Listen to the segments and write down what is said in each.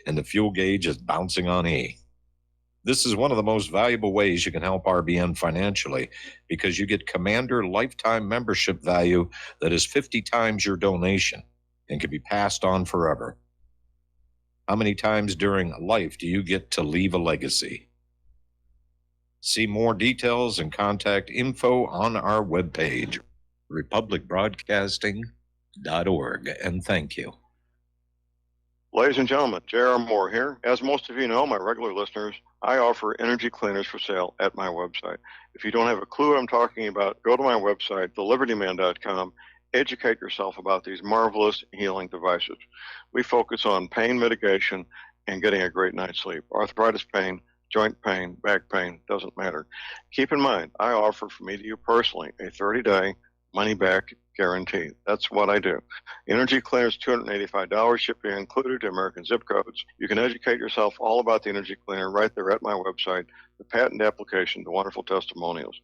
and the fuel gauge is bouncing on E. This is one of the most valuable ways you can help RBN financially because you get Commander lifetime membership value that is 50 times your donation and can be passed on forever. How many times during life do you get to leave a legacy? See more details and contact info on our webpage, republicbroadcasting.org, and thank you. Ladies and gentlemen, J.R. Moore here. As most of you know, my regular listeners, I offer energy cleaners for sale at my website. If you don't have a clue what I'm talking about, go to my website, thelibertyman.com, educate yourself about these marvelous healing devices. We focus on pain mitigation and getting a great night's sleep. Arthritis pain, joint pain, back pain, doesn't matter. Keep in mind, I offer from me to you personally a 30-day money-back guarantee. That's what I do. Energy cleaners, $285, shipping included to American zip codes. You can educate yourself all about the energy cleaner right there at my website, the patent application, the wonderful testimonials.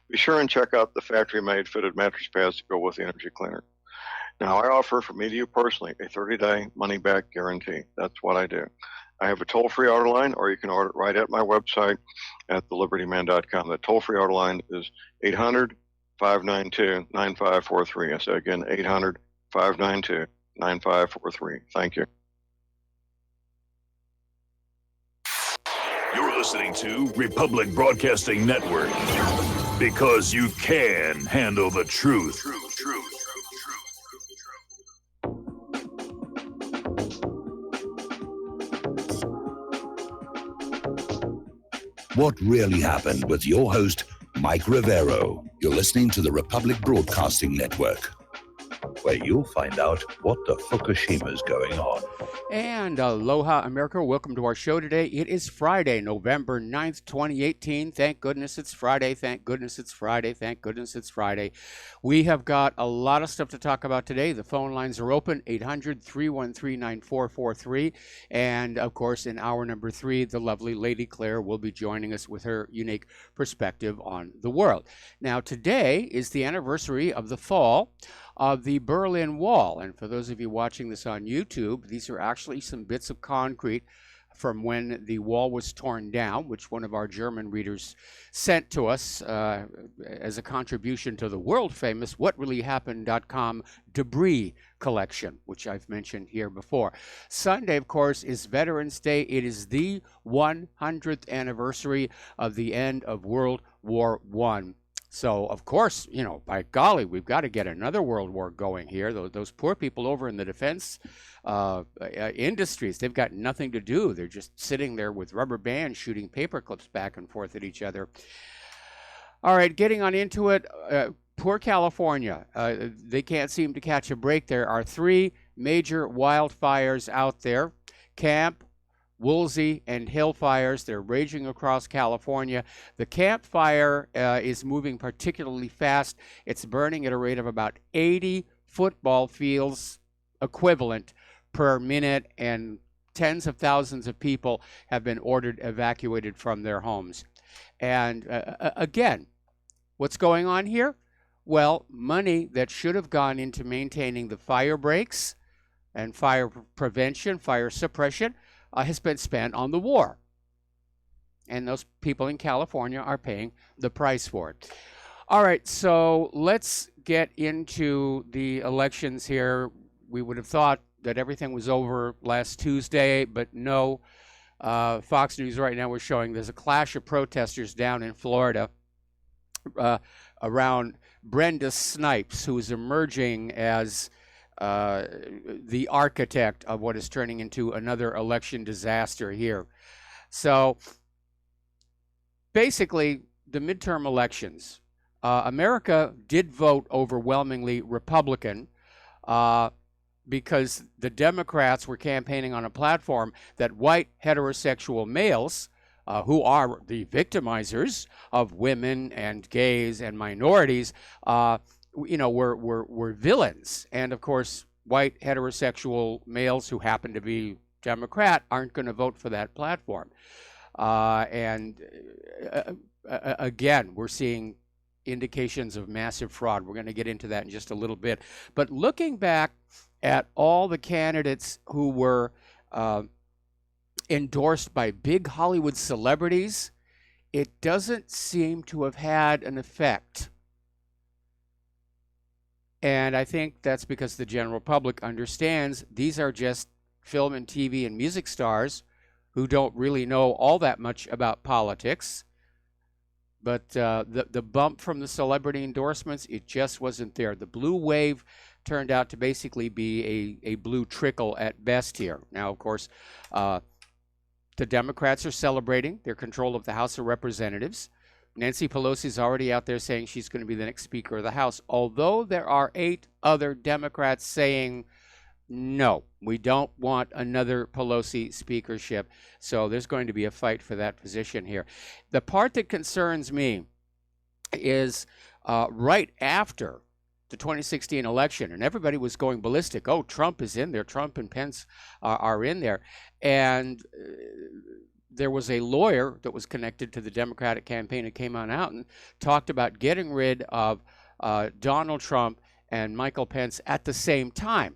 Be sure and check out the factory-made fitted mattress pads to go with the energy cleaner. Now, I offer from me to you personally a 30-day money-back guarantee. That's what I do. I have a toll-free order line, or you can order it right at my website at thelibertyman.com. The toll-free order line is 800-592-9543. I say again, 800-592-9543. Thank you. You're listening to Republic Broadcasting Network, because you can handle the truth. What really happened with your host, Mike Rivero. You're listening to the Republic Broadcasting Network, where you'll find out what the Fukushima's going on. And aloha, America. Welcome to our show today. It is Friday, November 9th, 2018. Thank goodness it's Friday. Thank goodness it's Friday. Thank goodness it's Friday. We have got a lot of stuff to talk about today. The phone lines are open, 800-313-9443. And, of course, in hour number 3, the lovely Lady Claire will be joining us with her unique perspective on the world. Now, today is the anniversary of the fall of the Berlin Wall. And for those of you watching this on YouTube, these are actually some bits of concrete from when the wall was torn down, which one of our German readers sent to us as a contribution to the world-famous WhatReallyHappened.com debris collection, which I've mentioned here before. Sunday, of course, is Veterans Day. It is the 100th anniversary of the end of World War I. So, of course, you know, by golly, we've got to get another world war going here. Those poor people over in the defense industries, they've got nothing to do. They're just sitting there with rubber bands shooting paper clips back and forth at each other. All right, getting on into it, poor California. They can't seem to catch a break. There are 3 major wildfires out there. Camp, Woolsey, and Hill fires. They're raging across California. The Camp fire is moving particularly fast. It's burning at a rate of about 80 football fields equivalent per minute, and tens of thousands of people have been ordered evacuated from their homes. And again, what's going on here? Well, money that should have gone into maintaining the fire breaks and fire prevention, fire suppression, has been spent on the war. And those people in California are paying the price for it. All right, so let's get into the elections here. We would have thought that everything was over last Tuesday, but no. Fox News right now was showing there's a clash of protesters down in Florida around Brenda Snipes, who is emerging as the architect of what is turning into another election disaster here. So basically, the midterm elections, America did vote overwhelmingly Republican because the Democrats were campaigning on a platform that white heterosexual males, who are the victimizers of women and gays and minorities, were villains. And of course, white heterosexual males who happen to be Democrat aren't going to vote for that platform. Again, we're seeing indications of massive fraud. We're going to get into that in just a little bit. But looking back at all the candidates who were endorsed by big Hollywood celebrities, it doesn't seem to have had an effect. And I think that's because the general public understands these are just film and TV and music stars who don't really know all that much about politics. But the bump from the celebrity endorsements, it just wasn't there. The blue wave turned out to basically be a blue trickle at best here. Now, of course, the Democrats are celebrating their control of the House of Representatives. Nancy Pelosi is already out there saying she's going to be the next Speaker of the House, although there are 8 other Democrats saying, no, we don't want another Pelosi speakership. So there's going to be a fight for that position here. The part that concerns me is right after the 2016 election, and everybody was going ballistic. Oh, Trump is in there. Trump and Pence are in there. And there was a lawyer that was connected to the Democratic campaign who came on out and talked about getting rid of Donald Trump and Michael Pence at the same time.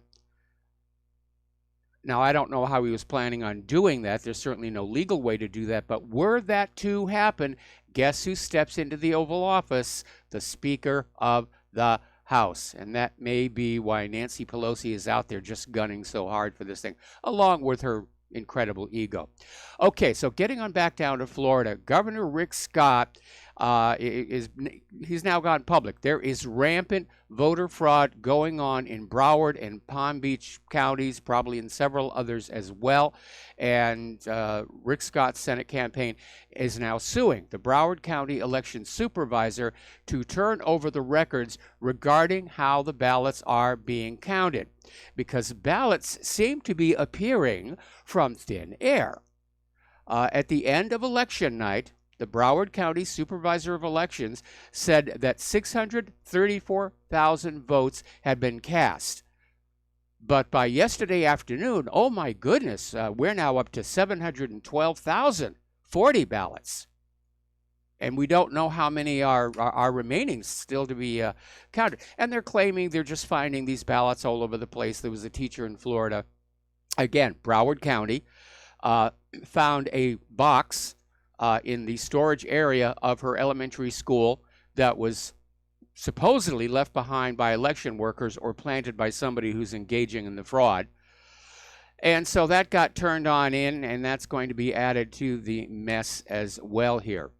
Now, I don't know how he was planning on doing that. There's certainly no legal way to do that. But were that to happen, guess who steps into the Oval Office? The Speaker of the House. And that may be why Nancy Pelosi is out there just gunning so hard for this thing, along with her incredible ego. Okay, so getting on back down to Florida, Governor Rick Scott he's now gone public. There is rampant voter fraud going on in Broward and Palm Beach counties, probably in several others as well. And Rick Scott's Senate campaign is now suing the Broward County election supervisor to turn over the records regarding how the ballots are being counted, because ballots seem to be appearing from thin air. At the end of election night, the Broward County Supervisor of Elections said that 634,000 votes had been cast. But by yesterday afternoon, oh my goodness, we're now up to 712,040 ballots. And we don't know how many are remaining still to be counted. And they're claiming they're just finding these ballots all over the place. There was a teacher in Florida, again, Broward County, found a box in the storage area of her elementary school that was supposedly left behind by election workers or planted by somebody who's engaging in the fraud. And so that got turned on in, and that's going to be added to the mess as well here.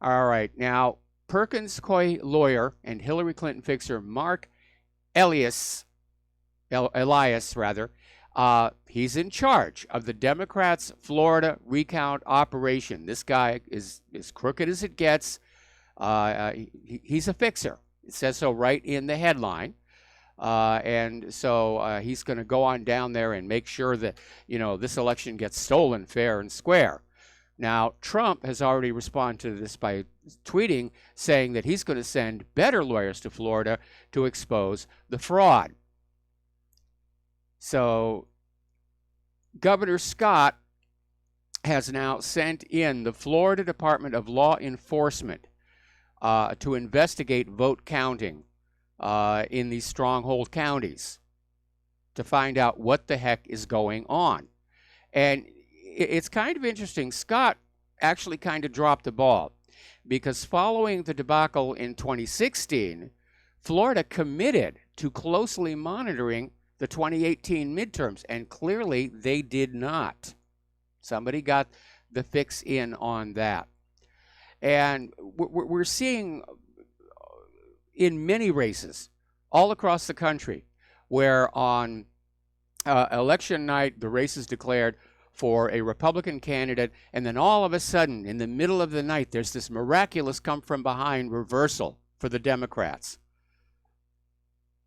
All right, now Perkins Coie lawyer and Hillary Clinton fixer Mark Elias, he's in charge of the Democrats' Florida recount operation. This guy is as crooked as it gets. He's a fixer. It says so right in the headline. And so he's going to go on down there and make sure that, this election gets stolen fair and square. Now, Trump has already responded to this by tweeting, saying that he's going to send better lawyers to Florida to expose the fraud. So Governor Scott has now sent in the Florida Department of Law Enforcement to investigate vote counting in these stronghold counties to find out what the heck is going on. And it's kind of interesting. Scott actually kind of dropped the ball, because following the debacle in 2016, Florida committed to closely monitoring the 2018 midterms, and clearly they did not. Somebody got the fix in on that. And we're seeing in many races all across the country where on election night the race is declared for a Republican candidate, and then all of a sudden in the middle of the night there's this miraculous come from behind reversal for the Democrats.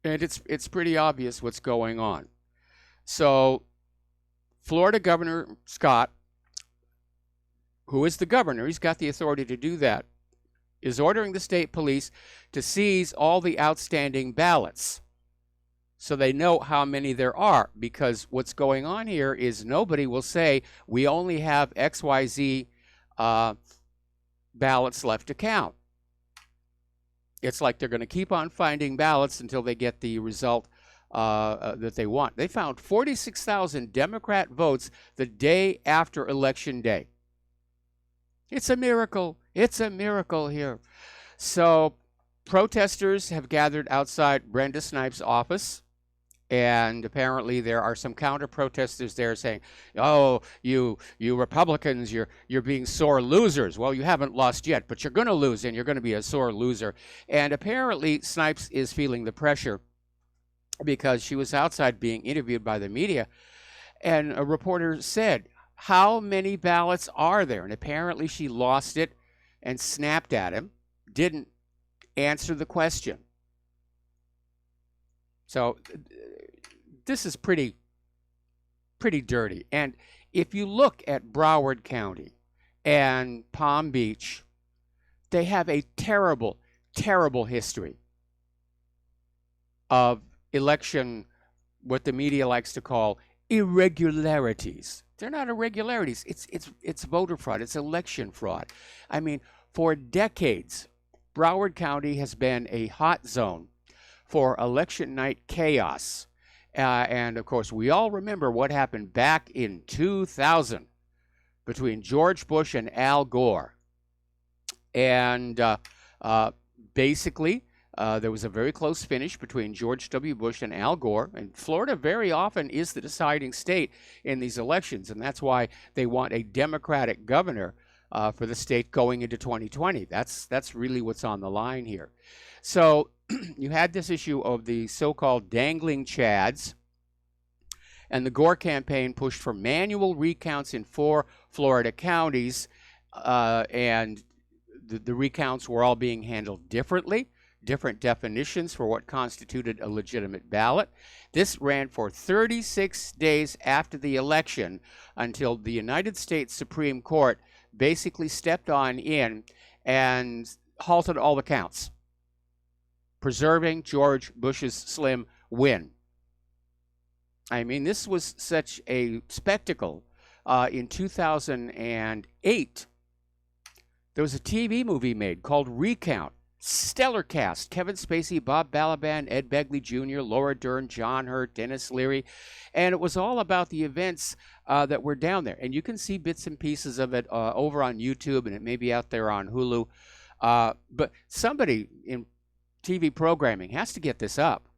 And it's pretty obvious what's going on. So Florida Governor Scott, who is the governor, he's got the authority to do that, is ordering the state police to seize all the outstanding ballots so they know how many there are. Because what's going on here is nobody will say, we only have XYZ ballots left to count. It's like they're going to keep on finding ballots until they get the result that they want. They found 46,000 Democrat votes the day after Election Day. It's a miracle. It's a miracle here. So protesters have gathered outside Brenda Snipes' office. And apparently there are some counter-protesters there saying, "Oh, you Republicans, you're being sore losers." Well, you haven't lost yet, but you're going to lose, and you're going to be a sore loser. And apparently Snipes is feeling the pressure because she was outside being interviewed by the media, and a reporter said, "How many ballots are there?" And apparently she lost it and snapped at him, didn't answer the question. So this is pretty dirty. And if you look at Broward County and Palm Beach, they have a terrible, terrible history of election, what the media likes to call irregularities. They're not irregularities. It's voter fraud. It's election fraud. I mean, for decades, Broward County has been a hot zone for election night chaos. And of course, we all remember what happened back in 2000 between George Bush and Al Gore. And basically, there was a very close finish between George W. Bush and Al Gore. And Florida very often is the deciding state in these elections. And that's why they want a Democratic governor for the state going into 2020. That's really what's on the line here. So you had this issue of the so-called dangling chads, and the Gore campaign pushed for manual recounts in 4 Florida counties, and the recounts were all being handled differently, different definitions for what constituted a legitimate ballot. This ran for 36 days after the election until the United States Supreme Court basically stepped on in and halted all the counts, preserving George Bush's slim win. I mean, this was such a spectacle. In 2008, there was a TV movie made called Recount. Stellar cast: Kevin Spacey, Bob Balaban, Ed Begley Jr., Laura Dern, John Hurt, Dennis Leary. And it was all about the events that were down there. And you can see bits and pieces of it over on YouTube, and it may be out there on Hulu. But somebody in TV programming has to get this up,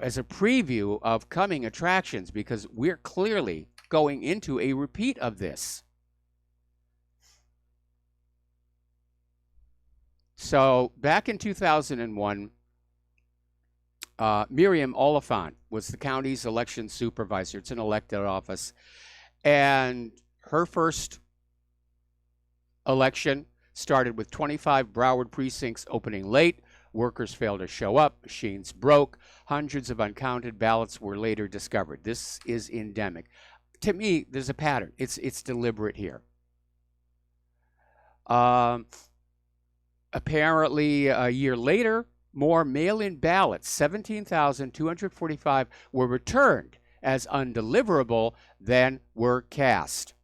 as a preview of coming attractions, because we're clearly going into a repeat of this. So back in 2001, Miriam Oliphant was the county's election supervisor. It's an elected office. And her first election started with 25 Broward precincts opening late. Workers failed to show up. Machines broke. Hundreds of uncounted ballots were later discovered. This is endemic. To me, there's a pattern. It's deliberate here. Apparently, a year later, more mail-in ballots, 17,245, were returned as undeliverable than were cast.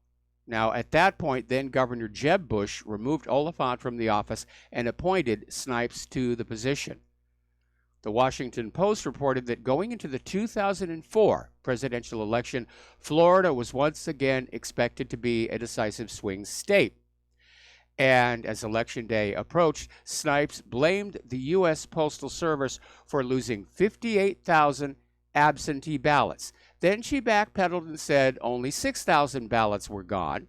Now, at that point, then Governor Jeb Bush removed Oliphant from the office and appointed Snipes to the position. The Washington Post reported that going into the 2004 presidential election, Florida was once again expected to be a decisive swing state. And as Election Day approached, Snipes blamed the U.S. Postal Service for losing 58,000 absentee ballots. Then she backpedaled and said only 6,000 ballots were gone.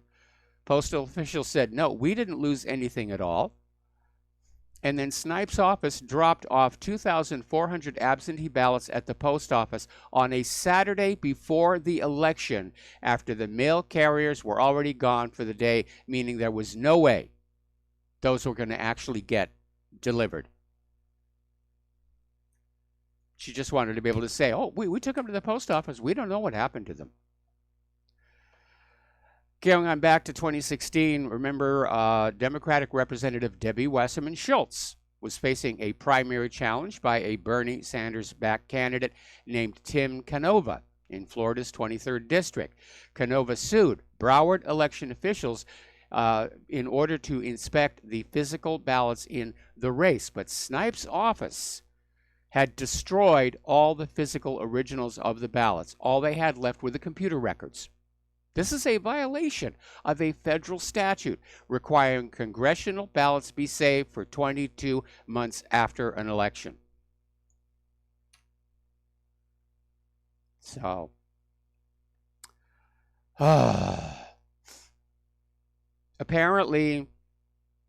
Postal officials said, no, we didn't lose anything at all. And then Snipes' office dropped off 2,400 absentee ballots at the post office on a Saturday before the election, after the mail carriers were already gone for the day, meaning there was no way those were going to actually get delivered. She just wanted to be able to say, oh, we took them to the post office. We don't know what happened to them. Going on back to 2016, remember Democratic Representative Debbie Wasserman Schultz was facing a primary challenge by a Bernie Sanders-backed candidate named Tim Canova in Florida's 23rd District. Canova sued Broward election officials in order to inspect the physical ballots in the race, but Snipes' office had destroyed all the physical originals of the ballots. All they had left were the computer records. This is a violation of a federal statute requiring congressional ballots be saved for 22 months after an election. So, apparently,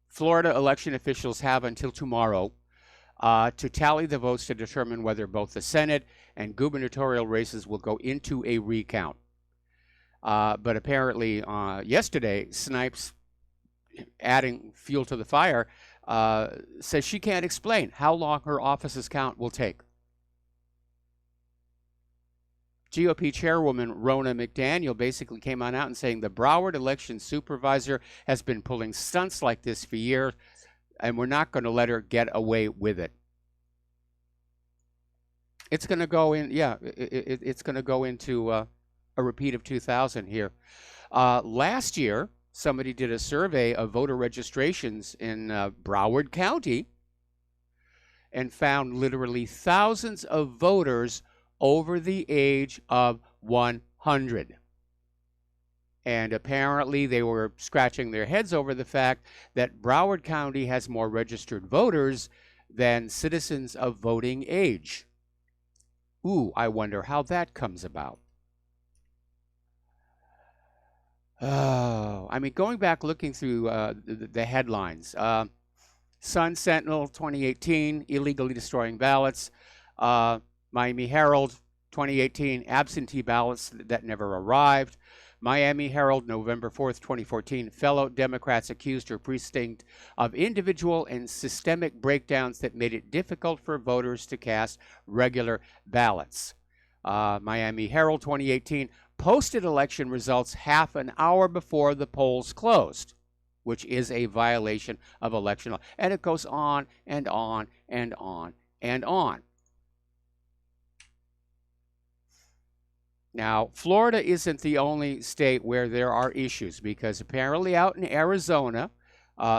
Florida election officials have until tomorrow to tally the votes to determine whether both the Senate and gubernatorial races will go into a recount. But apparently, yesterday, Snipes, adding fuel to the fire, says she can't explain how long her office's count will take. GOP chairwoman Ronna McDaniel basically came on out and saying the Broward election supervisor has been pulling stunts like this for years, and we're not going to let her get away with it. It's going to go in, it's going to go into a repeat of 2000 here. Last year, somebody did a survey of voter registrations in Broward County and found literally thousands of voters over the age of 100. And apparently they were scratching their heads over the fact that Broward County has more registered voters than citizens of voting age. Ooh, I wonder how that comes about. Oh, I mean, going back looking through the headlines. Sun Sentinel 2018, illegally destroying ballots. Miami Herald 2018, absentee ballots that never arrived. Miami Herald, November 4th, 2014, fellow Democrats accused her precinct of individual and systemic breakdowns that made it difficult for voters to cast regular ballots. Miami Herald 2018, posted election results half an hour before the polls closed, which is a violation of election law. And it goes on and on and on and on. Now, Florida isn't the only state where there are issues, because apparently out in Arizona,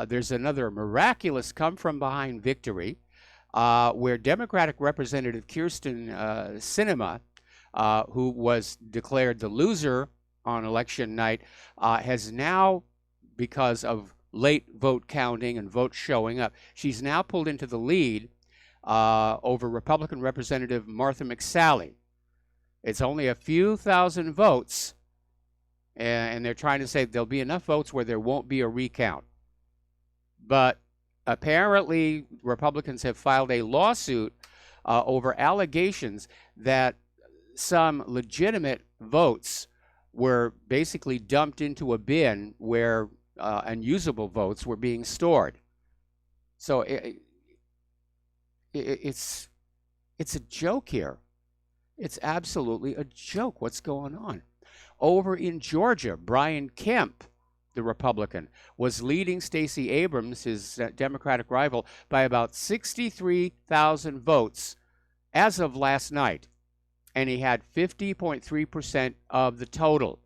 there's another miraculous come-from-behind victory where Democratic Representative Kyrsten Sinema, who was declared the loser on election night, has now, because of late vote counting and votes showing up, she's now pulled into the lead over Republican Representative Martha McSally. It's only a few thousand votes, and they're trying to say there'll be enough votes where there won't be a recount. But apparently, Republicans have filed a lawsuit over allegations that some legitimate votes were basically dumped into a bin where unusable votes were being stored. So it's a joke here. It's absolutely a joke what's going on. Over in Georgia, Brian Kemp, the Republican, was leading Stacey Abrams, his Democratic rival, by about 63,000 votes as of last night. And he had 50.3% of the total.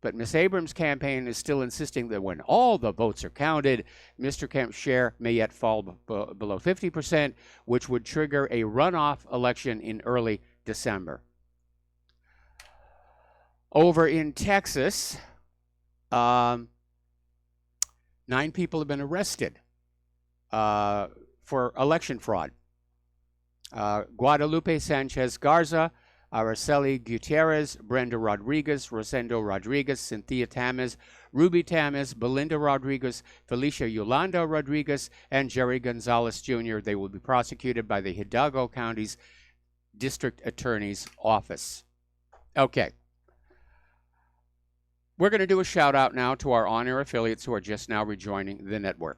But Ms. Abrams' campaign is still insisting that when all the votes are counted, Mr. Kemp's share may yet fall below 50%, which would trigger a runoff election in early December. Over in Texas, 9 people have been arrested for election fraud. Guadalupe Sanchez Garza, Araceli Gutierrez, Brenda Rodriguez, Rosendo Rodriguez, Cynthia Tamez, Ruby Tamez, Belinda Rodriguez, Felicia Yolanda Rodriguez, and Jerry Gonzalez Jr. They will be prosecuted by the Hidalgo County's District Attorney's Office. Okay. We're going to do a shout out now to our on-air affiliates who are just now rejoining the network.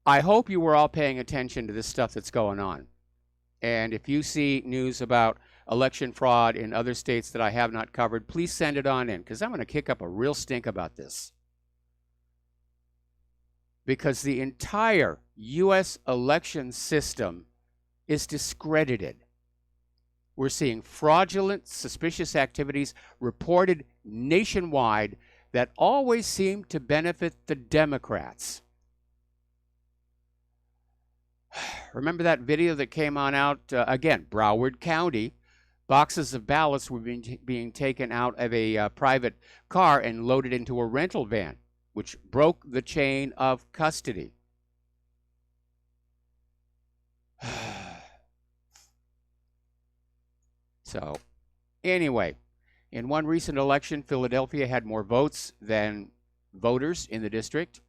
I hope you were all paying attention to this stuff that's going on. And if you see news about election fraud in other states that I have not covered, please send it on in, because I'm going to kick up a real stink about this. Because the entire U.S. election system is discredited. We're seeing fraudulent, suspicious activities reported nationwide that always seem to benefit the Democrats. Remember that video that came on out, again, Broward County? Boxes of ballots were being taken out of a private car and loaded into a rental van, which broke the chain of custody. So, anyway, in one recent election, Philadelphia had more votes than voters in the district.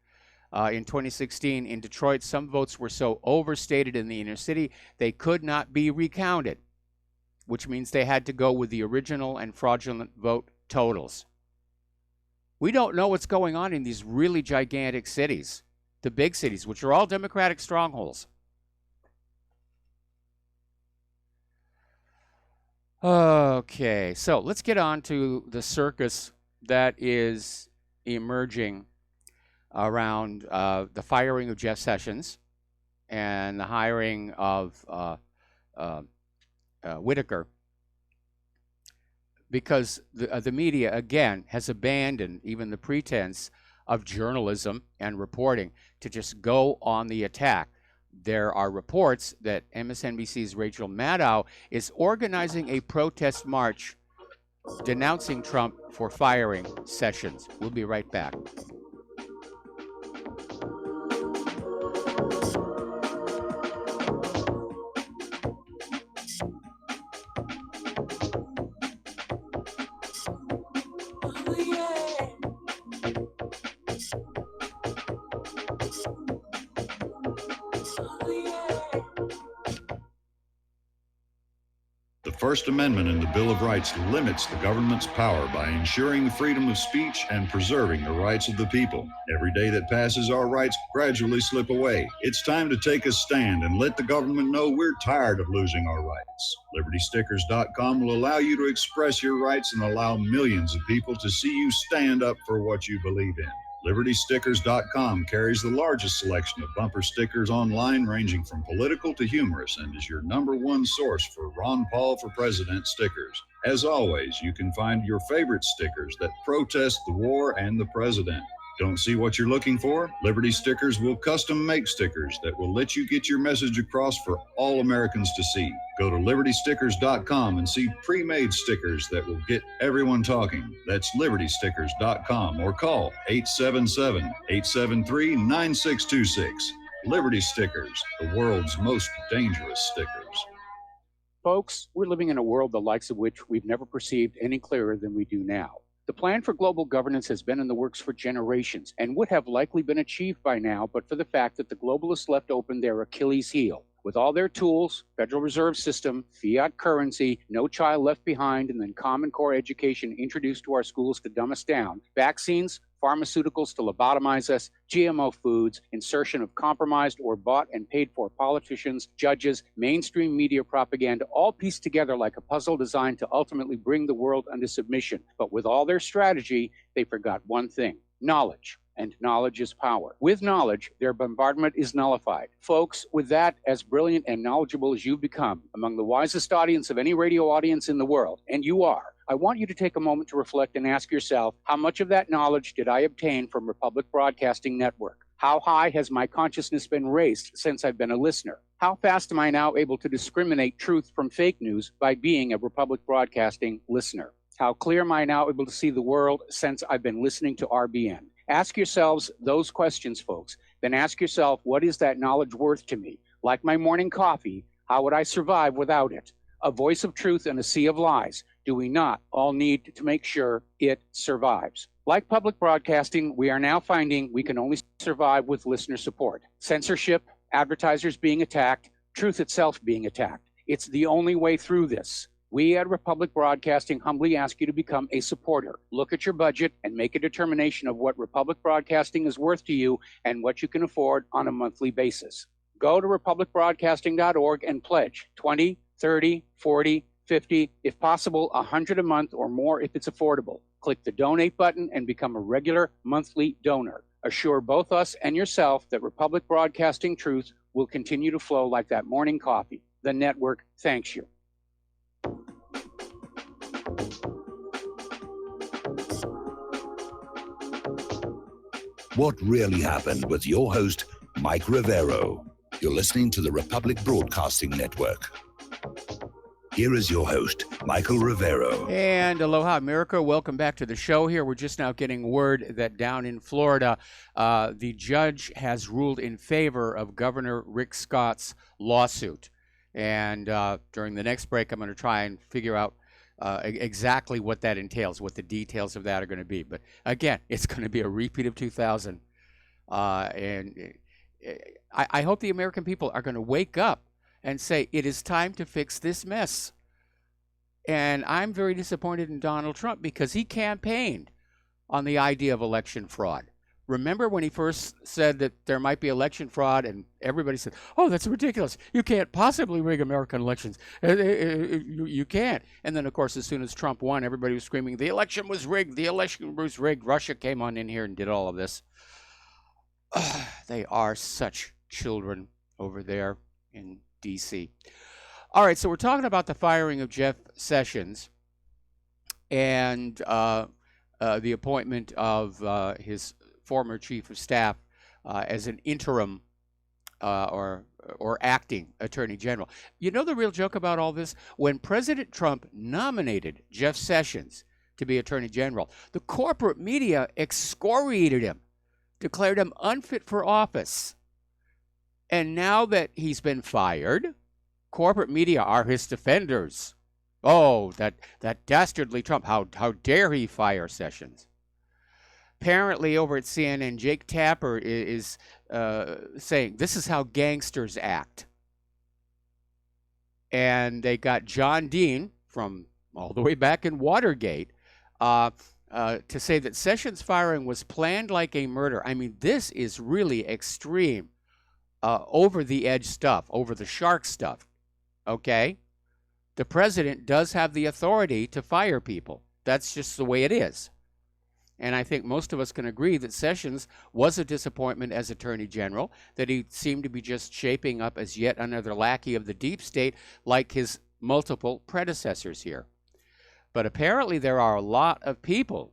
In 2016, in Detroit, some votes were so overstated in the inner city they could not be recounted, which means they had to go with the original and fraudulent vote totals. We don't know what's going on in these really gigantic cities, the big cities, which are all Democratic strongholds. Okay, so let's get on to the circus that is emerging around the firing of Jeff Sessions and the hiring of Whitaker, because the media, again, has abandoned even the pretense of journalism and reporting to just go on the attack. There are reports that MSNBC's Rachel Maddow is organizing a protest march denouncing Trump for firing Sessions. We'll be right back. The First Amendment in the Bill of Rights limits the government's power by ensuring freedom of speech and preserving the rights of the people. Every day that passes, our rights gradually slip away. It's time to take a stand and let the government know we're tired of losing our rights. LibertyStickers.com will allow you to express your rights and allow millions of people to see you stand up for what you believe in. LibertyStickers.com carries the largest selection of bumper stickers online, ranging from political to humorous, and is your #1 source for Ron Paul for President stickers. As always, you can find your favorite stickers that protest the war and the president. Don't see what you're looking for? Liberty Stickers will custom make stickers that will let you get your message across for all Americans to see. Go to LibertyStickers.com and see pre-made stickers that will get everyone talking. That's LibertyStickers.com or call 877-873-9626. Liberty Stickers, the world's most dangerous stickers. Folks, we're living in a world the likes of which we've never perceived any clearer than we do now. The plan for global governance has been in the works for generations and would have likely been achieved by now, but for the fact that the globalists left open their Achilles heel. With all their tools, Federal Reserve System, fiat currency, no child left behind, and then Common Core education introduced to our schools to dumb us down, vaccines, pharmaceuticals to lobotomize us, GMO foods, insertion of compromised or bought and paid for politicians, judges, mainstream media propaganda, all pieced together like a puzzle designed to ultimately bring the world under submission. But with all their strategy, they forgot one thing: knowledge. And knowledge is power. With knowledge, their bombardment is nullified. Folks, with that, as brilliant and knowledgeable as you've become, among the wisest audience of any radio audience in the world, and you are, I want you to take a moment to reflect and ask yourself, how much of that knowledge did I obtain from Republic Broadcasting Network? How high has my consciousness been raised since I've been a listener? How fast am I now able to discriminate truth from fake news by being a Republic Broadcasting listener? How clear am I now able to see the world since I've been listening to RBN? Ask yourselves those questions, folks. Then ask yourself, what is that knowledge worth to me? Like my morning coffee, how would I survive without it? A voice of truth in a sea of lies. Do we not all need to make sure it survives? Like public broadcasting, we are now finding we can only survive with listener support. Censorship, advertisers being attacked, truth itself being attacked. It's the only way through this. We at Republic Broadcasting humbly ask you to become a supporter. Look at your budget and make a determination of what Republic Broadcasting is worth to you and what you can afford on a monthly basis. Go to republicbroadcasting.org and pledge 20, 30, 40, 50, if possible, 100 a month or more if it's affordable. Click the donate button and become a regular monthly donor. Assure both us and yourself that Republic Broadcasting truth will continue to flow like that morning coffee. The network thanks you. What really happened with your host, Mike Rivero. You're listening to the Republic Broadcasting Network. Here is your host, Michael Rivero. And aloha, America. Welcome back to the show here. We're just now getting word that down in Florida, the judge has ruled in favor of Governor Rick Scott's lawsuit. And during the next break, I'm going to try and figure out exactly what that entails, what the details of that are going to be. But again, it's going to be a repeat of 2000. And I hope the American people are going to wake up and say, it is time to fix this mess. And I'm very disappointed in Donald Trump because he campaigned on the idea of election fraud. Remember when he first said that there might be election fraud and everybody said, oh, that's ridiculous. You can't possibly rig American elections. You can't. And then, of course, as soon as Trump won, everybody was screaming, the election was rigged. The election was rigged. Russia came on in here and did all of this. They are such children over there in D.C. All right, so we're talking about the firing of Jeff Sessions and the appointment of his former chief of staff as an interim or acting attorney general. You know the real joke about all this? When President Trump nominated Jeff Sessions to be attorney general, the corporate media excoriated him, declared him unfit for office. And now that he's been fired, corporate media are his defenders. Oh, that dastardly Trump. How dare he fire Sessions? Apparently over at CNN, Jake Tapper is saying this is how gangsters act. And they got John Dean from all the way back in Watergate to say that Sessions' firing was planned like a murder. I mean, this is really extreme. Over the edge stuff, over the shark stuff, okay? The president does have the authority to fire people. That's just the way it is. And I think most of us can agree that Sessions was a disappointment as Attorney General, that he seemed to be just shaping up as yet another lackey of the deep state like his multiple predecessors here. But apparently there are a lot of people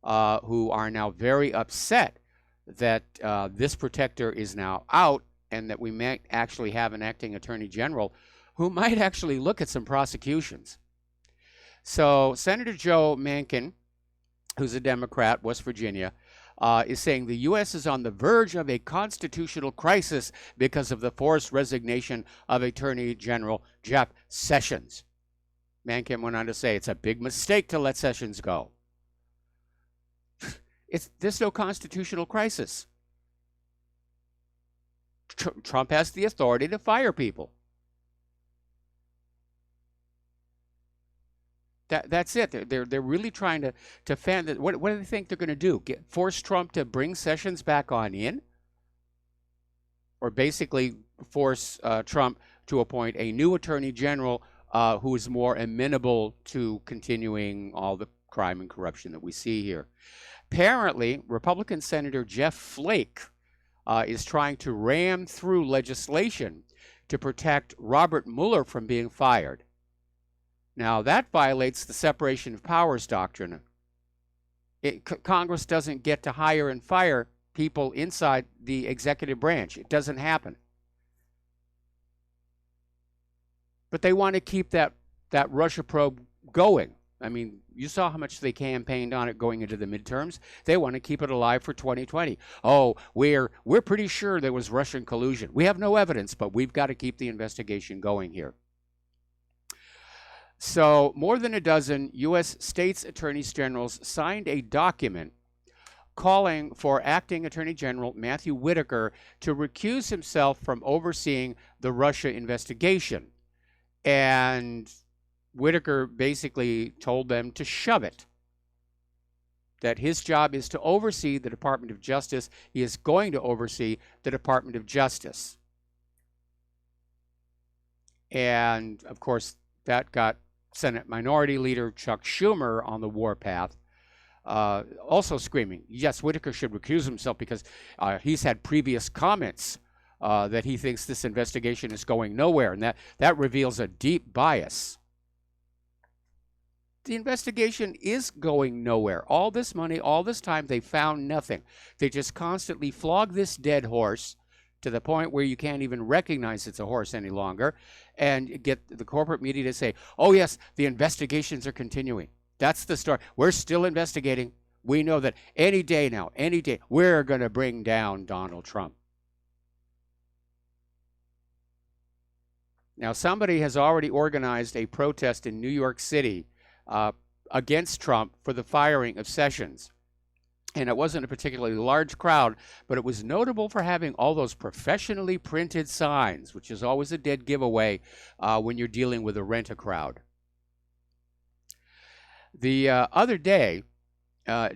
who are now very upset that this protector is now out, and that we might actually have an acting attorney general who might actually look at some prosecutions. So Senator Joe Manchin, who's a Democrat, West Virginia, is saying the U.S. is on the verge of a constitutional crisis because of the forced resignation of Attorney General Jeff Sessions. Manchin went on to say it's a big mistake to let Sessions go. There's no constitutional crisis. Trump has the authority to fire people. That's it. They're really trying to fan that. What do they think they're going to do? Force Trump to bring Sessions back on in, or basically force Trump to appoint a new attorney general who is more amenable to continuing all the crime and corruption that we see here? Apparently, Republican Senator Jeff Flake is trying to ram through legislation to protect Robert Mueller from being fired. Now, that violates the separation of powers doctrine. Congress doesn't get to hire and fire people inside the executive branch. It doesn't happen. But they want to keep that Russia probe going. I mean, you saw how much they campaigned on it going into the midterms. They want to keep it alive for 2020. Oh, we're pretty sure there was Russian collusion. We have no evidence, but we've got to keep the investigation going here. So more than a dozen U.S. states' attorneys generals signed a document calling for acting Attorney General Matthew Whitaker to recuse himself from overseeing the Russia investigation. And Whitaker basically told them to shove it, that his job is to oversee the Department of Justice. He is going to oversee the Department of Justice. And, of course, that got Senate Minority Leader Chuck Schumer on the warpath, also screaming, yes, Whitaker should recuse himself because he's had previous comments that he thinks this investigation is going nowhere, and that reveals a deep bias. The investigation is going nowhere. All this money, all this time, they found nothing. They just constantly flog this dead horse to the point where you can't even recognize it's a horse any longer, and get the corporate media to say, oh yes, the investigations are continuing. That's the story. We're still investigating. We know that any day now, any day, we're going to bring down Donald Trump. Now, somebody has already organized a protest in New York City against Trump for the firing of Sessions. And it wasn't a particularly large crowd, but it was notable for having all those professionally printed signs, which is always a dead giveaway when you're dealing with a rent-a-crowd. The other day,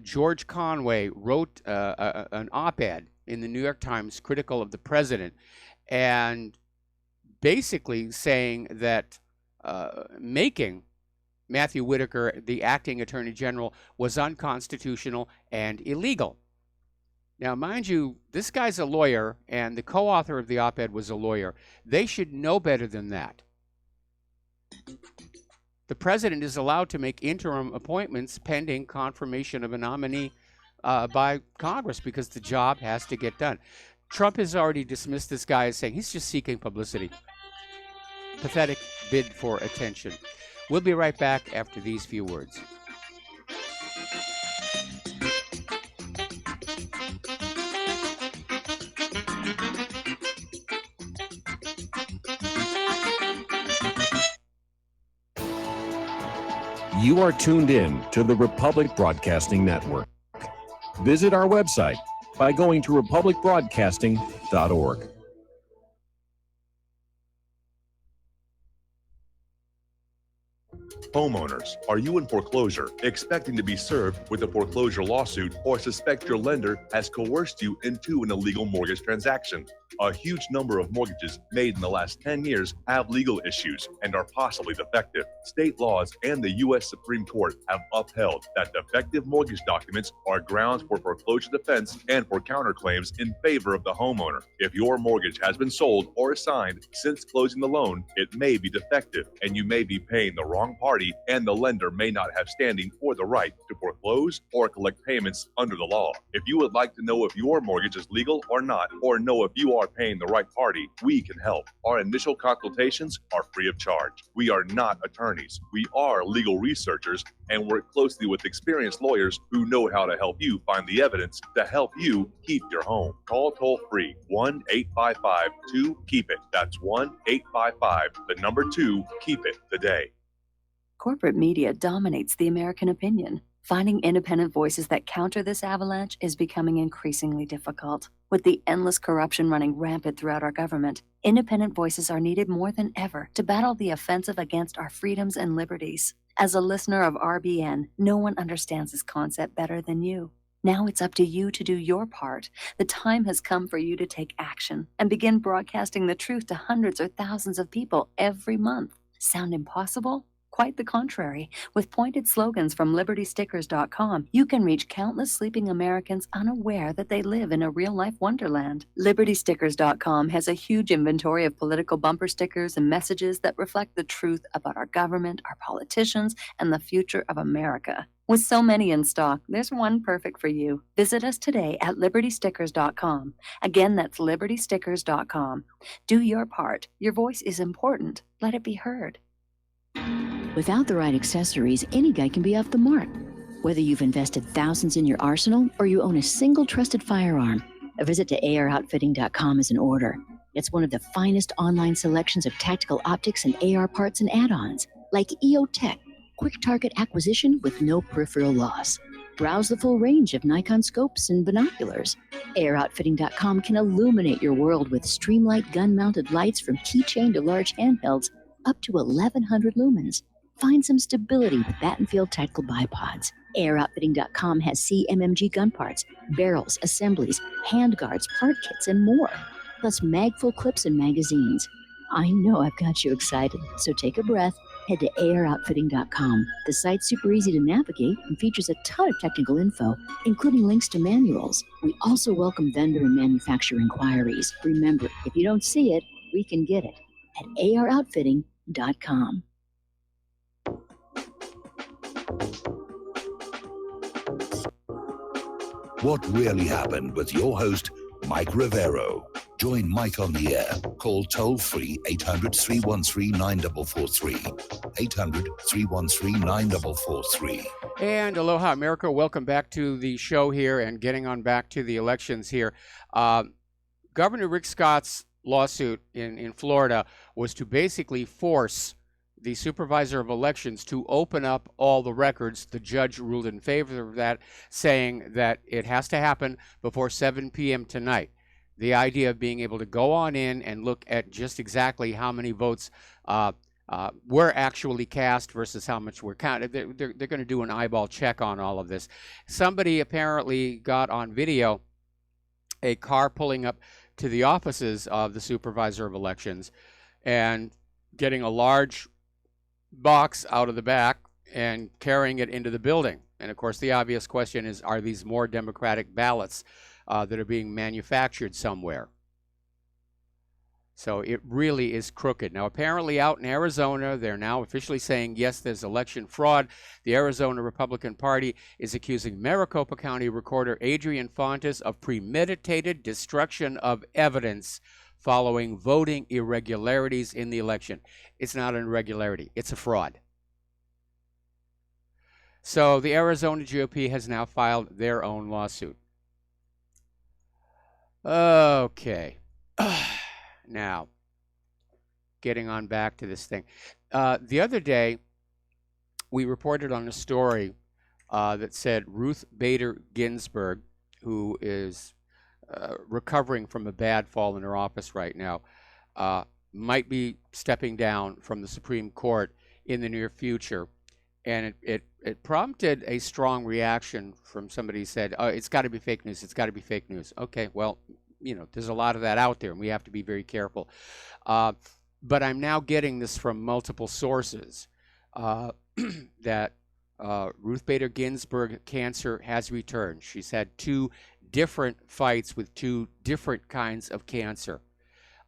George Conway wrote an op-ed in the New York Times critical of the president, and basically saying that making Matthew Whitaker the acting attorney general was unconstitutional and illegal. Now, mind you, this guy's a lawyer, and the co-author of the op-ed was a lawyer. They should know better than that. The president is allowed to make interim appointments pending confirmation of a nominee by Congress, because the job has to get done. Trump has already dismissed this guy as saying he's just seeking publicity. Pathetic bid for attention. We'll be right back after these few words. You are tuned in to the Republic Broadcasting Network. Visit our website by going to republicbroadcasting.org. Homeowners, are you in foreclosure, expecting to be served with a foreclosure lawsuit, or suspect your lender has coerced you into an illegal mortgage transaction? A huge number of mortgages made in the last 10 years have legal issues and are possibly defective. State laws and the U.S. Supreme Court have upheld that defective mortgage documents are grounds for foreclosure defense and for counterclaims in favor of the homeowner. If your mortgage has been sold or assigned since closing the loan, it may be defective, and you may be paying the wrong party, and the lender may not have standing or the right to foreclose or collect payments under the law. If you would like to know if your mortgage is legal or not, or know if you are paying the right party, we can help. Our initial consultations are free of charge. We are not attorneys. We are legal researchers and work closely with experienced lawyers who know how to help you find the evidence to help you keep your home. Call toll free 1-855-2-KEEP-IT. That's 1-855-2-KEEP-IT today. Corporate media dominates the American opinion. Finding independent voices that counter this avalanche is becoming increasingly difficult. With the endless corruption running rampant throughout our government, independent voices are needed more than ever to battle the offensive against our freedoms and liberties. As a listener of RBN, no one understands this concept better than you. Now it's up to you to do your part. The time has come for you to take action and begin broadcasting the truth to hundreds or thousands of people every month. Sound impossible? Quite the contrary. With pointed slogans from LibertyStickers.com, you can reach countless sleeping Americans unaware that they live in a real-life wonderland. LibertyStickers.com has a huge inventory of political bumper stickers and messages that reflect the truth about our government, our politicians, and the future of America. With so many in stock, there's one perfect for you. Visit us today at LibertyStickers.com. Again, that's LibertyStickers.com. Do your part. Your voice is important. Let it be heard. Without the right accessories, any guy can be off the mark. Whether you've invested thousands in your arsenal or you own a single trusted firearm, a visit to AROutfitting.com is in order. It's one of the finest online selections of tactical optics and AR parts and add-ons, like EOTech, quick target acquisition with no peripheral loss. Browse the full range of Nikon scopes and binoculars. AROutfitting.com can illuminate your world with Streamlight gun-mounted lights from keychain to large handhelds, up to 1,100 lumens. Find some stability with Battenfield tactical bipods. AROutfitting.com has CMMG gun parts, barrels, assemblies, handguards, part kits, and more. Plus mag-full clips and magazines. I know I've got you excited, so take a breath. Head to AROutfitting.com. The site's super easy to navigate and features a ton of technical info, including links to manuals. We also welcome vendor and manufacturer inquiries. Remember, if you don't see it, we can get it at AROutfitting.com. What really happened with your host, Mike Rivero. Join Mike on the air. Call toll free 800 313 9443. 800 313 9443. And aloha, America. Welcome back to the show here and getting on back to the elections here. Governor Rick Scott's lawsuit in Florida was to basically force the supervisor of elections to open up all the records. The judge ruled in favor of that, saying that it has to happen before 7 p.m. tonight. The idea of being able to go on in and look at just exactly how many votes were actually cast versus how much were counted. They're going to do an eyeball check on all of this. Somebody apparently got on video a car pulling up to the offices of the supervisor of elections and getting a large box out of the back and carrying it into the building. And of course, the obvious question is, are these more Democratic ballots that are being manufactured somewhere? So it really is crooked. Now, apparently out in Arizona, they're now officially saying, yes, there's election fraud. The Arizona Republican Party is accusing Maricopa County Recorder Adrian Fontes of premeditated destruction of evidence following voting irregularities in the election. It's not an irregularity, it's a fraud. So the Arizona GOP has now filed their own lawsuit. Okay. Now, getting on back to this thing. The other day, we reported on a story that said Ruth Bader Ginsburg, who is recovering from a bad fall in her office right now, might be stepping down from the Supreme Court in the near future. And it prompted a strong reaction from somebody who said, oh, it's got to be fake news. It's got to be fake news. Okay, well, you know, there's a lot of that out there, and we have to be very careful. But I'm now getting this from multiple sources that Ruth Bader Ginsburg cancer has returned. She's had 2 different fights with 2 different kinds of cancer.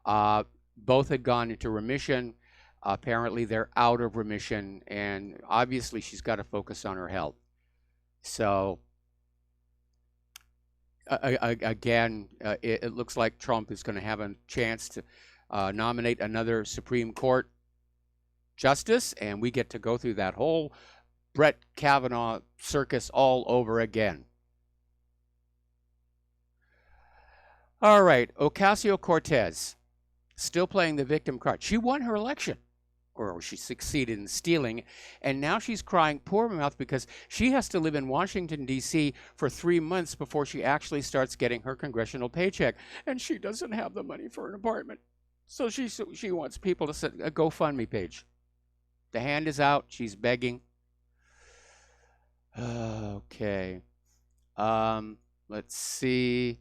Both had gone into remission. Apparently, they're out of remission, and obviously, she's got to focus on her health. So, again, it looks like Trump is going to have a chance to nominate another Supreme Court justice, and we get to go through that whole Brett Kavanaugh circus all over again. All right, Ocasio-Cortez, still playing the victim card. She won her election, or she succeeded in stealing, and now she's crying poor mouth because she has to live in Washington, D.C. for 3 months before she actually starts getting her congressional paycheck, and she doesn't have the money for an apartment. So she wants people to set a GoFundMe page. The hand is out. She's begging. Okay. Let's see.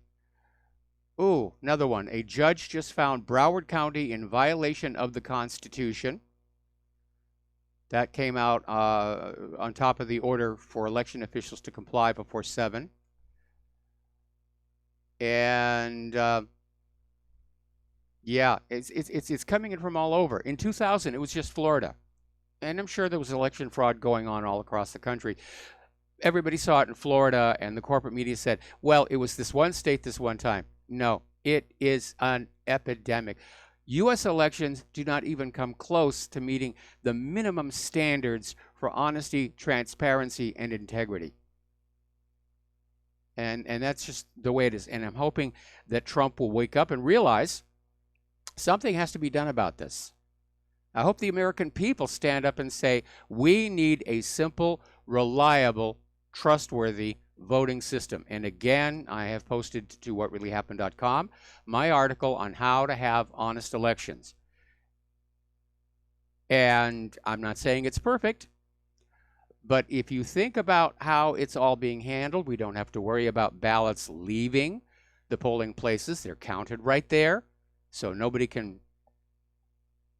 Ooh, another one. A judge just found Broward County in violation of the Constitution. That came out on top of the order for election officials to comply before 7. And yeah, it's coming in from all over. In 2000, it was just Florida. And I'm sure there was election fraud going on all across the country. Everybody saw it in Florida, and the corporate media said, well, it was this one state this one time. No, it is an epidemic. U.S. elections do not even come close to meeting the minimum standards for honesty, transparency, and integrity. And that's just the way it is. And I'm hoping that Trump will wake up and realize something has to be done about this. I hope the American people stand up and say, we need a simple, reliable, trustworthy voting system. And again, I have posted to whatreallyhappened.com my article on how to have honest elections. And I'm not saying it's perfect, but if you think about how it's all being handled, we don't have to worry about ballots leaving the polling places. They're counted right there, so nobody can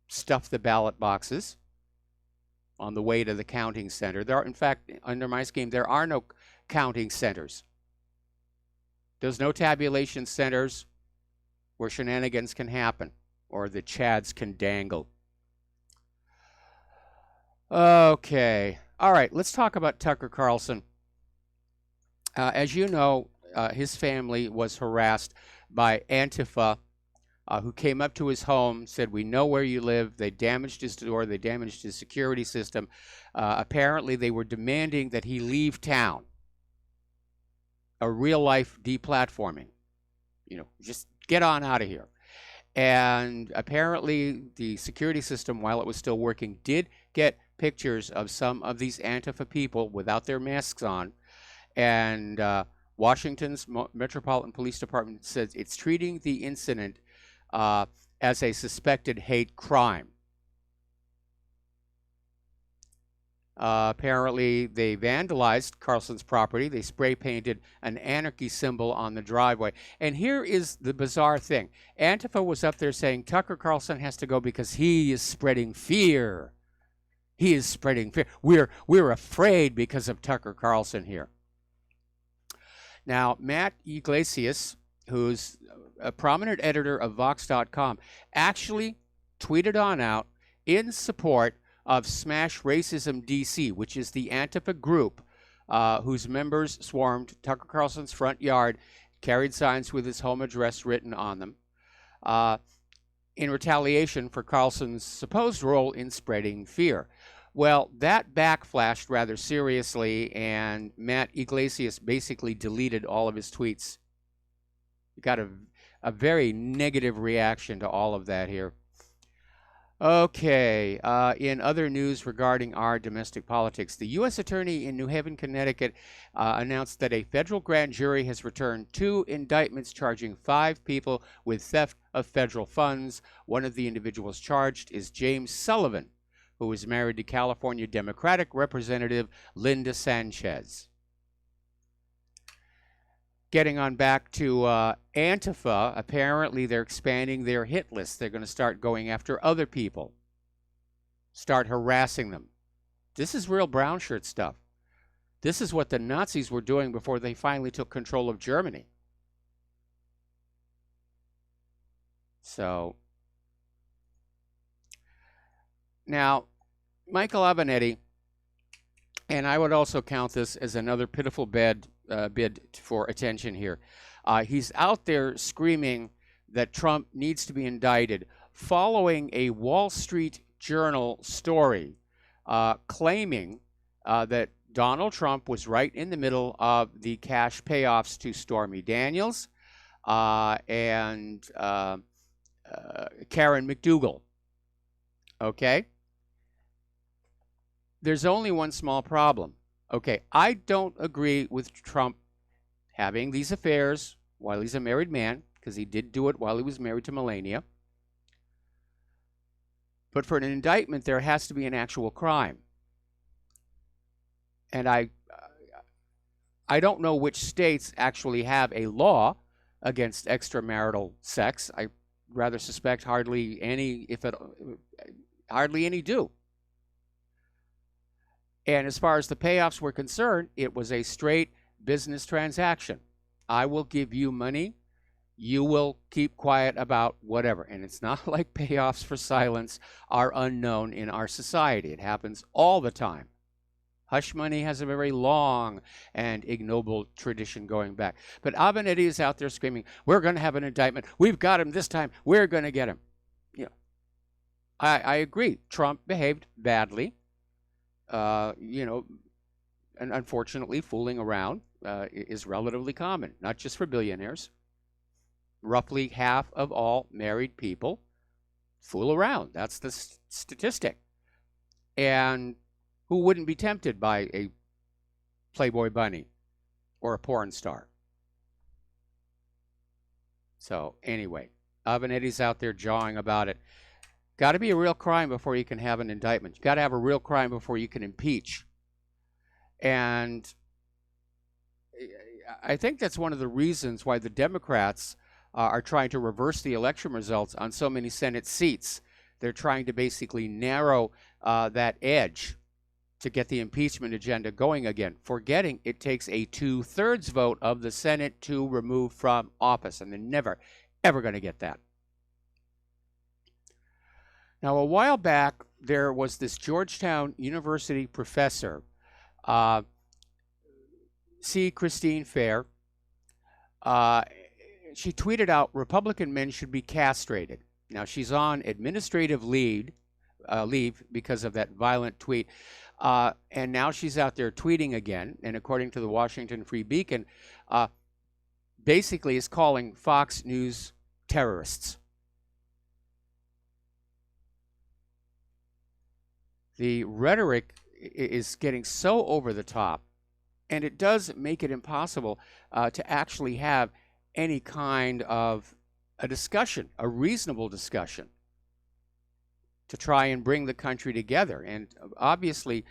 stuff the ballot boxes on the way to the counting center. There are, in fact, under my scheme, there are no counting centers. There's no tabulation centers where shenanigans can happen or the chads can dangle. Okay. All right, let's talk about Tucker Carlson. As you know, his family was harassed by Antifa who came up to his home, said, "We know where you live." They damaged his door. They damaged his security system. Apparently, they were demanding that he leave town. A real-life deplatforming. Just get on out of here. And apparently, the security system, while it was still working, did get pictures of some of these Antifa people without their masks on. And Washington's Metropolitan Police Department says it's treating the incident as a suspected hate crime. Apparently, they vandalized Carlson's property. They spray painted an anarchy symbol on the driveway. And here is the bizarre thing. Antifa was up there saying Tucker Carlson has to go because he is spreading fear. He is spreading fear. We're afraid because of Tucker Carlson here. Now, Matt Yglesias, who's a prominent editor of Vox.com, actually tweeted on out in support of Smash Racism DC, which is the Antifa group whose members swarmed Tucker Carlson's front yard, carried signs with his home address written on them, in retaliation for Carlson's supposed role in spreading fear. Well, that backflashed rather seriously, and Matt Yglesias basically deleted all of his tweets. You got a very negative reaction to all of that here. Okay, in other news regarding our domestic politics, the U.S. Attorney in New Haven, Connecticut, announced that a federal grand jury has returned 2 indictments charging 5 people with theft of federal funds. One of the individuals charged is James Sullivan, who is married to California Democratic Representative Linda Sanchez. Getting on back to Antifa, apparently they're expanding their hit list. They're going to start going after other people, start harassing them. This is real brown shirt stuff. This is what the Nazis were doing before they finally took control of Germany. So, now, Michael Avenatti, and I would also count this as another pitiful bid for attention here. He's out there screaming that Trump needs to be indicted following a Wall Street Journal story claiming that Donald Trump was right in the middle of the cash payoffs to Stormy Daniels and Karen McDougal. Okay? There's only one small problem. Okay, I don't agree with Trump having these affairs while he's a married man, because he did do it while he was married to Melania. But for an indictment, there has to be an actual crime. And I don't know which states actually have a law against extramarital sex. I rather suspect hardly any, hardly any do. And as far as the payoffs were concerned, it was a straight business transaction. I will give you money. You will keep quiet about whatever. And it's not like payoffs for silence are unknown in our society. It happens all the time. Hush money has a very long and ignoble tradition going back. But Avenatti is out there screaming, we're going to have an indictment. We've got him this time. We're going to get him. I agree. Trump behaved badly. And unfortunately, fooling around is relatively common, not just for billionaires. Roughly half of all married people fool around. That's the statistic. And who wouldn't be tempted by a Playboy bunny or a porn star? So anyway, Avenatti's out there jawing about it. Got to be a real crime before you can have an indictment. You got to have a real crime before you can impeach. And I think that's one of the reasons why the Democrats are trying to reverse the election results on so many Senate seats. They're trying to basically narrow that edge to get the impeachment agenda going again, forgetting it takes a 2/3 vote of the Senate to remove from office, and they're never, ever going to get that. Now, a while back, there was this Georgetown University professor, C. Christine Fair. she tweeted out Republican men should be castrated. Now she's on administrative leave because of that violent tweet. And now she's out there tweeting again. And according to the Washington Free Beacon, basically is calling Fox News terrorists. The rhetoric is getting so over the top, and it does make it impossible to actually have any kind of a discussion, a reasonable discussion, to try and bring the country together. And obviously,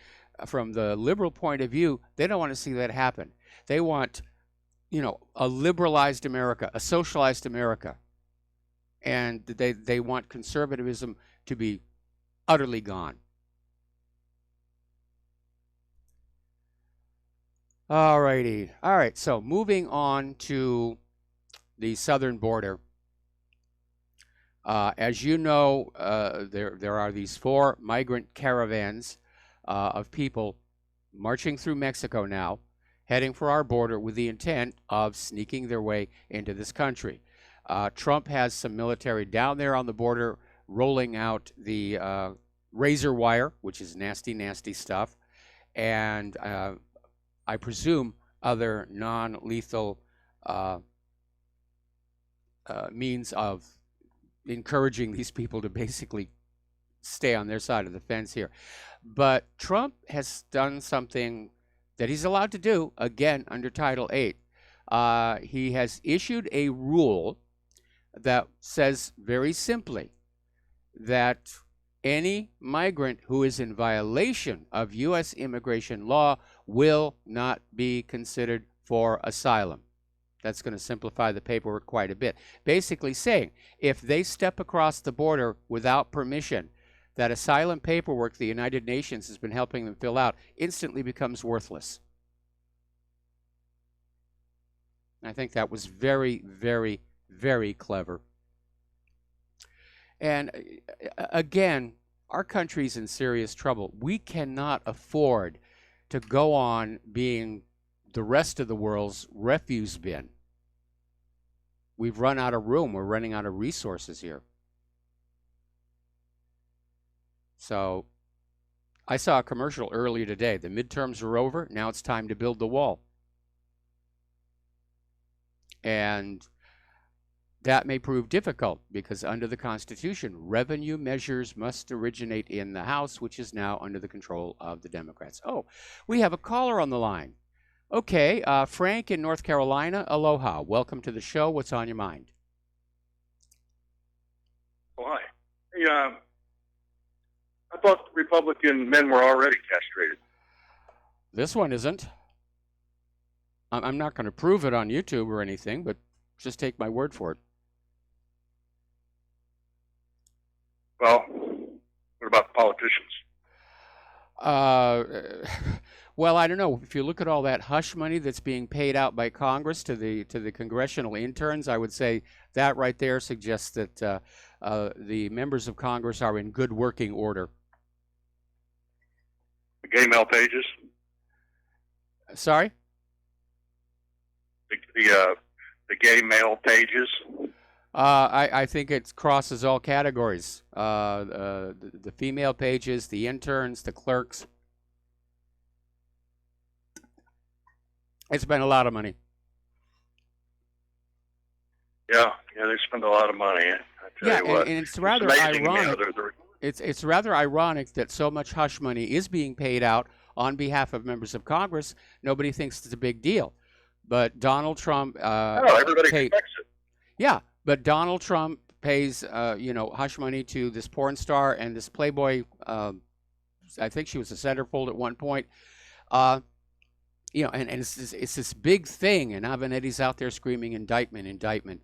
from the liberal point of view, they don't want to see that happen. They want, a liberalized America, a socialized America. And they want conservatism to be utterly gone. All righty. All right, so moving on to the southern border. As you know, there are these 4 migrant caravans of people marching through Mexico now, heading for our border with the intent of sneaking their way into this country. Trump has some military down there on the border rolling out the razor wire, which is nasty, nasty stuff, and I presume other non-lethal means of encouraging these people to basically stay on their side of the fence here. But Trump has done something that he's allowed to do, again, under Title VIII. He has issued a rule that says very simply that any migrant who is in violation of U.S. immigration law will not be considered for asylum. That's going to simplify the paperwork quite a bit. Basically saying, if they step across the border without permission, that asylum paperwork the United Nations has been helping them fill out instantly becomes worthless. I think that was very, very, very clever. And again, our country's in serious trouble. We cannot afford to go on being the rest of the world's refuse bin. We've run out of room. We're running out of resources here. So I saw a commercial earlier today. The midterms are over. Now it's time to build the wall. And that may prove difficult because under the Constitution, revenue measures must originate in the House, which is now under the control of the Democrats. Oh, we have a caller on the line. Okay, Frank in North Carolina, aloha. Welcome to the show. What's on your mind? Oh, hi. Hey, I thought Republican men were already castrated. This one isn't. I'm not going to prove it on YouTube or anything, but just take my word for it. Well, what about the politicians? Well, I don't know. If you look at all that hush money that's being paid out by Congress to the congressional interns, I would say that right there suggests that the members of Congress are in good working order. The gay male pages? Sorry? The gay male pages? I think it crosses all categories. The female pages, the interns, the clerks. They spend a lot of money. Yeah, they spend a lot of money. I tell you what. And it's rather ironic. It's rather ironic that so much hush money is being paid out on behalf of members of Congress. Nobody thinks it's a big deal, but Donald Trump. Everybody expects it. Yeah, but Donald Trump pays hush money to this porn star and this Playboy. I think she was a centerfold at one point. And it's this big thing, and Avenetti's out there screaming indictment, indictment.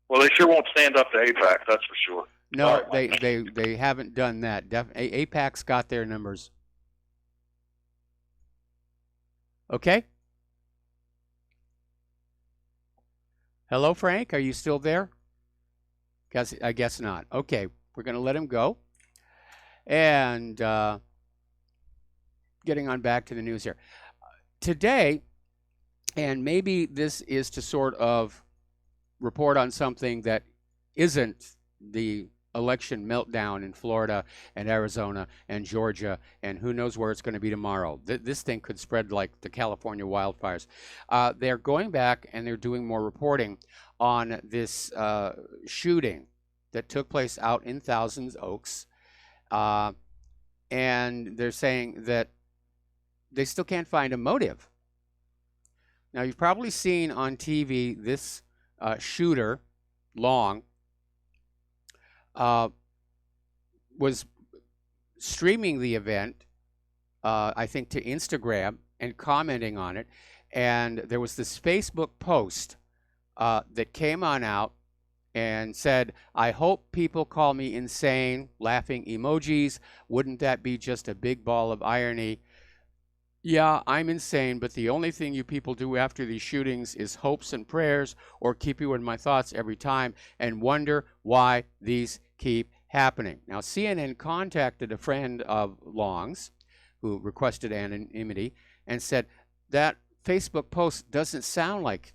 Well, they sure won't stand up to AIPAC, that's for sure. No, they haven't done that. AIPAC's got their numbers. Okay? Hello, Frank? Are you still there? I guess not. Okay, we're going to let him go. And getting on back to the news here. Today, And maybe this is to sort of report on something that isn't the election meltdown in Florida and Arizona and Georgia, and who knows where it's going to be tomorrow. This thing could spread like the California wildfires. They're going back and they're doing more reporting on this shooting that took place out in Thousands Oaks. And they're saying that they still can't find a motive. Now, you've probably seen on TV this shooter, Long, was streaming the event, I think, to Instagram and commenting on it. And there was this Facebook post that came on out and said, "I hope people call me insane," laughing emojis. "Wouldn't that be just a big ball of irony? Yeah, I'm insane, but the only thing you people do after these shootings is hopes and prayers, or keep you in my thoughts every time and wonder why these keep happening." Now, CNN contacted a friend of Long's who requested anonymity and said that Facebook post doesn't sound like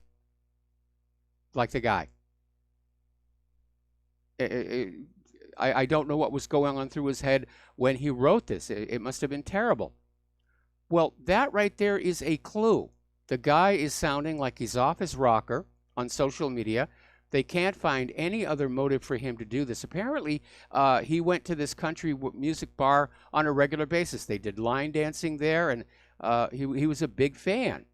the guy. I don't know what was going on through his head when he wrote this. It must have been terrible. Well, that right there is a clue. The guy is sounding like he's off his rocker on social media. They can't find any other motive for him to do this. Apparently, he went to this country music bar on a regular basis. They did line dancing there, and he was a big fan.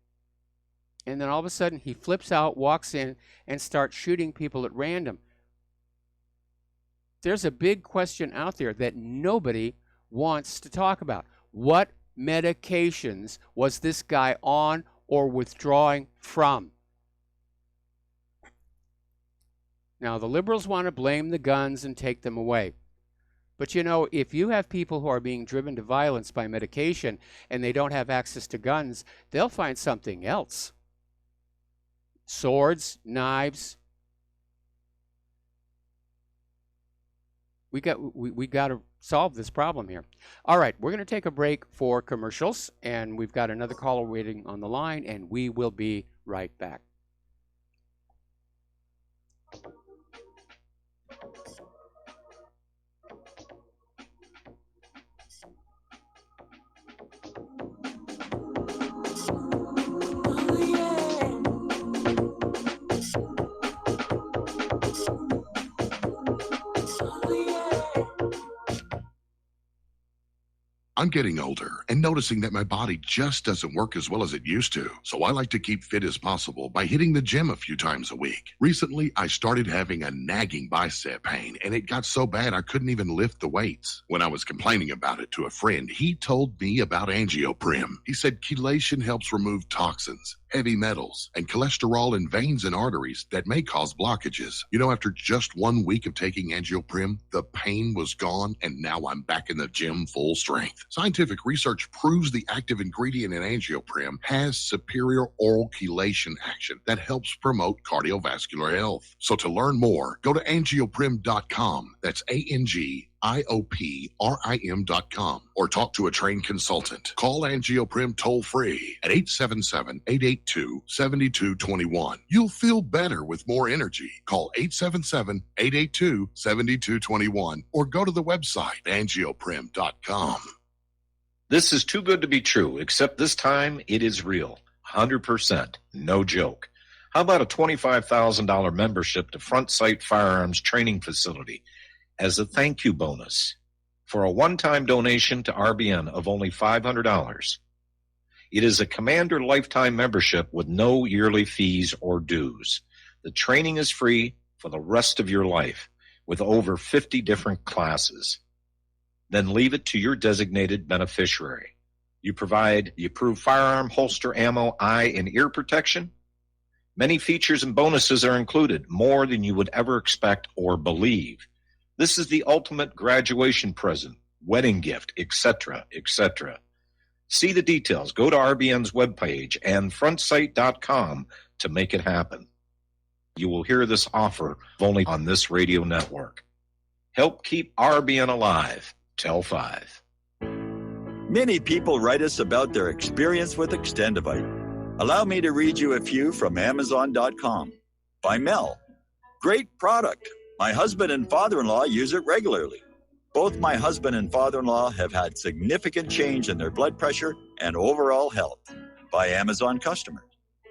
And then all of a sudden, he flips out, walks in, and starts shooting people at random. There's a big question out there that nobody wants to talk about. What medications was this guy on or withdrawing from? Now, the liberals want to blame the guns and take them away. But you know, if you have people who are being driven to violence by medication and they don't have access to guns, they'll find something else. Swords, knives. We got to solve this problem here. All right, we're going to take a break for commercials, and we've got another caller waiting on the line, and we will be right back. I'm getting older and noticing that my body just doesn't work as well as it used to. So I like to keep fit as possible by hitting the gym a few times a week. Recently, I started having a nagging bicep pain, and it got so bad I couldn't even lift the weights. When I was complaining about it to a friend, he told me about Angioprim. He said chelation helps remove toxins, heavy metals, and cholesterol in veins and arteries that may cause blockages. You know, after just 1 week of taking Angioprim, the pain was gone, and now I'm back in the gym full strength. Scientific research proves the active ingredient in Angioprim has superior oral chelation action that helps promote cardiovascular health. So to learn more, go to angioprim.com. That's ANGIOPRIM.com, or talk to a trained consultant. Call Angioprim toll free at 877-882-7221. You'll feel better with more energy. Call 877-882-7221 or go to the website angioprim.com. This is too good to be true, except this time it is real. 100%. No joke. How about a $25,000 membership to Front Sight Firearms Training Facility as a thank you bonus for a one-time donation to RBN of only $500? It is a Commander lifetime membership with no yearly fees or dues. The training is free for the rest of your life with over 50 different classes. Then leave it to your designated beneficiary. You provide the approved firearm, holster, ammo, eye, and ear protection. Many features and bonuses are included, more than you would ever expect or believe. This is the ultimate graduation present, wedding gift, etc., etc. See the details. Go to RBN's webpage and frontsight.com to make it happen. You will hear this offer only on this radio network. Help keep RBN alive. Tell 5. Many people write us about their experience with Extendivite. Allow me to read you a few from Amazon.com. By Mel. Great product. My husband and father-in-law use it regularly. Both my husband and father-in-law have had significant change in their blood pressure and overall health. By Amazon customers.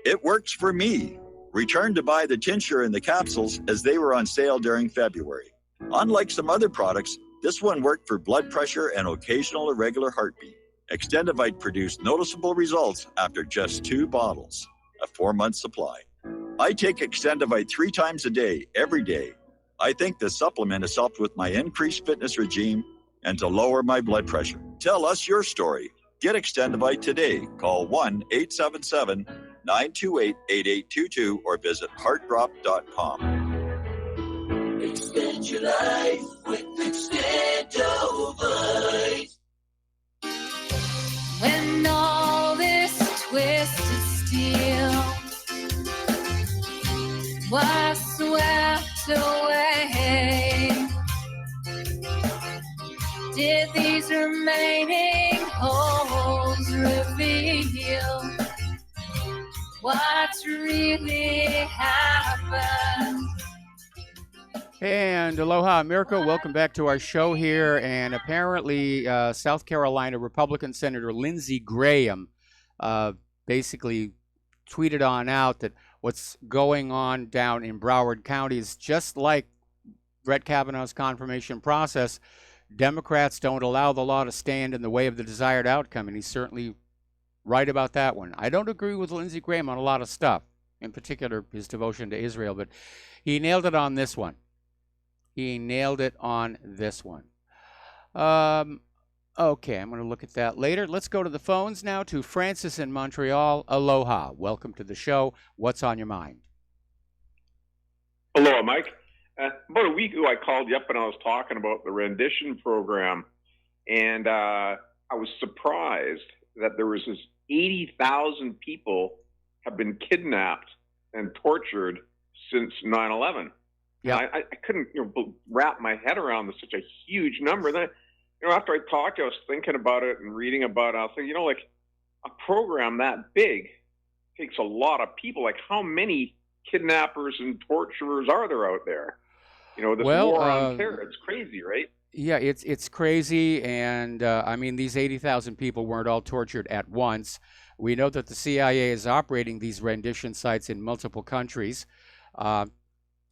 It works for me. Return to buy the tincture and the capsules as they were on sale during February. Unlike some other products, this one worked for blood pressure and occasional irregular heartbeat. Extendivite produced noticeable results after just 2 bottles, a 4-month supply. I take Extendivite 3 times a day, every day. I think the supplement has helped with my increased fitness regime and to lower my blood pressure. Tell us your story. Get Extendivite today. Call 1-877-928-8822 or visit heartdrop.com. Extend your life with Extendivite. When all this twisted steel was swept away, did these remaining holes reveal what's really happened? And aloha, America. Welcome back to our show here. And apparently, South Carolina Republican Senator Lindsey Graham basically tweeted on out that what's going on down in Broward County is just like Brett Kavanaugh's confirmation process. Democrats don't allow the law to stand in the way of the desired outcome, and he's certainly right about that one. I don't agree with Lindsey Graham on a lot of stuff, in particular his devotion to Israel, but he nailed it on this one. He nailed it on this one. Okay, I'm going to look at that later. Let's go to the phones now to Francis in Montreal. Aloha. Welcome to the show. What's on your mind? Aloha, Mike. About a week ago, I called you up and I was talking about the rendition program, and I was surprised that there was this 80,000 people have been kidnapped and tortured since 9/11. Yeah, I couldn't wrap my head around such a huge number. Then, after I talked, I was thinking about it and reading about it. I was thinking, like a program that big takes a lot of people. Like, how many kidnappers and torturers are there out there? This war on terror. It's crazy, right? Yeah, it's crazy, and I mean, these 80,000 people weren't all tortured at once. We know that the CIA is operating these rendition sites in multiple countries,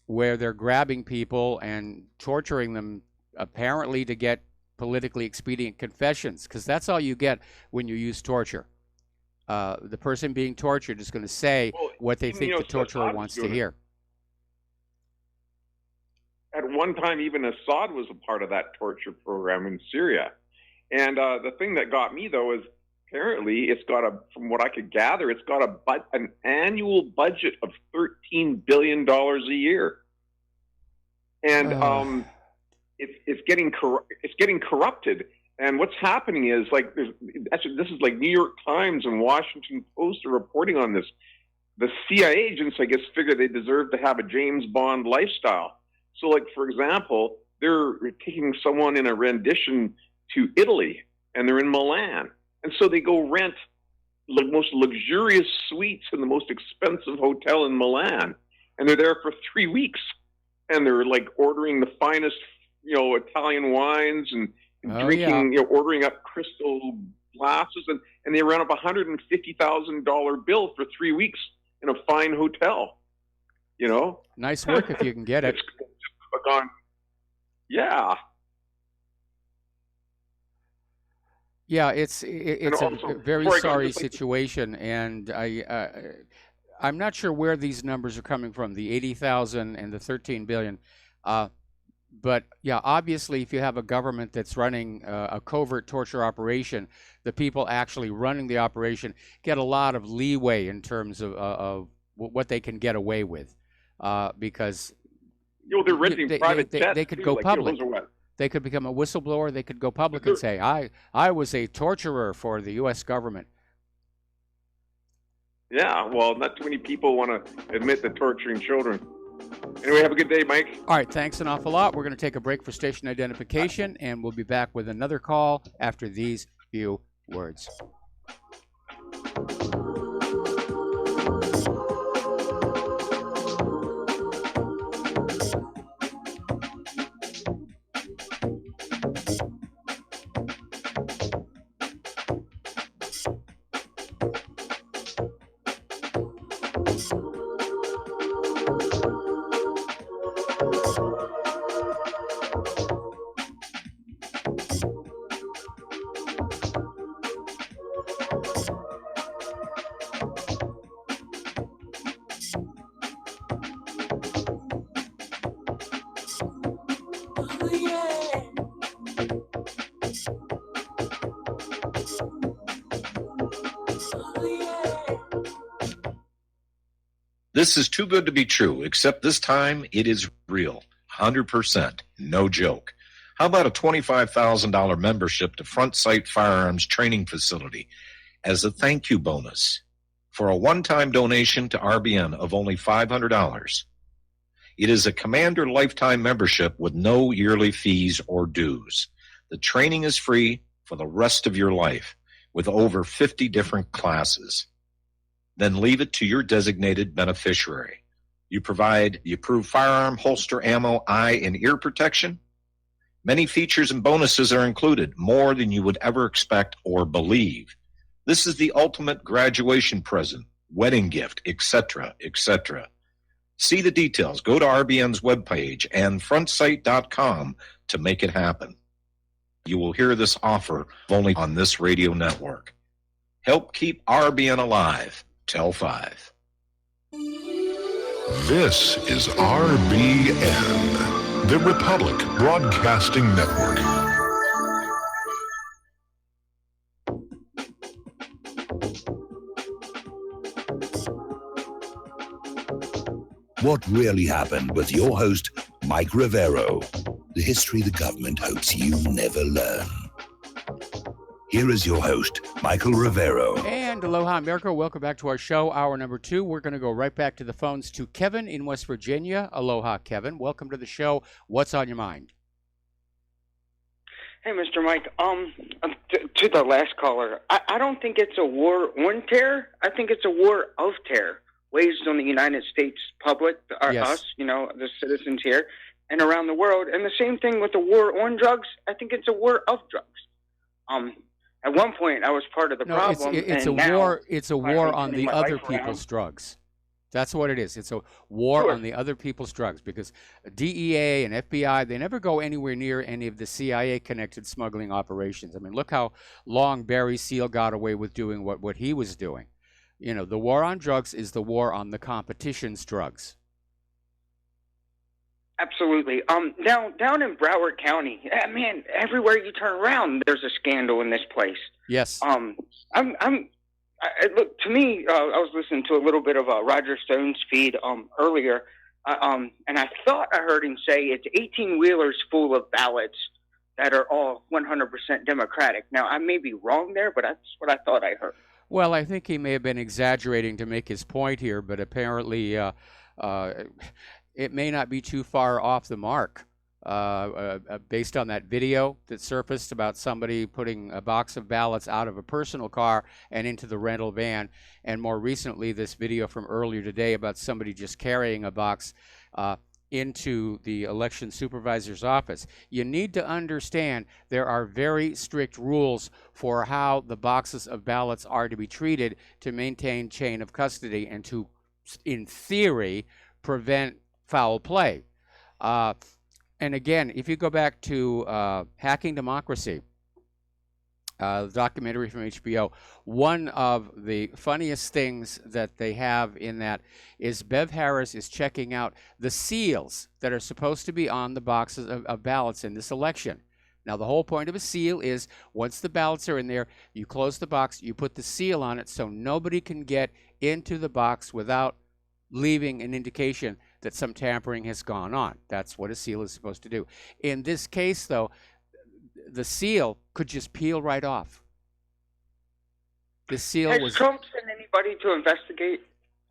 where they're grabbing people and torturing them, apparently to get politically expedient confessions, because that's all you get when you use torture. The person being tortured is going to say what they think the torturer wants to hear. At one time, even Assad was a part of that torture program in Syria. And the thing that got me, though, is apparently it's got from what I could gather, it's got an annual budget of $13 billion a year. And it's getting corrupted. And what's happening is, like, this is like New York Times and Washington Post are reporting on this. The CIA agents, I guess, figure they deserve to have a James Bond lifestyle. So, like, for example, they're taking someone in a rendition to Italy, and they're in Milan. And so they go rent the most luxurious suites in the most expensive hotel in Milan. And they're there for 3 weeks. And they're, like, ordering the finest, Italian wines and drinking, ordering up crystal glasses. And they run up a $150,000 bill for 3 weeks in a fine hotel, Nice work if you can get it. Yeah. Yeah, it's a very sorry situation, and I'm not sure where these numbers are coming from, the 80,000 and the 13 billion. But yeah, obviously, if you have a government that's running a covert torture operation, the people actually running the operation get a lot of leeway in terms of what they can get away with, because they're renting private jets. They could go public. They could become a whistleblower. They could go public and say, I was a torturer for the U.S. government. Yeah, well, not too many people want to admit to torturing children. Anyway, have a good day, Mike. All right, thanks an awful lot. We're going to take a break for station identification, and we'll be back with another call after these few words. This is too good to be true, except this time it is real. 100%. No joke. How about a $25,000 membership to Front Sight Firearms Training Facility as a thank you bonus for a one-time donation to RBN of only $500? It is a Commander lifetime membership with no yearly fees or dues. The training is free for the rest of your life with over 50 different classes. Then leave it to your designated beneficiary. You provide the approved firearm, holster, ammo, eye, and ear protection. Many features and bonuses are included, more than you would ever expect or believe. This is the ultimate graduation present, wedding gift, etc., etc. See the details. Go to RBN's webpage and frontsight.com to make it happen. You will hear this offer only on this radio network. Help keep RBN alive. Tell 5. This is RBN, the Republic Broadcasting Network. What really happened with your host, Mike Rivero, the history the government hopes you never learn. Here is your host, Michael Rivero. And aloha, America. Welcome back to our show, hour number 2. We're going to go right back to the phones to Kevin in West Virginia. Aloha, Kevin. Welcome to the show. What's on your mind? Hey, Mr. Mike. To the last caller, I don't think it's a war on terror. I think it's a war of terror waged on the United States public, us, the citizens here, and around the world. And the same thing with the war on drugs. I think it's a war of drugs. At one point, I was part of the problem. It's a war. It's a war on the other people's drugs. That's what it is. It's a war on the other people's drugs, because DEA and FBI, they never go anywhere near any of the CIA-connected smuggling operations. I mean, look how long Barry Seal got away with doing what he was doing. The war on drugs is the war on the competition's drugs. Absolutely. Down in Broward County, man, everywhere you turn around, there's a scandal in this place. Yes. Look, to me, I was listening to a little bit of Roger Stone's feed earlier, and I thought I heard him say it's 18-wheelers full of ballots that are all 100% Democratic. Now, I may be wrong there, but that's what I thought I heard. Well, I think he may have been exaggerating to make his point here, but apparently it may not be too far off the mark. Based on that video that surfaced about somebody putting a box of ballots out of a personal car and into the rental van, and more recently this video from earlier today about somebody just carrying a box into the election supervisor's office. You need to understand there are very strict rules for how the boxes of ballots are to be treated to maintain chain of custody and to, in theory, prevent foul play. And again, if you go back to Hacking Democracy, the documentary from HBO, one of the funniest things that they have in that is Bev Harris is checking out the seals that are supposed to be on the boxes of ballots in this election. Now, the whole point of a seal is once the ballots are in there, you close the box, you put the seal on it so nobody can get into the box without leaving an indication that some tampering has gone on. That's what a seal is supposed to do. In this case, though, the seal could just peel right off. The seal Has was... Trump sent anybody to investigate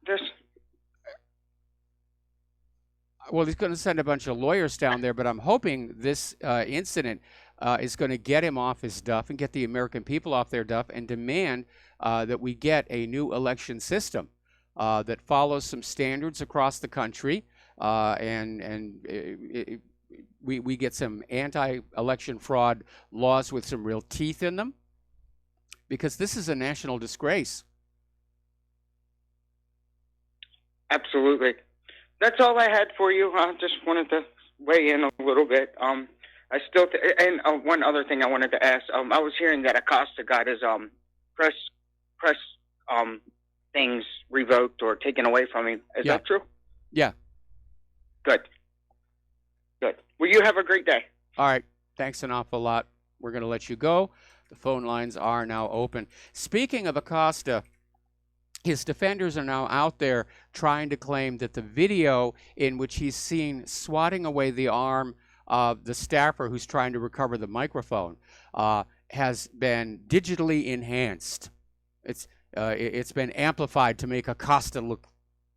this? Well, he's going to send a bunch of lawyers down there, but I'm hoping this incident is going to get him off his duff and get the American people off their duff and demand that we get a new election system that follows some standards across the country, we get some anti-election fraud laws with some real teeth in them, because this is a national disgrace. Absolutely. That's all I had for you. I just wanted to weigh in a little bit. I still one other thing I wanted to ask. I was hearing that Acosta got his press things revoked or taken away from him. Is that true? Yeah. Good. Well, you have a great day. All right. Thanks an awful lot. We're going to let you go. The phone lines are now open. Speaking of Acosta, his defenders are now out there trying to claim that the video in which he's seen swatting away the arm of the staffer who's trying to recover the microphone has been digitally enhanced. It's been amplified to make Acosta look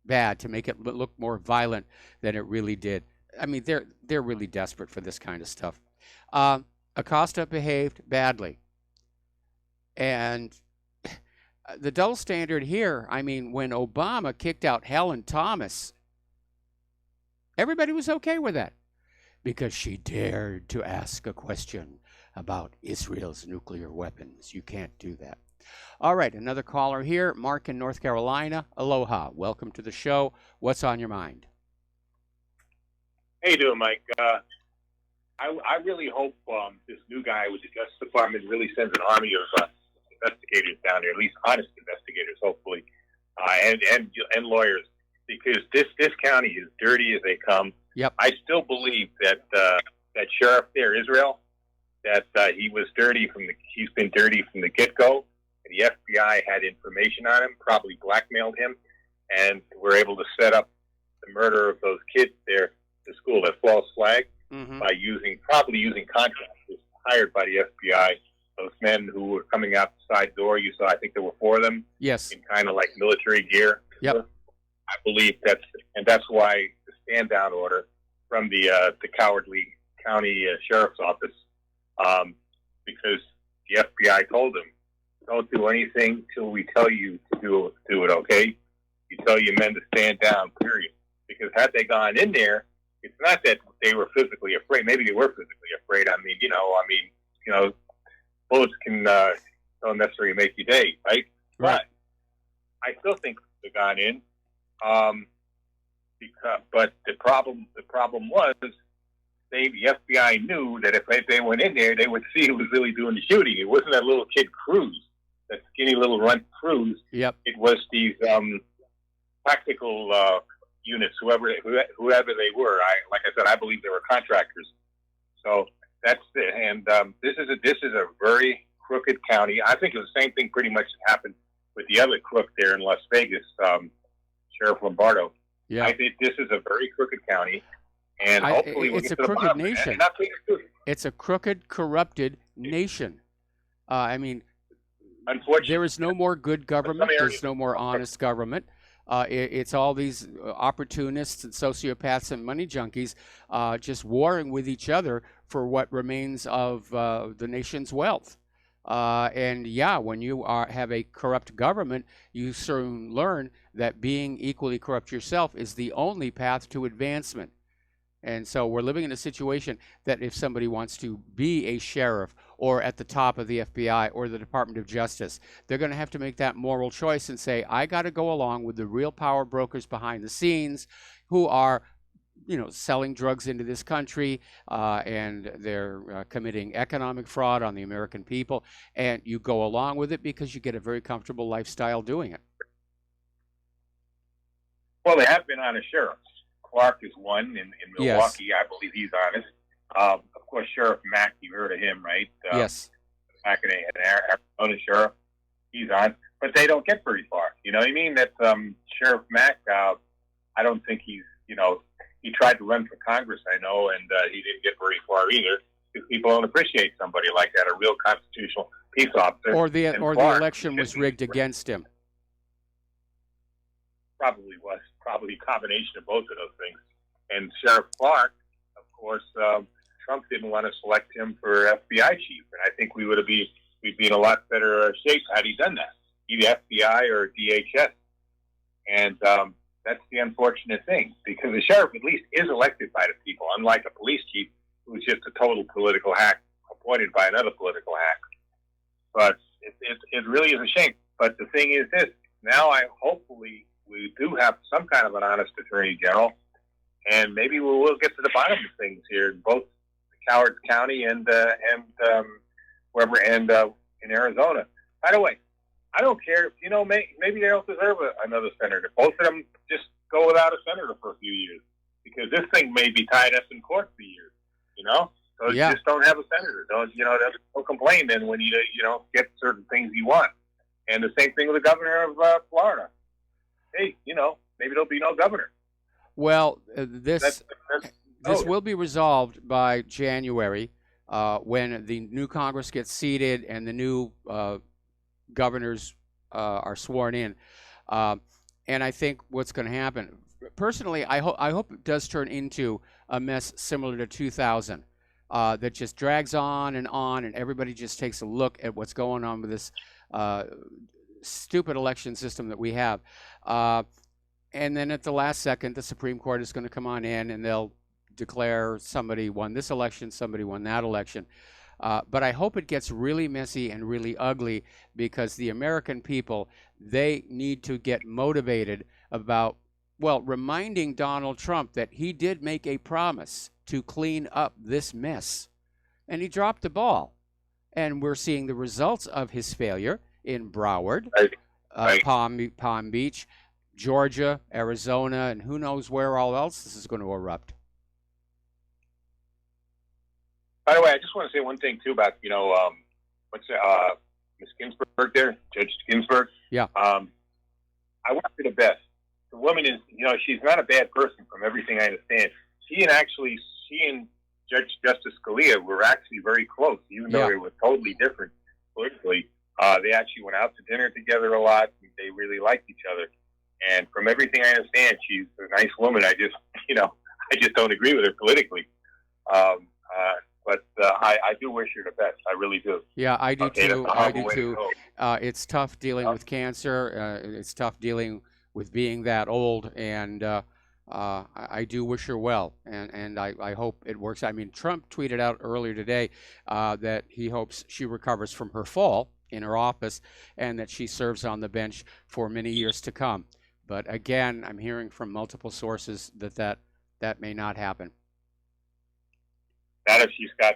bad, to make it look more violent than it really did. I mean, they're really desperate for this kind of stuff. Acosta behaved badly. And the double standard here, I mean, when Obama kicked out Helen Thomas, everybody was okay with that because she dared to ask a question about Israel's nuclear weapons. You can't do that. All right, another caller here, Mark in North Carolina. Aloha. Welcome to the show. What's on your mind? How you doing, Mike? I really hope this new guy with the Justice Department really sends an army of investigators down there, at least honest investigators, hopefully, and lawyers, because this county is dirty as they come. Yep. I still believe that that sheriff there, Israel, that he's been dirty from the get-go. And the FBI had information on him, probably blackmailed him, and were able to set up the murder of those kids there, the school, that false flag, by probably using contractors hired by the FBI. Those men who were coming out the side door, you saw, I think there were 4 of them. Yes. In kind of like military gear. Yep. I believe that's why the stand down order from the Cowardly County Sheriff's Office, because the FBI told them, don't do anything till we tell you to do it, okay? You tell your men to stand down, period. Because had they gone in there, it's not that they were physically afraid. Maybe they were physically afraid. I mean, bullets can don't necessarily make you day, right? But I still think they got in. But the problem was the FBI knew that if they went in there, they would see who was really doing the shooting. It wasn't that little kid Cruz, that skinny little runt Cruz. Yep. It was these tactical units, whoever they were. Like I said, I believe they were contractors. So that's it. And this is a very crooked county. I think it was the same thing pretty much that happened with the other crook there in Las Vegas, Sheriff Lombardo. Yeah. I think this is a very crooked county, and hopefully we'll it's get a to the crooked bottom. nation. It's a crooked, corrupted nation. I mean, unfortunately, there is no more good government. There's no more honest government. It's all these opportunists and sociopaths and money junkies just warring with each other for what remains of the nation's wealth. And yeah, when you have a corrupt government, you soon learn that being equally corrupt yourself is the only path to advancement. And so we're living in a situation that if somebody wants to be a sheriff or at the top of the FBI or the Department of Justice, they're going to have to make that moral choice and say, I got to go along with the real power brokers behind the scenes who are, selling drugs into this country, and they're committing economic fraud on the American people. And you go along with it because you get a very comfortable lifestyle doing it. Well, they have been honest sheriffs. Clark is one in Milwaukee. Yes. I believe he's honest. Of course, Sheriff Mack, you heard of him, right? Yes. Mack, an Arizona sheriff. He's on. But they don't get very far. You know what I mean? That Sheriff Mack, I don't think he's, he tried to run for Congress, I know, and he didn't get very far either. Because people don't appreciate somebody like that, a real constitutional peace officer. Or the election was rigged against him. Probably was. Probably a combination of both of those things. And Sheriff Clark, of course, Trump didn't want to select him for FBI chief, and I think we'd be in a lot better shape had he done that, either FBI or DHS. And that's the unfortunate thing, because the sheriff at least is elected by the people, unlike a police chief who's just a total political hack appointed by another political hack. But it really is a shame. But the thing is this: now hopefully we do have some kind of an honest attorney general, and maybe we will get to the bottom of things here in both Howard County and wherever and in Arizona. By the way, I don't care. You know, maybe they don't deserve another senator. Both of them just go without a senator for a few years, because this thing may be tied up in court for years. You know, so Yeah. you just don't have a senator. Don't complain then when you get certain things you want. And the same thing with the governor of Florida. Hey, maybe there'll be no governor. Well, this Oh, will be resolved by January when the new Congress gets seated and the new governors are sworn in. And I think what's going to happen, personally, I hope it does turn into a mess similar to 2000 that just drags on, and everybody just takes a look at what's going on with this stupid election system that we have. And then at the last second, the Supreme Court is going to come on in and they'll declare somebody won this election, somebody won that election. But I hope it gets really messy and really ugly, because the American people, they need to get motivated about, well, reminding Donald Trump that he did make a promise to clean up this mess. And he dropped the ball. And we're seeing the results of his failure in Broward, Palm Beach, Georgia, Arizona, and who knows where all else this is going to erupt. By the way, I just want to say one thing too about Miss Ginsburg there, Judge Ginsburg. Yeah. I wish her the best. The woman is, she's not a bad person from everything I understand. She and Justice Scalia were actually very close, even though they were totally different politically. They actually went out to dinner together a lot. And they really liked each other. And from everything I understand, she's a nice woman. I just don't agree with her politically. But I do wish her the best. I really do. Yeah, I do Okay, too. that's a I horrible do way to too. go. It's tough dealing with cancer. It's tough dealing with being that old, and I do wish her well, and I hope it works. I mean, Trump tweeted out earlier today that he hopes she recovers from her fall in her office, and that she serves on the bench for many years to come. But again, I'm hearing from multiple sources that may not happen. Not if she's got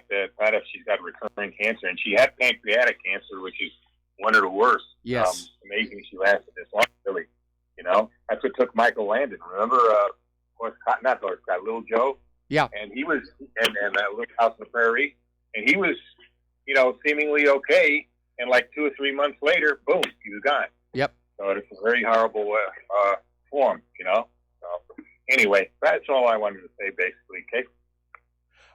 recurring cancer, and she had pancreatic cancer, which is one of the worst. Yes. Amazing she lasted this long, really. That's what took Michael Landon. Remember, Little Joe? Yeah. And he was, and that Little House on the Prairie, and he was, seemingly okay, and like 2 or 3 months later, boom, he was gone. Yep. So it's a very horrible form, So anyway, that's all I wanted to say, basically. Okay.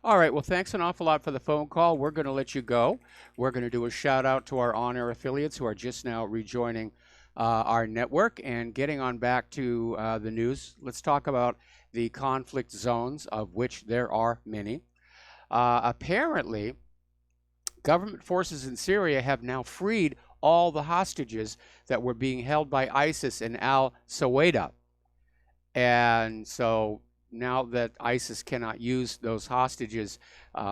All right. Well, thanks an awful lot for the phone call. We're going to let you go. We're going to do a shout out to our on-air affiliates who are just now rejoining our network and getting on back to the news. Let's talk about the conflict zones, of which there are many. Apparently, government forces in Syria have now freed all the hostages that were being held by ISIS in al-Saweda. And so now that ISIS cannot use those hostages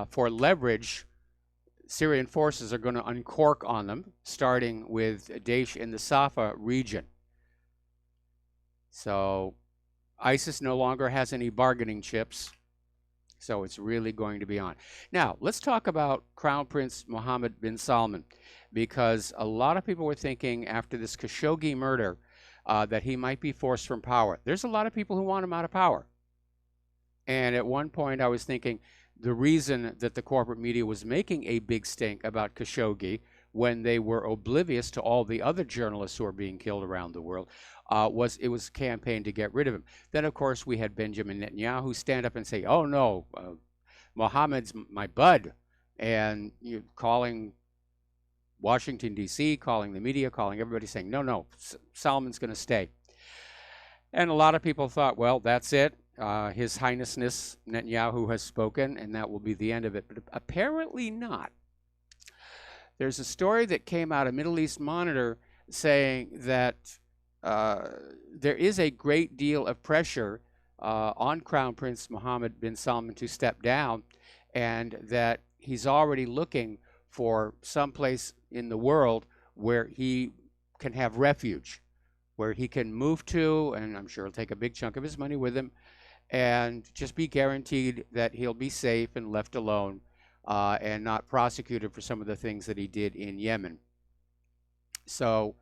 for leverage, Syrian forces are going to uncork on them, starting with Daesh in the Safa region. So ISIS no longer has any bargaining chips, so it's really going to be on. Now, let's talk about Crown Prince Mohammed bin Salman, because a lot of people were thinking after this Khashoggi murder that he might be forced from power. There's a lot of people who want him out of power. And at one point I was thinking the reason that the corporate media was making a big stink about Khashoggi when they were oblivious to all the other journalists who are being killed around the world was it was a campaign to get rid of him. Then, of course, we had Benjamin Netanyahu stand up and say, oh, no, Mohammed's my bud, and calling Washington, D.C., calling the media, calling everybody, saying, no, Salman's going to stay. And a lot of people thought, well, that's it. His Highnessness Netanyahu has spoken, and that will be the end of it. But apparently not. There's a story that came out of Middle East Monitor saying that there is a great deal of pressure on Crown Prince Mohammed bin Salman to step down, and that he's already looking for some place in the world where he can have refuge. where he can move to, and I'm sure he'll take a big chunk of his money with him, and just be guaranteed that he'll be safe and left alone and not prosecuted for some of the things that he did in Yemen. So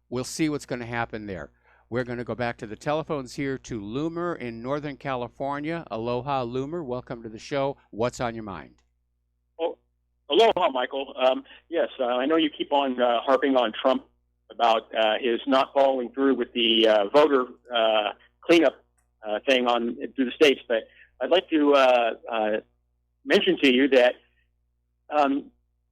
we'll see what's going to happen there. We're going to go back to the telephones here to Loomer in Northern California. Aloha, Loomer. Welcome to the show. What's on your mind? Oh, aloha, Michael. Yes, I know you keep on harping on Trump about his not following through with the voter cleanup thing through the states, but I'd like to mention to you that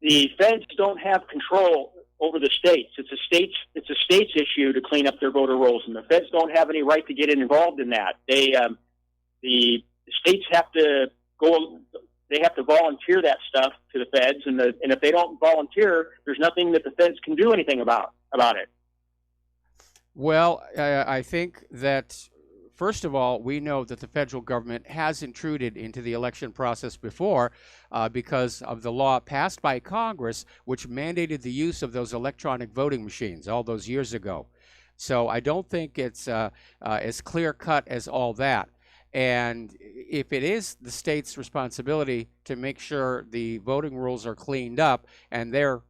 the feds don't have control over the states. It's a state's issue to clean up their voter rolls, and the feds don't have any right to get involved in that. The states have to go. They have to volunteer that stuff to the feds, and if they don't volunteer, there's nothing that the feds can do anything about it. Well, I think that, first of all, we know that the federal government has intruded into the election process before because of the law passed by Congress, which mandated the use of those electronic voting machines all those years ago. So I don't think it's as clear-cut as all that. And if it is the state's responsibility to make sure the voting rules are cleaned up and their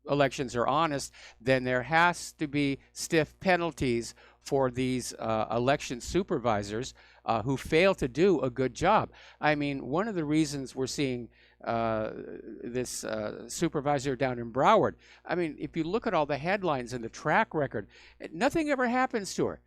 elections are honest, then there has to be stiff penalties for these election supervisors who fail to do a good job. I mean, one of the reasons we're seeing this supervisor down in Broward, I mean, if you look at all the headlines and the track record, nothing ever happens to her.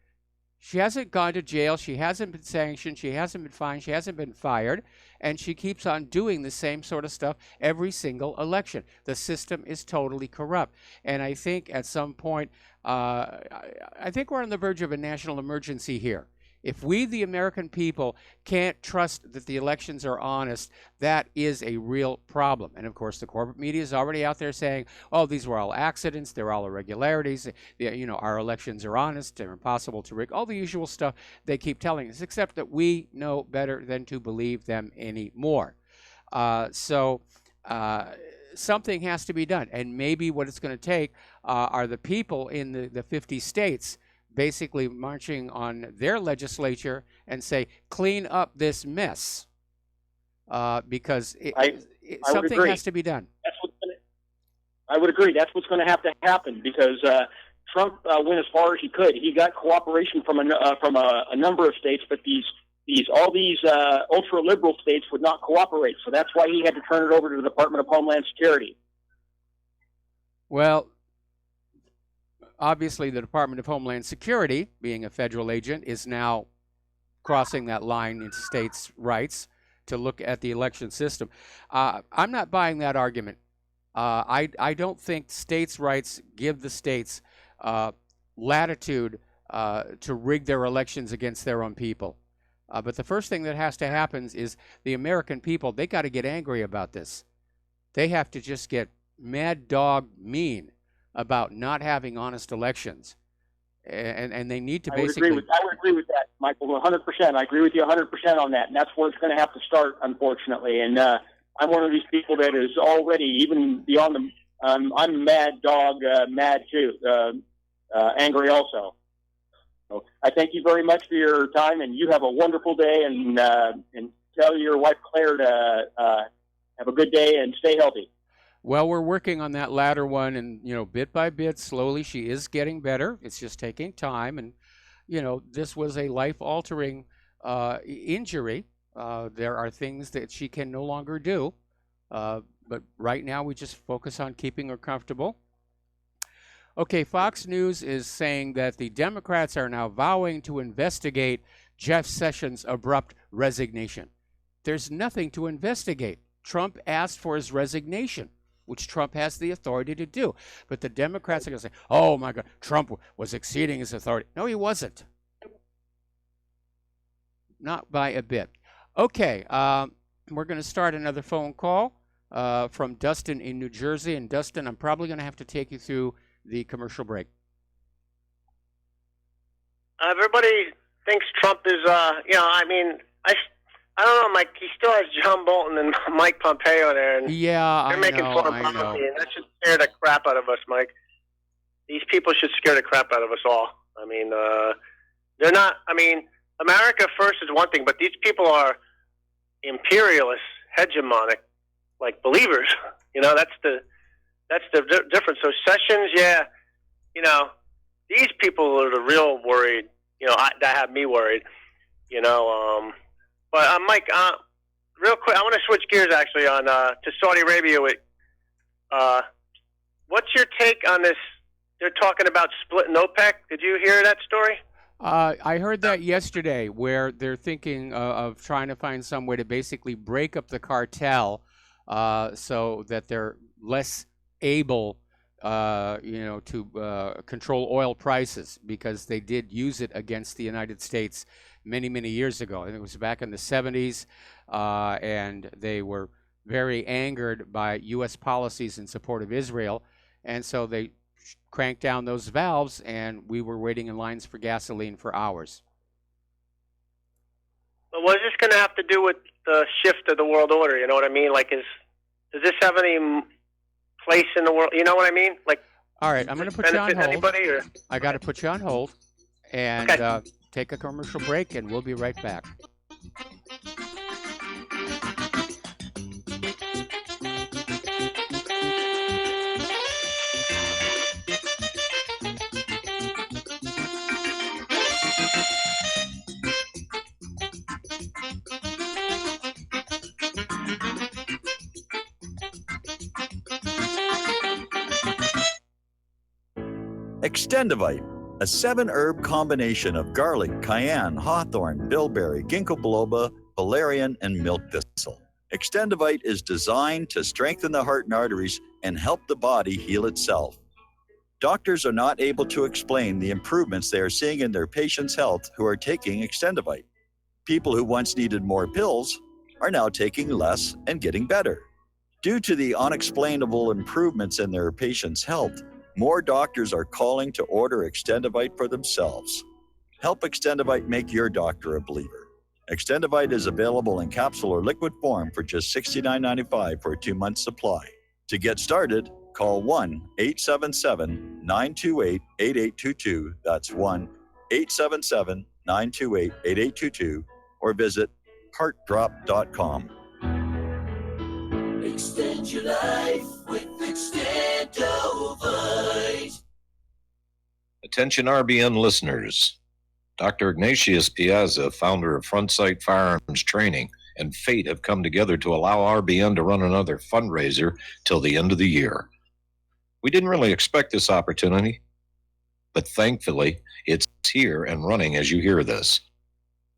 She hasn't gone to jail. She hasn't been sanctioned. She hasn't been fined. She hasn't been fired. And she keeps on doing the same sort of stuff every single election. The system is totally corrupt. And I think at some point, I think we're on the verge of a national emergency here. If we, the American people, can't trust that the elections are honest, that is a real problem. And of course, the corporate media is already out there saying, oh, these were all accidents, they're all irregularities, our elections are honest, they're impossible to rig, all the usual stuff they keep telling us, except that we know better than to believe them anymore. Something has to be done. And maybe what it's going to take are the people in the 50 states basically marching on their legislature and say, clean up this mess, because something has to be done. I would agree. That's what's going to have to happen, because Trump went as far as he could. He got cooperation from a number of states, but all these ultra liberal states would not cooperate. So that's why he had to turn it over to the Department of Homeland Security. Well, obviously, the Department of Homeland Security, being a federal agent, is now crossing that line into states' rights to look at the election system. I'm not buying that argument. I don't think states' rights give the states latitude to rig their elections against their own people. But the first thing that has to happen is the American people, they got to get angry about this. They have to just get mad dog mean about not having honest elections, and they need to basically. I would agree with that, Michael, 100%. I agree with you 100% on that, and that's where it's going to have to start, unfortunately. And I'm one of these people that is already even beyond the. I'm mad dog, mad too, angry also. So I thank you very much for your time, and you have a wonderful day. And tell your wife Claire to have a good day and stay healthy. Well, we're working on that latter one, and, bit by bit, slowly, she is getting better. It's just taking time, and, this was a life-altering injury. There are things that she can no longer do, but right now we just focus on keeping her comfortable. Okay, Fox News is saying that the Democrats are now vowing to investigate Jeff Sessions' abrupt resignation. There's nothing to investigate. Trump asked for his resignation, which Trump has the authority to do. But the Democrats are going to say, oh, my God, Trump was exceeding his authority. No, he wasn't. Not by a bit. Okay, we're going to start another phone call from Dustin in New Jersey. And, Dustin, I'm probably going to have to take you through the commercial break. Everybody thinks Trump is, I don't know, Mike. He still has John Bolton and Mike Pompeo there, and they're making foreign policy, and that should scare the crap out of us, Mike. These people should scare the crap out of us all. I mean, they're not. I mean, America first is one thing, but these people are imperialist, hegemonic, like believers. You know, that's the difference. So Sessions, yeah, you know, these people are the real worried. You know, that have me worried. You know, but Mike, real quick, I want to switch gears actually on to Saudi Arabia. With what's your take on this? They're talking about splitting OPEC. Did you hear that story? I heard that yesterday, where they're thinking of trying to find some way to basically break up the cartel, so that they're less able, to control oil prices, because they did use it against the United States many, many years ago. I think it was back in the 70s, and they were very angered by U.S. policies in support of Israel, and so they cranked down those valves, and we were waiting in lines for gasoline for hours. But what is this going to have to do with the shift of the world order? You know what I mean? Like, does this have any place in the world? You know what I mean? Like, all right, I'm going to put you on hold. Anybody, or? I got to put you on hold and take a commercial break, and we'll be right back. Extendivite, a 7-herb combination of garlic, cayenne, hawthorn, bilberry, ginkgo biloba, valerian, and milk thistle. Extendivite is designed to strengthen the heart and arteries and help the body heal itself. Doctors are not able to explain the improvements they are seeing in their patients' health who are taking Extendivite. People who once needed more pills are now taking less and getting better. Due to the unexplainable improvements in their patients' health, more doctors are calling to order Extendivite for themselves. Help Extendivite make your doctor a believer. Extendivite is available in capsule or liquid form for just $69.95 for a 2-month supply. To get started, call 1-877-928-8822. That's 1-877-928-8822, or visit heartdrop.com. Extend your life with Extendovite. Attention RBN listeners. Dr. Ignatius Piazza, founder of Frontsight Firearms Training, and fate have come together to allow RBN to run another fundraiser till the end of the year. We didn't really expect this opportunity, but thankfully it's here and running as you hear this.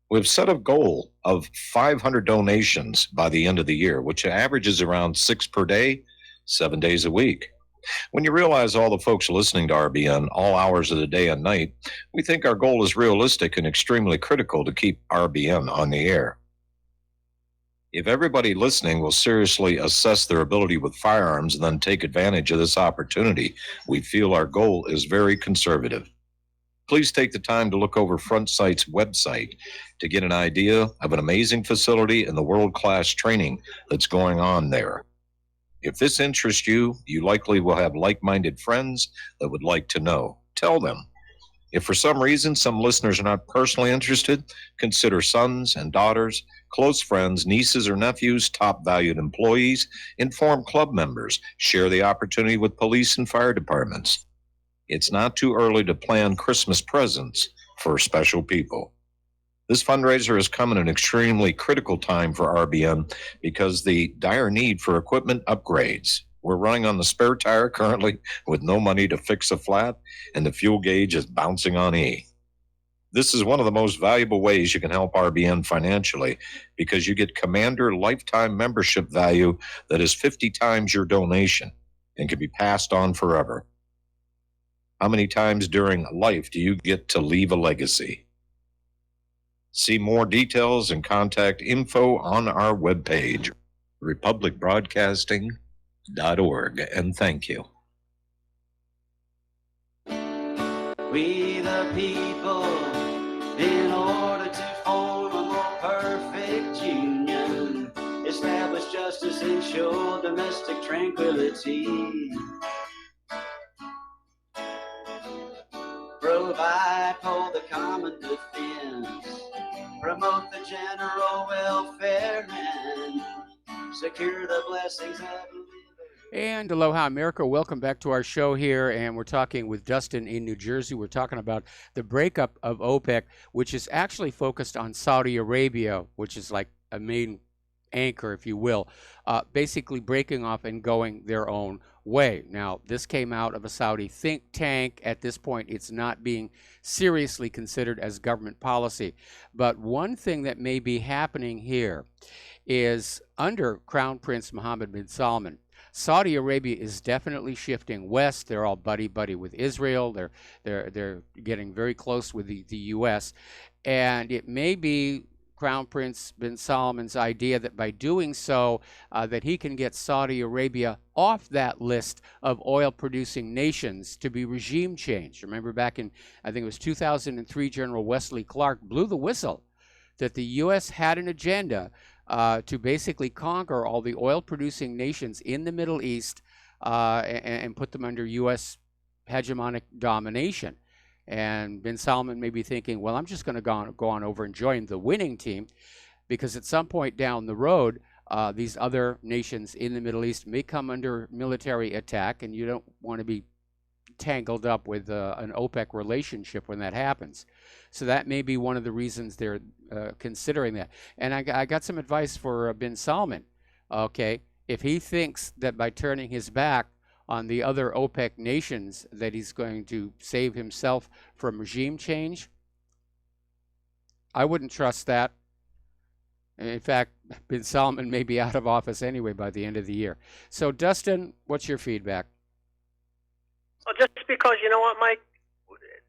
We've set a goal of 500 donations by the end of the year, which averages around 6 per day, 7 days a week. When you realize all the folks listening to RBN all hours of the day and night, we think our goal is realistic and extremely critical to keep RBN on the air. If everybody listening will seriously assess their ability with firearms and then take advantage of this opportunity, we feel our goal is very conservative. Please take the time to look over Frontsight's website to get an idea of an amazing facility and the world-class training that's going on there. If this interests you, you likely will have like-minded friends that would like to know. Tell them. If for some reason some listeners are not personally interested, consider sons and daughters, close friends, nieces or nephews, top valued employees, inform club members, share the opportunity with police and fire departments. It's not too early to plan Christmas presents for special people. This fundraiser has come at an extremely critical time for RBN because the dire need for equipment upgrades. We're running on the spare tire currently with no money to fix a flat, and the fuel gauge is bouncing on E. This is one of the most valuable ways you can help RBN financially because you get Commander lifetime membership value that is 50 times your donation and can be passed on forever. How many times during life do you get to leave a legacy? See more details and contact info on our webpage, republicbroadcasting.org, and thank you. We the people, in order to form a more perfect union, establish justice, ensure domestic tranquility, provide for the common defense, promote the general welfare, and secure the blessings of And aloha, America. Welcome back to our show here. And we're talking with Dustin in New Jersey. We're talking about the breakup of OPEC, which is actually focused on Saudi Arabia, which is like a main anchor, if you will, basically breaking off and going their own way. Now, this came out of a Saudi think tank. At this point, it's not being seriously considered as government policy. But one thing that may be happening here is under Crown Prince Mohammed bin Salman, Saudi Arabia is definitely shifting west. They're all buddy-buddy with Israel. They're getting very close with the U.S. And it may be Crown Prince bin Salman's idea that by doing so, that he can get Saudi Arabia off that list of oil-producing nations to be regime changed. Remember back in, I think it was 2003, General Wesley Clark blew the whistle that the U.S. had an agenda to basically conquer all the oil-producing nations in the Middle East and put them under U.S. hegemonic domination. And bin Salman may be thinking, well, I'm just going to go on over and join the winning team, because at some point down the road, these other nations in the Middle East may come under military attack, and you don't want to be tangled up with an OPEC relationship when that happens. So that may be one of the reasons they're considering that. And I got some advice for bin Salman. Okay, if he thinks that by turning his back on the other OPEC nations that he's going to save himself from regime change, I wouldn't trust that. In fact, bin Salman may be out of office anyway by the end of the year. So, Dustin, what's your feedback? Well, just because, you know what, Mike,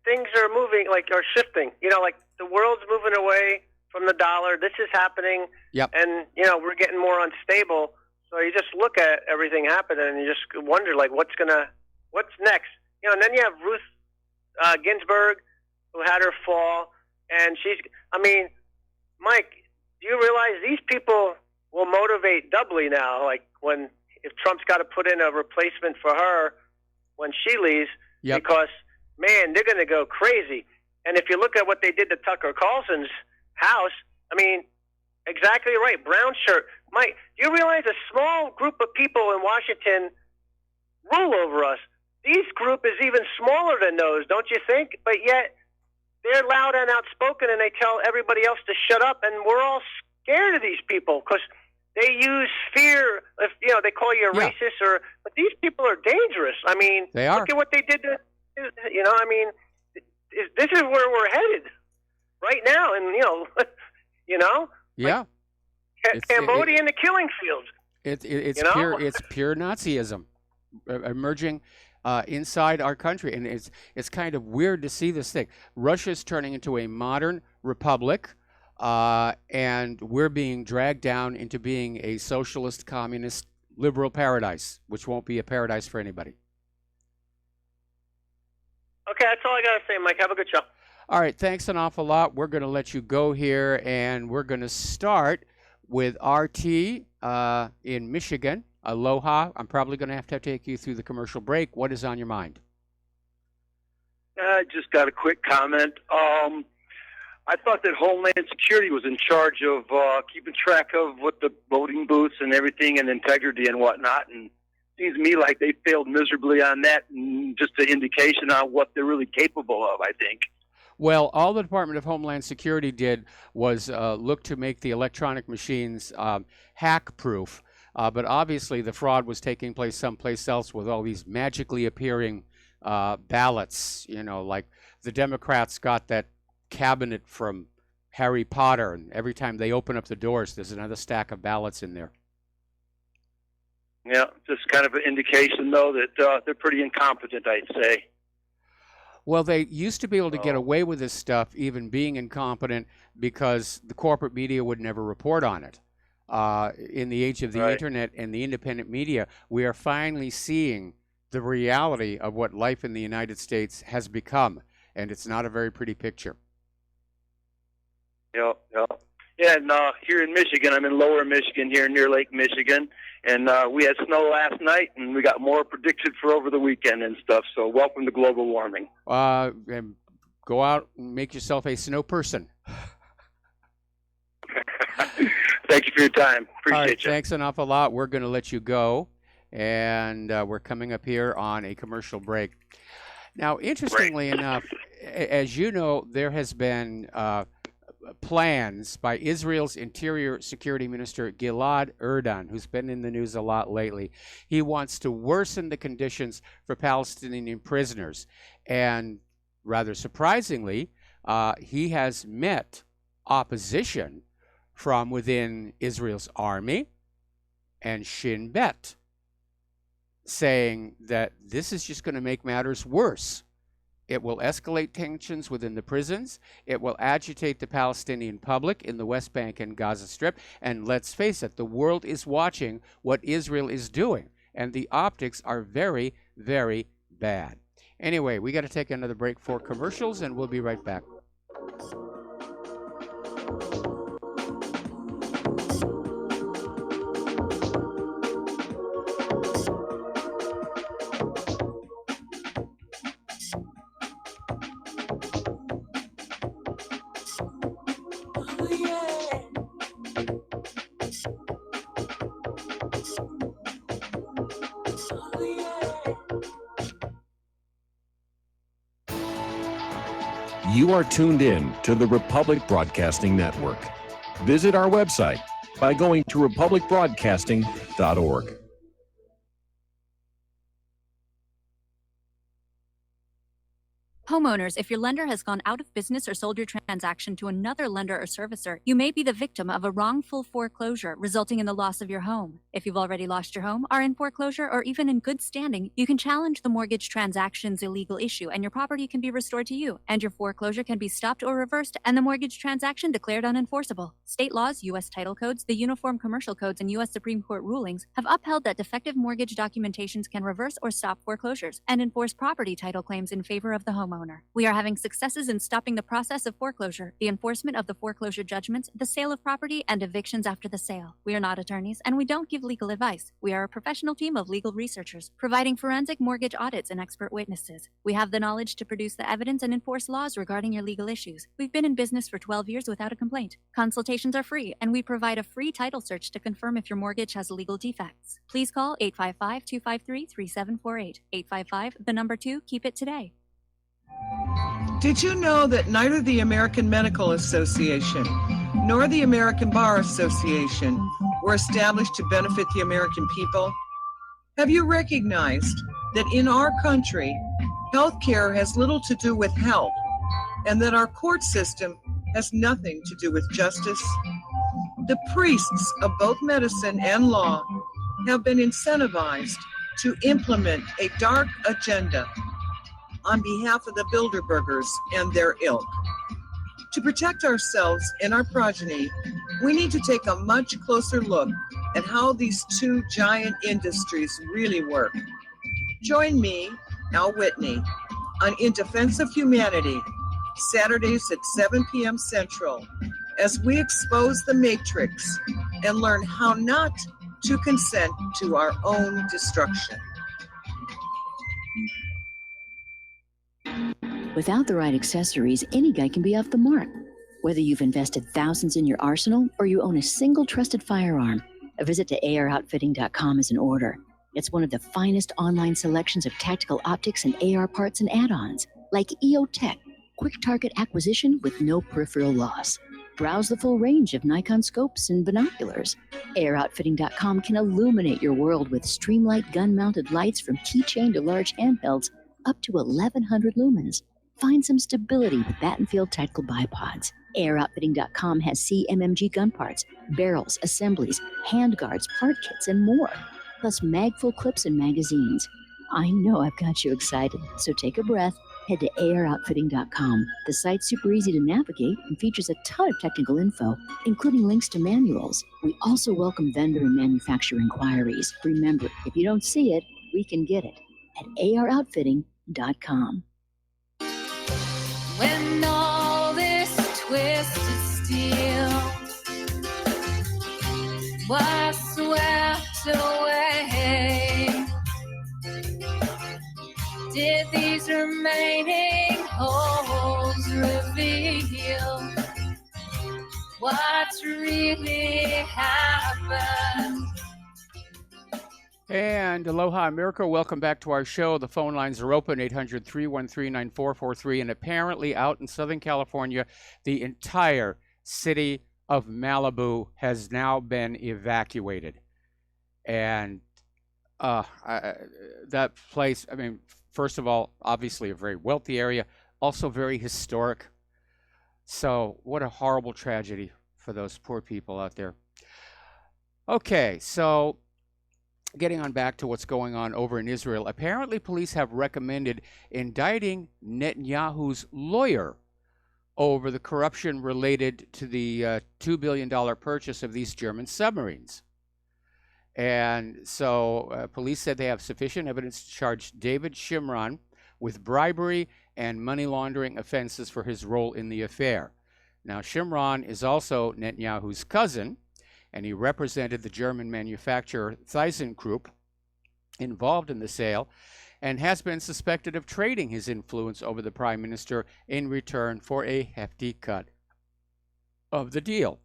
things are moving, are shifting. Like the world's moving away from the dollar. This is happening. Yep. And, we're getting more unstable. So you just look at everything happening and you just wonder, what's next? And then you have Ruth Ginsburg, who had her fall. And Mike, do you realize these people will motivate doubly now? If Trump's got to put in a replacement for her when she leaves, yep. Because, man, they're going to go crazy. And if you look at what they did to Tucker Carlson's house, exactly right, brown shirt. Mike, do you realize a small group of people in Washington rule over us? This group is even smaller than those, don't you think? But yet they're loud and outspoken, and they tell everybody else to shut up, and we're all scared of these people because they use fear. If they call you a racist, but these people are dangerous. They are. Look at what they did to. This is where we're headed right now, and Yeah. Cambodia and the killing fields. It's pure Nazism emerging inside our country, and it's kind of weird to see this thing. Russia's turning into a modern republic, and we're being dragged down into being a socialist, communist, liberal paradise, which won't be a paradise for anybody. Okay, that's all I got to say, Mike. Have a good show. All right, thanks an awful lot. We're going to let you go here, and we're going to start with RT in Michigan. Aloha. I'm probably going to have take you through the commercial break. What is on your mind? I just got a quick comment. I thought that Homeland Security was in charge of keeping track of what the voting booths and everything and integrity and whatnot, and it seems to me like they failed miserably on that, and just an indication on what they're really capable of, I think. Well, all the Department of Homeland Security did was look to make the electronic machines hack-proof, but obviously the fraud was taking place someplace else with all these magically appearing ballots. Like the Democrats got that cabinet from Harry Potter, and every time they open up the doors, there's another stack of ballots in there. Yeah, just kind of an indication, though, that they're pretty incompetent, I'd say. Well, they used to be able to get away with this stuff, even being incompetent, because the corporate media would never report on it. In the age of the internet and the independent media, we are finally seeing the reality of what life in the United States has become, and it's not a very pretty picture. Yeah, and here in Michigan, I'm in Lower Michigan, here near Lake Michigan, and we had snow last night, and we got more predicted for over the weekend and stuff. So welcome to global warming. And go out and make yourself a snow person. Thank you for your time. All Appreciate right, you. thanks an awful lot. We're going to let you go, and we're coming up here on a commercial break. Now, interestingly enough, as you know, there has been plans by Israel's Interior Security Minister Gilad Erdan, who's been in the news a lot lately. He wants to worsen the conditions for Palestinian prisoners. And rather surprisingly, he has met opposition from within Israel's army and Shin Bet, saying that this is just going to make matters worse. It will escalate tensions within the prisons. It will agitate the Palestinian public in the West Bank and Gaza Strip. And let's face it, the world is watching what Israel is doing. And the optics are very, very bad. Anyway, we got to take another break for commercials, and we'll be right back. You are tuned in to the Republic Broadcasting Network. Visit our website by going to republicbroadcasting.org. Homeowners, if your lender has gone out of business or sold your transaction to another lender or servicer, you may be the victim of a wrongful foreclosure, resulting in the loss of your home. If you've already lost your home, are in foreclosure, or even in good standing, you can challenge the mortgage transaction's illegal issue, and your property can be restored to you, and your foreclosure can be stopped or reversed, and the mortgage transaction declared unenforceable. State laws, U.S. title codes, the Uniform Commercial Codes, and U.S. Supreme Court rulings have upheld that defective mortgage documentations can reverse or stop foreclosures and enforce property title claims in favor of the homeowner. We are having successes in stopping the process of foreclosure, the enforcement of the foreclosure judgments, the sale of property, and evictions after the sale. We are not attorneys, and we don't give legal advice. We are a professional team of legal researchers, providing forensic mortgage audits and expert witnesses. We have the knowledge to produce the evidence and enforce laws regarding your legal issues. We've been in business for 12 years without a complaint. Consultations are free, and we provide a free title search to confirm if your mortgage has legal defects. Please call 855-253-3748. 855, the number 2, keep it today. Did you know that neither the American Medical Association nor the American Bar Association were established to benefit the American people? Have you recognized that in our country, healthcare has little to do with health, and that our court system has nothing to do with justice? The priests of both medicine and law have been incentivized to implement a dark agenda on behalf of the Bilderbergers and their ilk. To protect ourselves and our progeny, we need to take a much closer look at how these two giant industries really work. Join me, Al Whitney, on In Defense of Humanity, Saturdays at 7 p.m. Central, as we expose the matrix and learn how not to consent to our own destruction. Without the right accessories, any guy can be off the mark. Whether you've invested thousands in your arsenal or you own a single trusted firearm, a visit to AROutfitting.com is in order. It's one of the finest online selections of tactical optics and AR parts and add-ons, like EOTech, quick target acquisition with no peripheral loss. Browse the full range of Nikon scopes and binoculars. AROutfitting.com can illuminate your world with Streamlight gun-mounted lights from keychain to large handhelds up to 1,100 lumens. Find some stability with Battenfield Tactical Bipods. AirOutfitting.com has CMMG gun parts, barrels, assemblies, handguards, part kits, and more, plus mag-full clips and magazines. I know I've got you excited, so take a breath. Head to AirOutfitting.com. The site's super easy to navigate and features a ton of technical info, including links to manuals. We also welcome vendor and manufacturer inquiries. Remember, if you don't see it, we can get it at AirOutfitting.com. When all this twisted steel was swept away, did these remaining holes what's really happened. And aloha, America. Welcome back to our show. The phone lines are open, 800-313-9443. And apparently out in Southern California, the entire city of Malibu has now been evacuated. And that place, I mean, first of all, obviously a very wealthy area, also very historic. So what a horrible tragedy for those poor people out there. Okay, so getting on back to what's going on over in Israel, apparently police have recommended indicting Netanyahu's lawyer over the corruption related to the $2 billion purchase of these German submarines. And so police said they have sufficient evidence to charge David Shimron with bribery and money laundering offenses for his role in the affair. Now, Shimron is also Netanyahu's cousin, and he represented the German manufacturer ThyssenKrupp involved in the sale, and has been suspected of trading his influence over the prime minister in return for a hefty cut of the deal.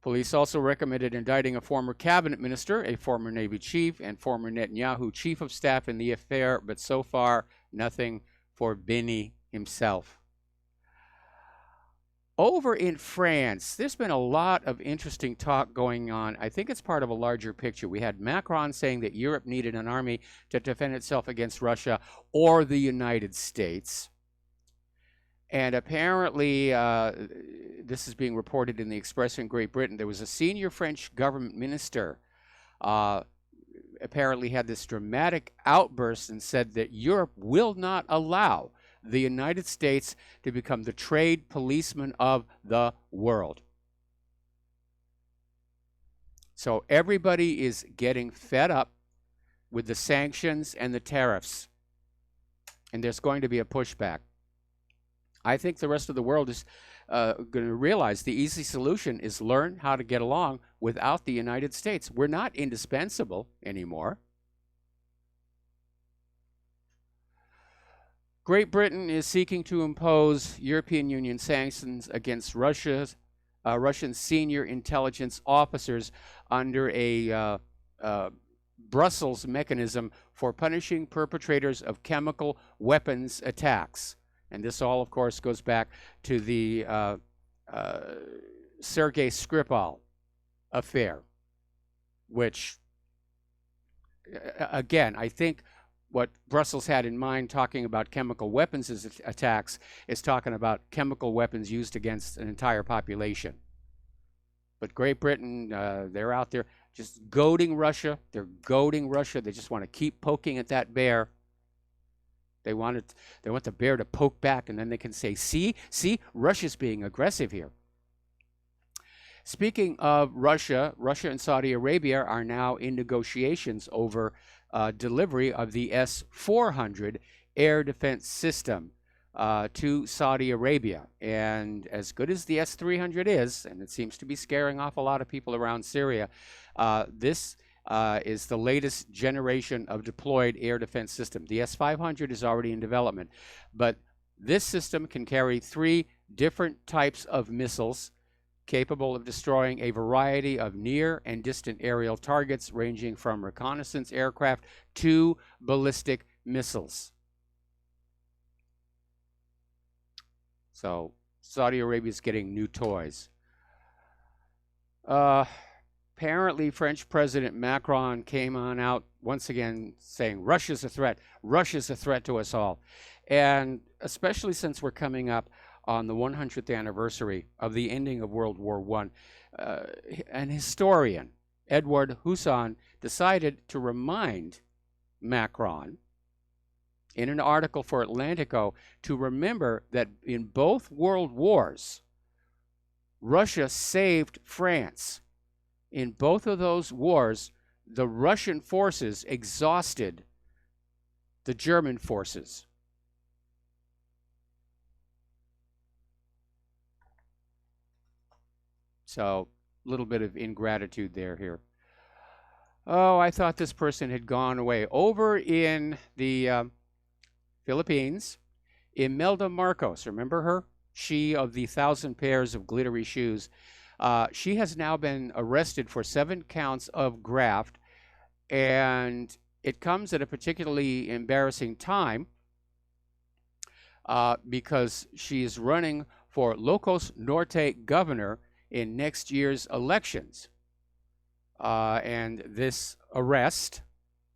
Police also recommended indicting a former cabinet minister, a former Navy chief, and former Netanyahu chief of staff in the affair, but so far, nothing for Benny himself. Over in France, there's been a lot of interesting talk going on. I think it's part of a larger picture. We had Macron saying that Europe needed an army to defend itself against Russia or the United States. And apparently, this is being reported in the Express in Great Britain. There was a senior French government minister apparently had this dramatic outburst and said that Europe will not allow the United States to become the trade policeman of the world. So everybody is getting fed up with the sanctions and the tariffs, and there's going to be a pushback. I think the rest of the world is going to realize the easy solution is learn how to get along without the United States. We're not indispensable anymore. Great Britain is seeking to impose European Union sanctions against Russian senior intelligence officers under a Brussels mechanism for punishing perpetrators of chemical weapons attacks. And this all, of course, goes back to the Sergei Skripal affair, which, again, I think what Brussels had in mind talking about chemical weapons attacks is talking about chemical weapons used against an entire population. But Great Britain, they're out there just goading Russia. They're goading Russia. They just want to keep poking at that bear. They want the bear to poke back, and then they can say, see, Russia's being aggressive here. Speaking of Russia, Russia and Saudi Arabia are now in negotiations over delivery of the S-400 air defense system to Saudi Arabia. And as good as the S-300 is, and it seems to be scaring off a lot of people around Syria, this is the latest generation of deployed air defense system. The S-500 is already in development, but this system can carry 3 different types of missiles capable of destroying a variety of near and distant aerial targets ranging from reconnaissance aircraft to ballistic missiles. So Saudi Arabia is getting new toys. Apparently, French President Macron came on out once again saying Russia's a threat. Russia's a threat to us all. And especially since we're coming up on the 100th anniversary of the ending of World War I, an historian, Edward Husson, decided to remind Macron in an article for Atlantico to remember that in both world wars, Russia saved France. In both of those wars, the Russian forces exhausted the German forces. So, a little bit of ingratitude here. Oh, I thought this person had gone away. Over in the Philippines, Imelda Marcos, remember her? she of the 1,000 pairs of glittery shoes, she has now been arrested for 7 counts of graft, and it comes at a particularly embarrassing time because she is running for Locos Norte governor in next year's elections. And this arrest,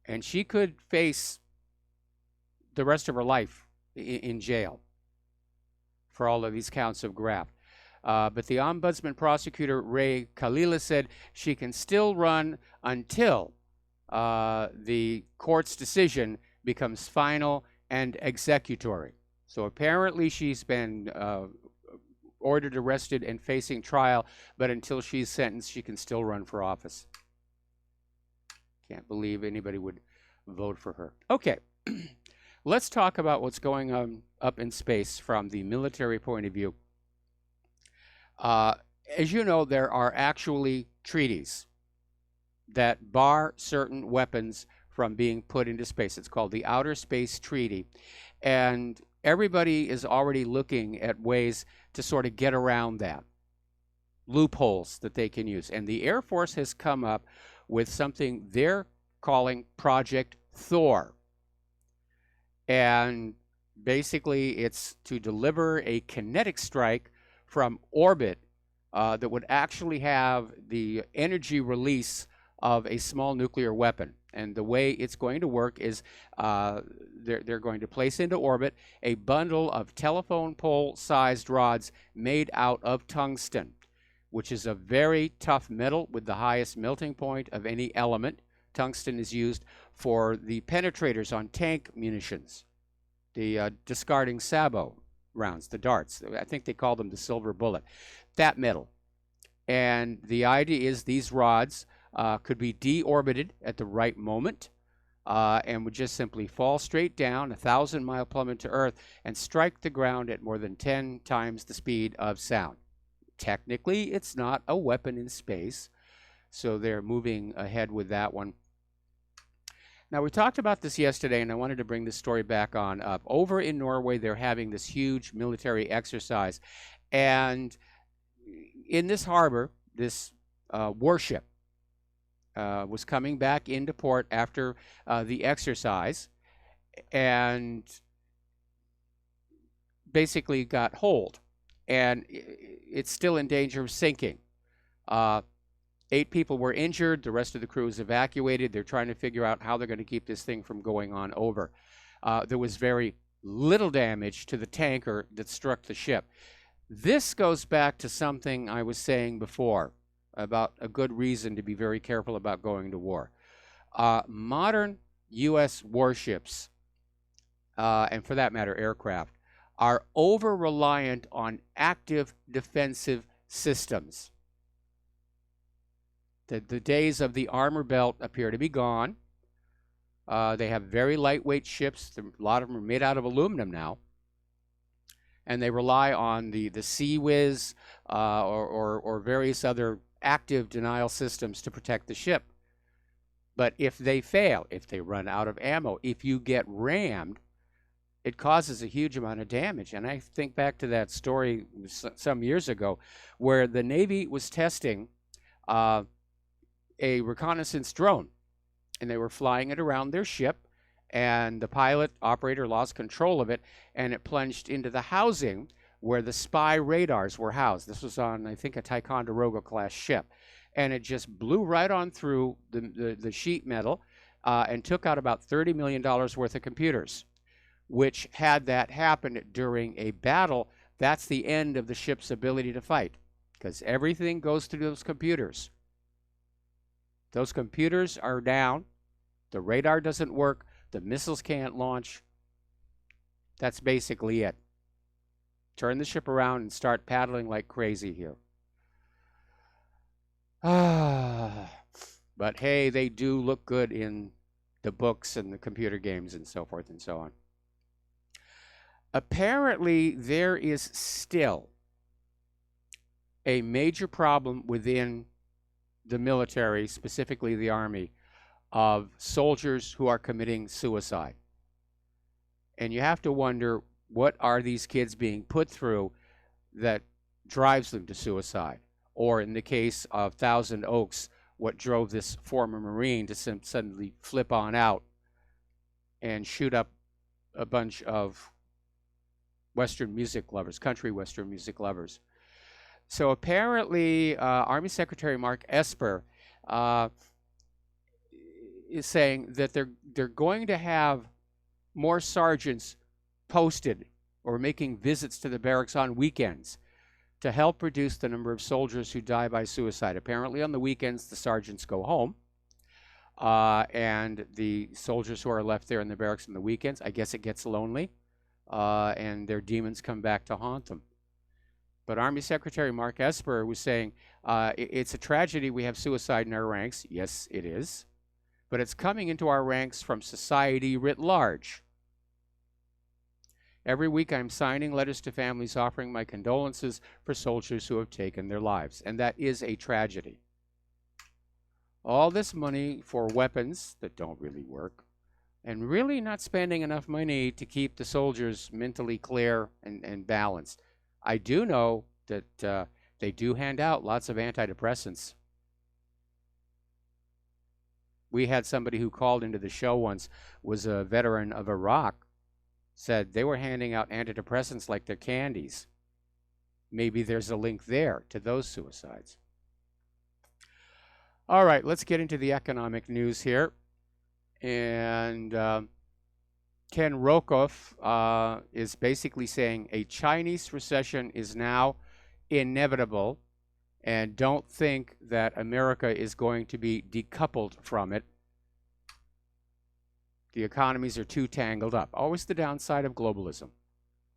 and she could face the rest of her life in jail for all of these counts of graft. But the ombudsman prosecutor, Ray Kalila, said she can still run until the court's decision becomes final and executory. So apparently she's been ordered, arrested, and facing trial, but until she's sentenced, she can still run for office. Can't believe anybody would vote for her. Okay, let's talk about what's going on up in space from the military point of view. As you know, there are actually treaties that bar certain weapons from being put into space. It's called the Outer Space Treaty. And everybody is already looking at ways to sort of get around that, loopholes that they can use. And the Air Force has come up with something they're calling Project Thor. And basically it's to deliver a kinetic strike from orbit that would actually have the energy release of a small nuclear weapon. And the way it's going to work is they're going to place into orbit a bundle of telephone pole-sized rods made out of tungsten, which is a very tough metal with the highest melting point of any element. Tungsten is used for the penetrators on tank munitions, the discarding sabot rounds, the darts. I think they call them the silver bullet. That metal. And the idea is these rods could be deorbited at the right moment and would just simply fall straight down 1,000-mile plummet to Earth and strike the ground at more than 10 times the speed of sound. Technically, it's not a weapon in space, so they're moving ahead with that one. Now, we talked about this yesterday, and I wanted to bring this story back on up. Over in Norway, they're having this huge military exercise, and in this harbor, this warship was coming back into port after the exercise and basically got holed, and it's still in danger of sinking. 8 people were injured. The rest of the crew is evacuated. They're trying to figure out how they're going to keep this thing from going on over. There was very little damage to the tanker that struck the ship. This goes back to something I was saying before about a good reason to be very careful about going to war. Modern U.S. warships, and for that matter aircraft, are over-reliant on active defensive systems. The days of the armor belt appear to be gone. They have very lightweight ships. A lot of them are made out of aluminum now. And they rely on the Sea-Wiz or various other active denial systems to protect the ship. But if they fail, if they run out of ammo, if you get rammed, it causes a huge amount of damage. And I think back to that story some years ago where the Navy was testing a reconnaissance drone, and they were flying it around their ship, and the pilot operator lost control of it, and it plunged into the housing where the spy radars were housed. This was on, I think, a Ticonderoga class ship, and it just blew right on through the sheet metal and took out about $30 million worth of computers, which had that happen during a battle, that's the end of the ship's ability to fight, because everything goes through those computers. Those computers are down, the radar doesn't work, the missiles can't launch. That's basically it. Turn the ship around and start paddling like crazy here. But hey, they do look good in the books and the computer games and so forth and so on. Apparently, there is still a major problem within the military, specifically the Army, of soldiers who are committing suicide. And you have to wonder, what are these kids being put through that drives them to suicide. Or in the case of Thousand Oaks, what drove this former Marine to suddenly flip on out and shoot up a bunch of Western music lovers, country Western music lovers. So apparently, Army Secretary Mark Esper is saying that they're going to have more sergeants posted or making visits to the barracks on weekends to help reduce the number of soldiers who die by suicide. Apparently on the weekends, the sergeants go home, and the soldiers who are left there in the barracks on the weekends, I guess it gets lonely, and their demons come back to haunt them. But Army Secretary Mark Esper was saying, it's a tragedy we have suicide in our ranks. Yes, it is. But it's coming into our ranks from society writ large. Every week I'm signing letters to families offering my condolences for soldiers who have taken their lives. And that is a tragedy. All this money for weapons that don't really work, and really not spending enough money to keep the soldiers mentally clear and balanced. I do know that they do hand out lots of antidepressants. We had somebody who called into the show once, was a veteran of Iraq, said they were handing out antidepressants like they're candies. Maybe there's a link there to those suicides. All right, let's get into the economic news here. And Ken Rokoff is basically saying a Chinese recession is now inevitable, and don't think that America is going to be decoupled from it. The economies are too tangled up. Always the downside of globalism.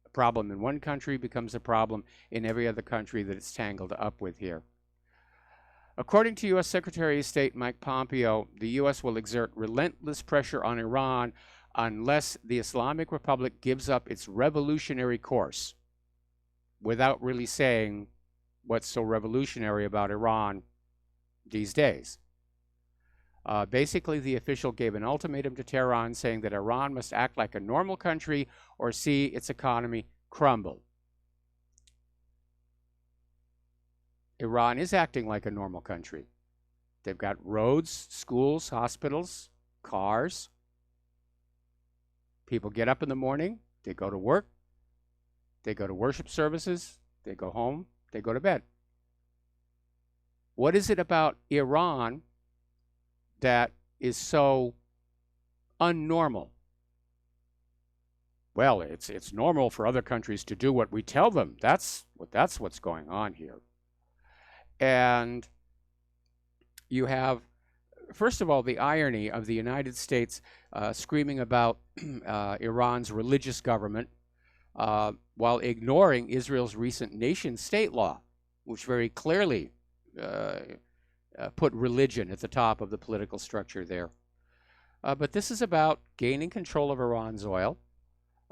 A problem in one country becomes a problem in every other country that it's tangled up with here. According to U.S. Secretary of State Mike Pompeo, the U.S. will exert relentless pressure on Iran unless the Islamic Republic gives up its revolutionary course, without really saying what's so revolutionary about Iran these days. Basically, the official gave an ultimatum to Tehran saying that Iran must act like a normal country or see its economy crumble. Iran is acting like a normal country. They've got roads, schools, hospitals, cars. People get up in the morning, they go to work, they go to worship services, they go home, they go to bed. What is it about Iran that is so unnormal? Well, it's normal for other countries to do what we tell them. That's what's going on here. And you have, first of all, the irony of the United States screaming about Iran's religious government while ignoring Israel's recent nation-state law, which very clearly put religion at the top of the political structure there. But this is about gaining control of Iran's oil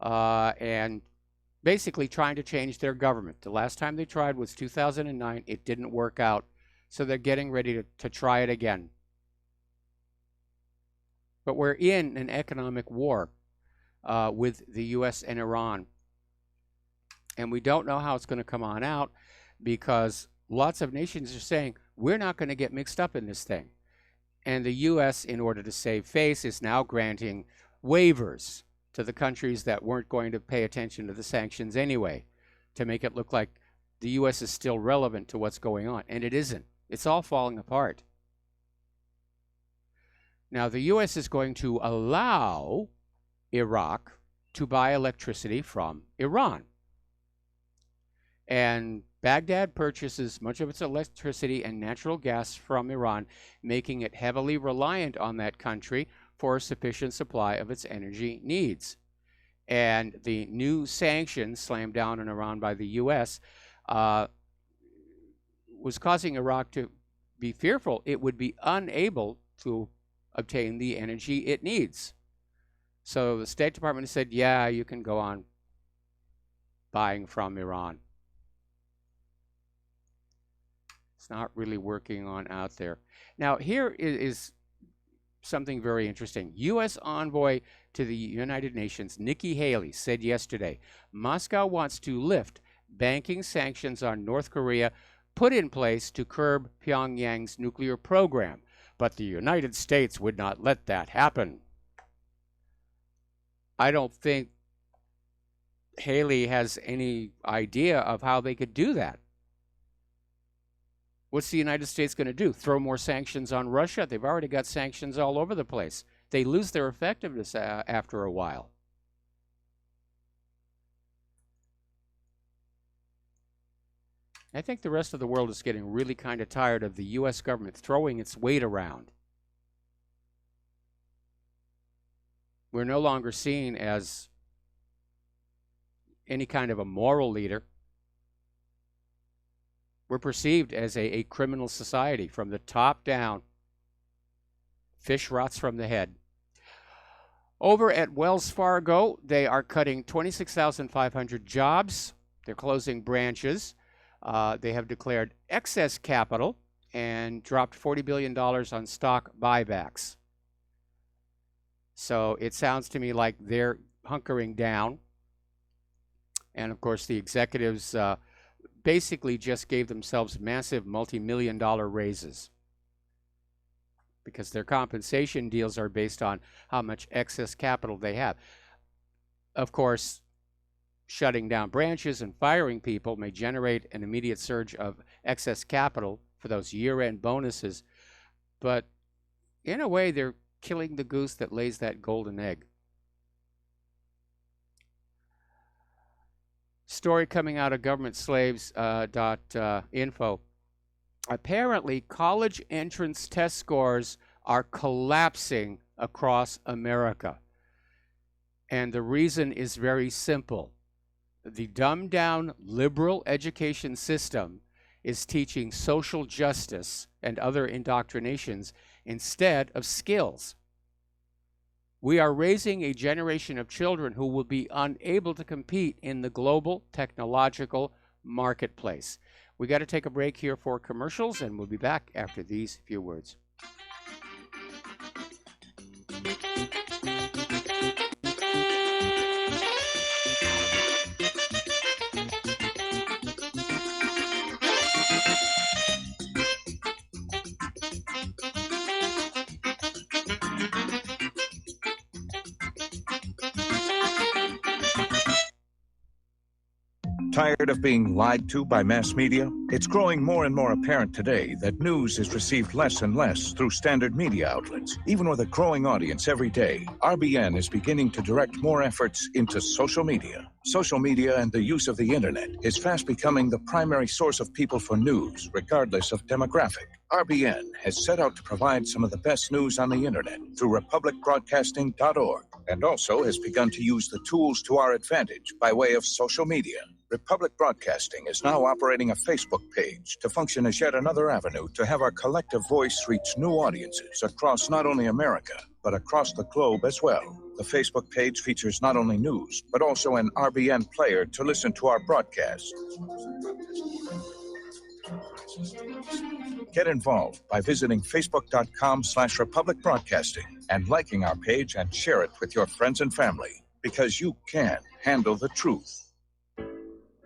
and basically trying to change their government. The last time they tried was 2009. It didn't work out. So they're getting ready to try it again. But we're in an economic war with the U.S. and Iran. And we don't know how it's going to come on out, because lots of nations are saying, we're not going to get mixed up in this thing. And the U.S., in order to save face, is now granting waivers to the countries that weren't going to pay attention to the sanctions anyway, to make it look like the U.S. is still relevant to what's going on. And it isn't. It's all falling apart. Now, the U.S. is going to allow Iraq to buy electricity from Iran. And Baghdad purchases much of its electricity and natural gas from Iran, making it heavily reliant on that country for a sufficient supply of its energy needs. And the new sanctions slammed down on Iran by the U.S. Was causing Iraq to be fearful it would be unable to obtain the energy it needs. So the State Department said, yeah, you can go on buying from Iran. It's not really working on out there. Now, here is something very interesting. U.S. envoy to the United Nations, Nikki Haley, said yesterday, Moscow wants to lift banking sanctions on North Korea put in place to curb Pyongyang's nuclear program, but the United States would not let that happen. I don't think Haley has any idea of how they could do that. What's the United States going to do? Throw more sanctions on Russia? They've already got sanctions all over the place. They lose their effectiveness after a while. I think the rest of the world is getting really kind of tired of the U.S. government throwing its weight around. We're no longer seen as any kind of a moral leader. We're perceived as a criminal society from the top down. Fish rots from the head. Over at Wells Fargo, they are cutting 26,500 jobs. They're closing branches. They have declared excess capital and dropped $40 billion on stock buybacks. So it sounds to me like they're hunkering down. And of course, the executives basically just gave themselves massive multi-million-dollar raises because their compensation deals are based on how much excess capital they have. Of course, shutting down branches and firing people may generate an immediate surge of excess capital for those year-end bonuses, but in a way, they're killing the goose that lays that golden egg. Story coming out of governmentslaves.info. Apparently, college entrance test scores are collapsing across America. And the reason is very simple. The dumbed-down liberal education system is teaching social justice and other indoctrinations instead of skills. We are raising a generation of children who will be unable to compete in the global technological marketplace. We got to take a break here for commercials, and we'll be back after these few words. Tired of being lied to by mass media? It's growing more and more apparent today that news is received less and less through standard media outlets. Even with a growing audience every day, RBN is beginning to direct more efforts into social media. Social media and the use of the internet is fast becoming the primary source of people for news, regardless of demographic. RBN has set out to provide some of the best news on the internet through republicbroadcasting.org, and also has begun to use the tools to our advantage by way of social media. Republic Broadcasting is now operating a Facebook page to function as yet another avenue to have our collective voice reach new audiences across not only America, but across the globe as well. The Facebook page features not only news, but also an RBN player to listen to our broadcasts. Get involved by visiting facebook.com/Republic Broadcasting and liking our page and share it with your friends and family, because you can handle the truth.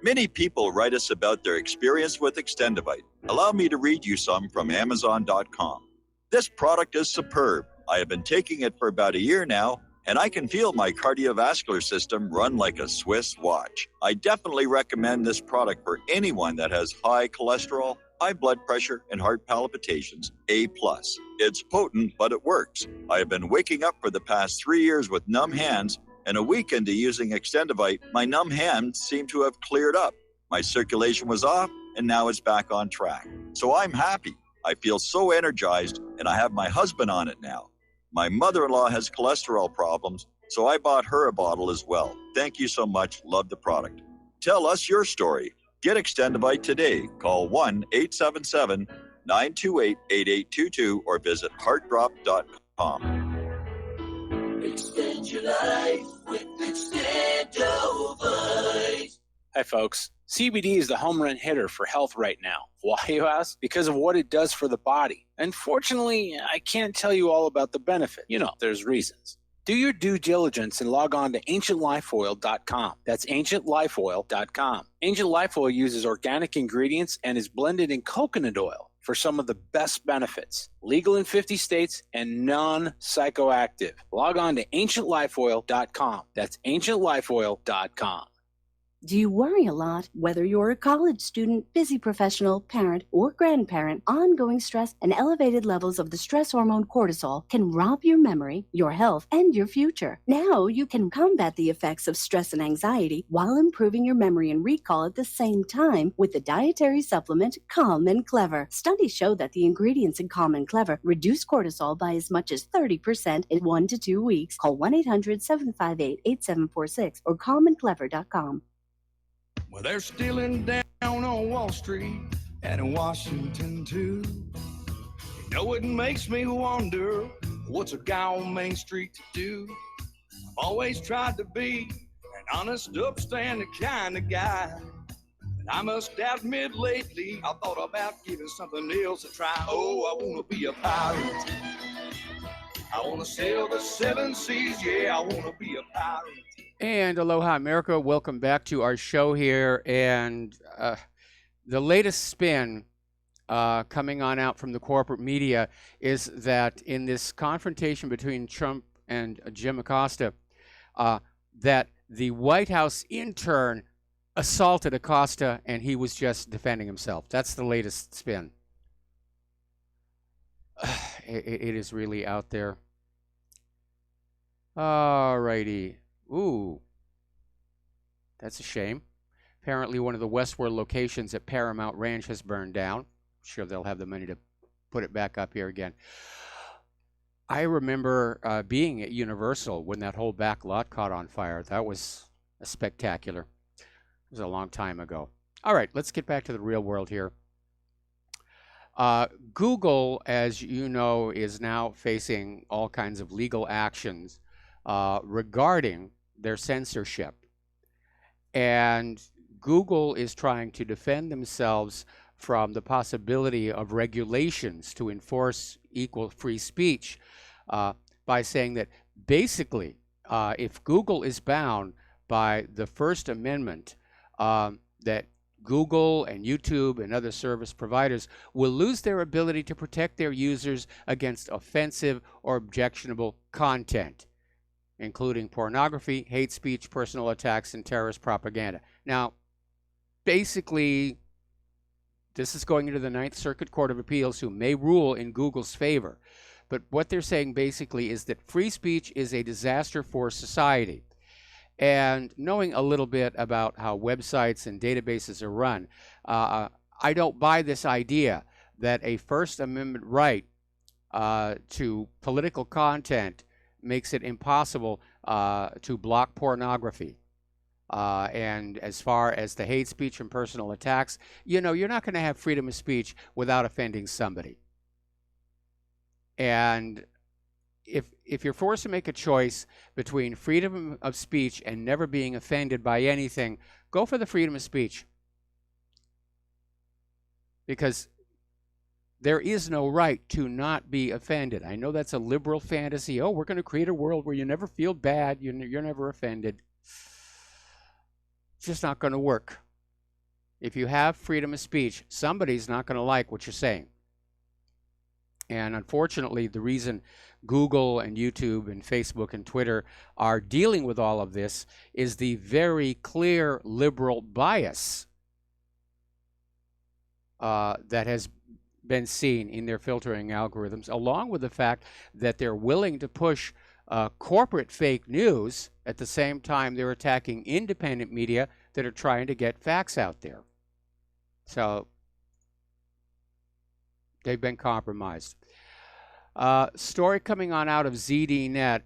Many people write us about their experience with Extendivite. Allow me to read you some from Amazon.com. This product is superb. I have been taking it for about a year now, and I can feel my cardiovascular system run like a Swiss watch. I definitely recommend this product for anyone that has high cholesterol, high blood pressure, and heart palpitations, A+. It's potent, but it works. I have been waking up for the past 3 years with numb hands, and a week into using Extendivite, my numb hands seem to have cleared up. My circulation was off, and now it's back on track. So I'm happy. I feel so energized, and I have my husband on it now. My mother-in-law has cholesterol problems, so I bought her a bottle as well. Thank you so much. Love the product. Tell us your story. Get Extendivite today. Call 1-877-928-8822 or visit heartdrop.com. Extend your life with Extendovite. Hi, folks. CBD is the home run hitter for health right now. Why, you ask? Because of what it does for the body. Unfortunately, I can't tell you all about the benefit. You know, there's reasons. Do your due diligence and log on to ancientlifeoil.com. That's ancientlifeoil.com. Ancient Life Oil uses organic ingredients and is blended in coconut oil for some of the best benefits. Legal in 50 states and non-psychoactive. Log on to ancientlifeoil.com. That's ancientlifeoil.com. Do you worry a lot? Whether you're a college student, busy professional, parent, or grandparent, ongoing stress and elevated levels of the stress hormone cortisol can rob your memory, your health, and your future. Now you can combat the effects of stress and anxiety while improving your memory and recall at the same time with the dietary supplement Calm and Clever. Studies show that the ingredients in Calm and Clever reduce cortisol by as much as 30% in 1 to 2 weeks. Call 1-800-758-8746 or calmandclever.com. Well, they're stealing down on Wall Street and in Washington, too. You know, it makes me wonder, what's a guy on Main Street to do? I've always tried to be an honest, upstanding kind of guy. But I must admit lately, I thought about giving something else a try. Oh, I want to be a pirate. I want to sail the 7 seas, yeah, I want to be a pirate. And aloha, America. Welcome back to our show here. And the latest spin coming on out from the corporate media is that in this confrontation between Trump and Jim Acosta, that the White House intern assaulted Acosta and he was just defending himself. That's the latest spin. It is really out there. All righty. Ooh, that's a shame. Apparently one of the Westworld locations at Paramount Ranch has burned down. I'm sure they'll have the money to put it back up here again. I remember being at Universal when that whole back lot caught on fire. That was spectacular. It was a long time ago. All right, let's get back to the real world here. Google, as you know, is now facing all kinds of legal actions regarding their censorship. And Google is trying to defend themselves from the possibility of regulations to enforce equal free speech by saying that basically, if Google is bound by the First Amendment, that Google and YouTube and other service providers will lose their ability to protect their users against offensive or objectionable content, including pornography, hate speech, personal attacks, and terrorist propaganda. Now, basically, this is going into the Ninth Circuit Court of Appeals, who may rule in Google's favor. But what they're saying basically is that free speech is a disaster for society. And knowing a little bit about how websites and databases are run, I don't buy this idea that a First Amendment right to political content makes it impossible to block pornography. And as far as the hate speech and personal attacks, you know, you're not going to have freedom of speech without offending somebody. And if you're forced to make a choice between freedom of speech and never being offended by anything, go for the freedom of speech. Because there is no right to not be offended. I know that's a liberal fantasy. Oh, we're going to create a world where you never feel bad, you're never offended. It's just not going to work. If you have freedom of speech, somebody's not going to like what you're saying. And unfortunately, the reason Google and YouTube and Facebook and Twitter are dealing with all of this is the very clear liberal bias that has been seen in their filtering algorithms, along with the fact that they're willing to push corporate fake news at the same time they're attacking independent media that are trying to get facts out there. So they've been compromised. Story coming on out of ZDNet.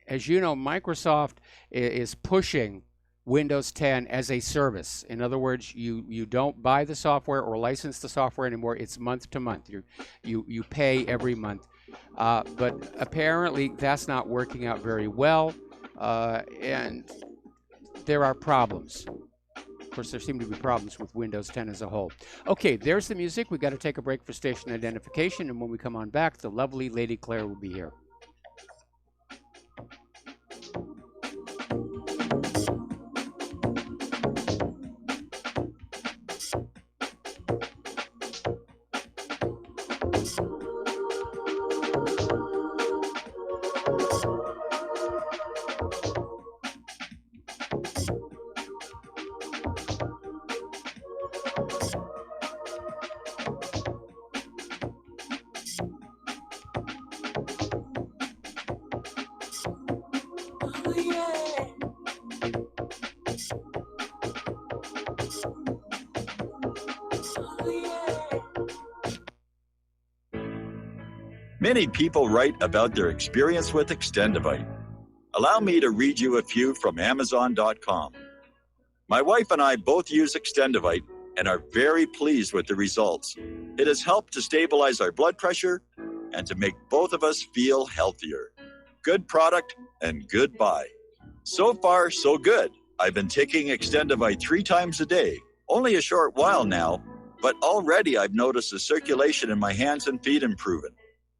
As you know, Microsoft is pushing Windows 10 as a service. In other words, you don't buy the software or license the software anymore. It's month to month. You pay every month. But apparently that's not working out very well, and there are problems. Of course, there seem to be problems with Windows 10 as a whole. Okay, there's the music. We've got to take a break for station identification, and when we come on back, the lovely Lady Claire will be here. Many people write about their experience with Extendivite. Allow me to read you a few from Amazon.com. My wife and I both use Extendivite and are very pleased with the results. It has helped to stabilize our blood pressure and to make both of us feel healthier. Good product and good buy. So far, so good. I've been taking Extendivite 3 times a day, only a short while now, but already I've noticed the circulation in my hands and feet improving.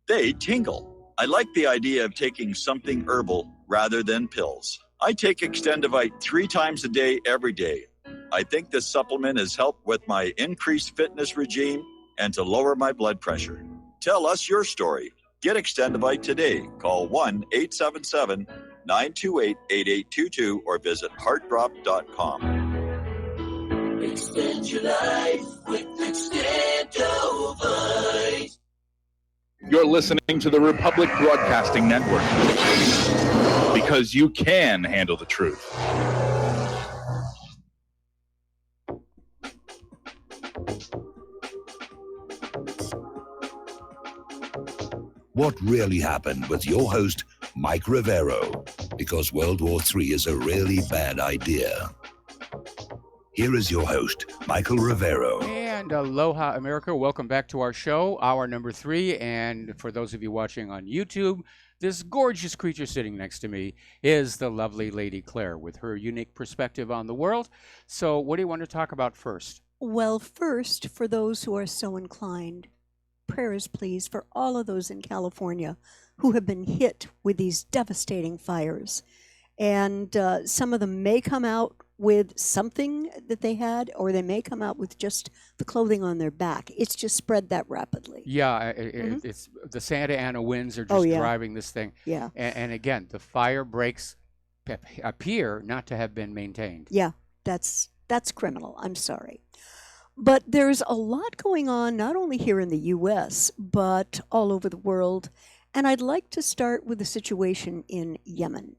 They tingle. I like the idea of taking something herbal rather than pills. I take Extendivite 3 times a day, every day. I think this supplement has helped with my increased fitness regime and to lower my blood pressure. Tell us your story. Get Extendivite today. Call 1-877-928-8822 or visit heartdrop.com. Extend your life with Extendovite. You're listening to the Republic Broadcasting Network because you can handle the truth. What really happened with your host, Mike Rivero, because World War III is a really bad idea. Here is your host, Michael Rivero. And aloha, America. Welcome back to our show, hour number 3. And for those of you watching on YouTube, this gorgeous creature sitting next to me is the lovely Lady Claire with her unique perspective on the world. So what do you want to talk about first? Well, first, for those who are so inclined, prayers, please, for all of those in California who have been hit with these devastating fires. And some of them may come out with something that they had, or they may come out with just the clothing on their back. It's just spread that rapidly. Yeah, it's the Santa Ana winds are just driving this thing. Yeah. And again, the fire breaks appear not to have been maintained. Yeah, that's criminal. I'm sorry. But there's a lot going on, not only here in the U.S., but all over the world. And I'd like to start with the situation in Yemen.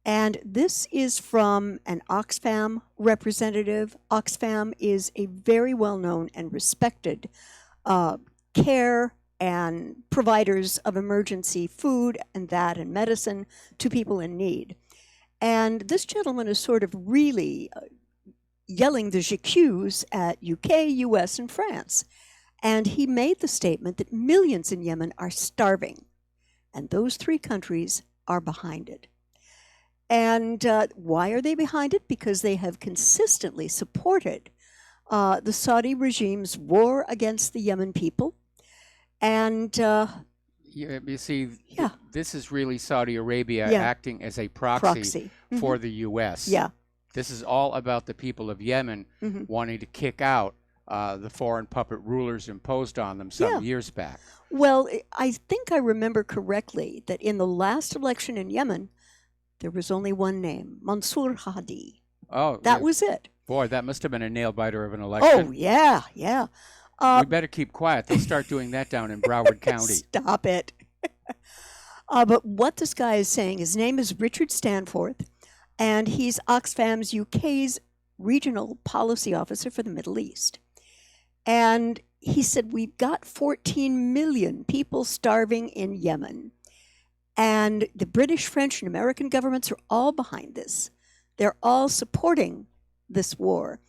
And this is from an Oxfam representative. Oxfam is a very well-known and respected care and providers of emergency food and medicine to people in need. And this gentleman is sort of really yelling the j'accuse at UK, US, and France. And he made the statement that millions in Yemen are starving. And those 3 countries are behind it. And why are they behind it? Because they have consistently supported the Saudi regime's war against the Yemen people. And you see, this is really Saudi Arabia acting as a proxy. For the U.S. Yeah. This is all about the people of Yemen wanting to kick out the foreign puppet rulers imposed on them some years back. Well, I think I remember correctly that in the last election in Yemen, there was only one name, Mansour Hadi. Oh, that was it. Boy, that must have been a nail-biter of an election. Oh, yeah. We better keep quiet. They'll start doing that down in Broward County. Stop it. But what this guy is saying, his name is Richard Stanforth, and he's Oxfam's UK's regional policy officer for the Middle East. And he said, we've got 14 million people starving in Yemen. And the British, French, and American governments are all behind this. They're all supporting this war.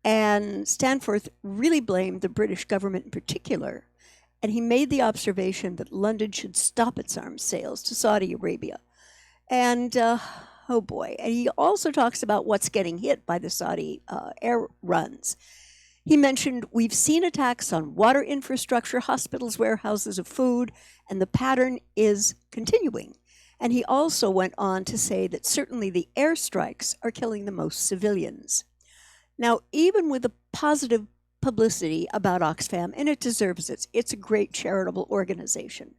And Stanforth really blamed the British government in particular. And he made the observation that London should stop its arms sales to Saudi Arabia. And, oh boy. And he also talks about what's getting hit by the Saudi air runs. He mentioned, we've seen attacks on water infrastructure, hospitals, warehouses of food, and the pattern is continuing. And he also went on to say that certainly the airstrikes are killing the most civilians. Now, even with the positive publicity about Oxfam, and it deserves it, it's a great charitable organization.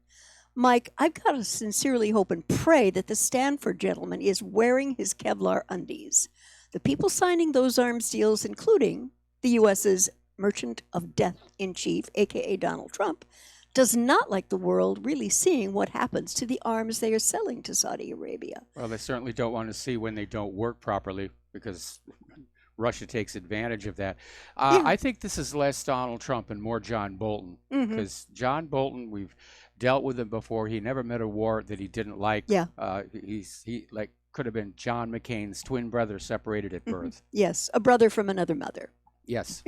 Mike, I've got to sincerely hope and pray that the Stanford gentleman is wearing his Kevlar undies. The people signing those arms deals, including the U.S.'s Merchant of Death-in-Chief, a.k.a. Donald Trump, does not like the world really seeing what happens to the arms they are selling to Saudi Arabia. Well, they certainly don't want to see when they don't work properly, because Russia takes advantage of that. Yeah. I think this is less Donald Trump and more John Bolton, Mhm. because John Bolton, we've dealt with him before. He never met a war that he didn't like. Yeah. He like could have been John McCain's twin brother separated at birth. Yes, a brother from another mother. Yes.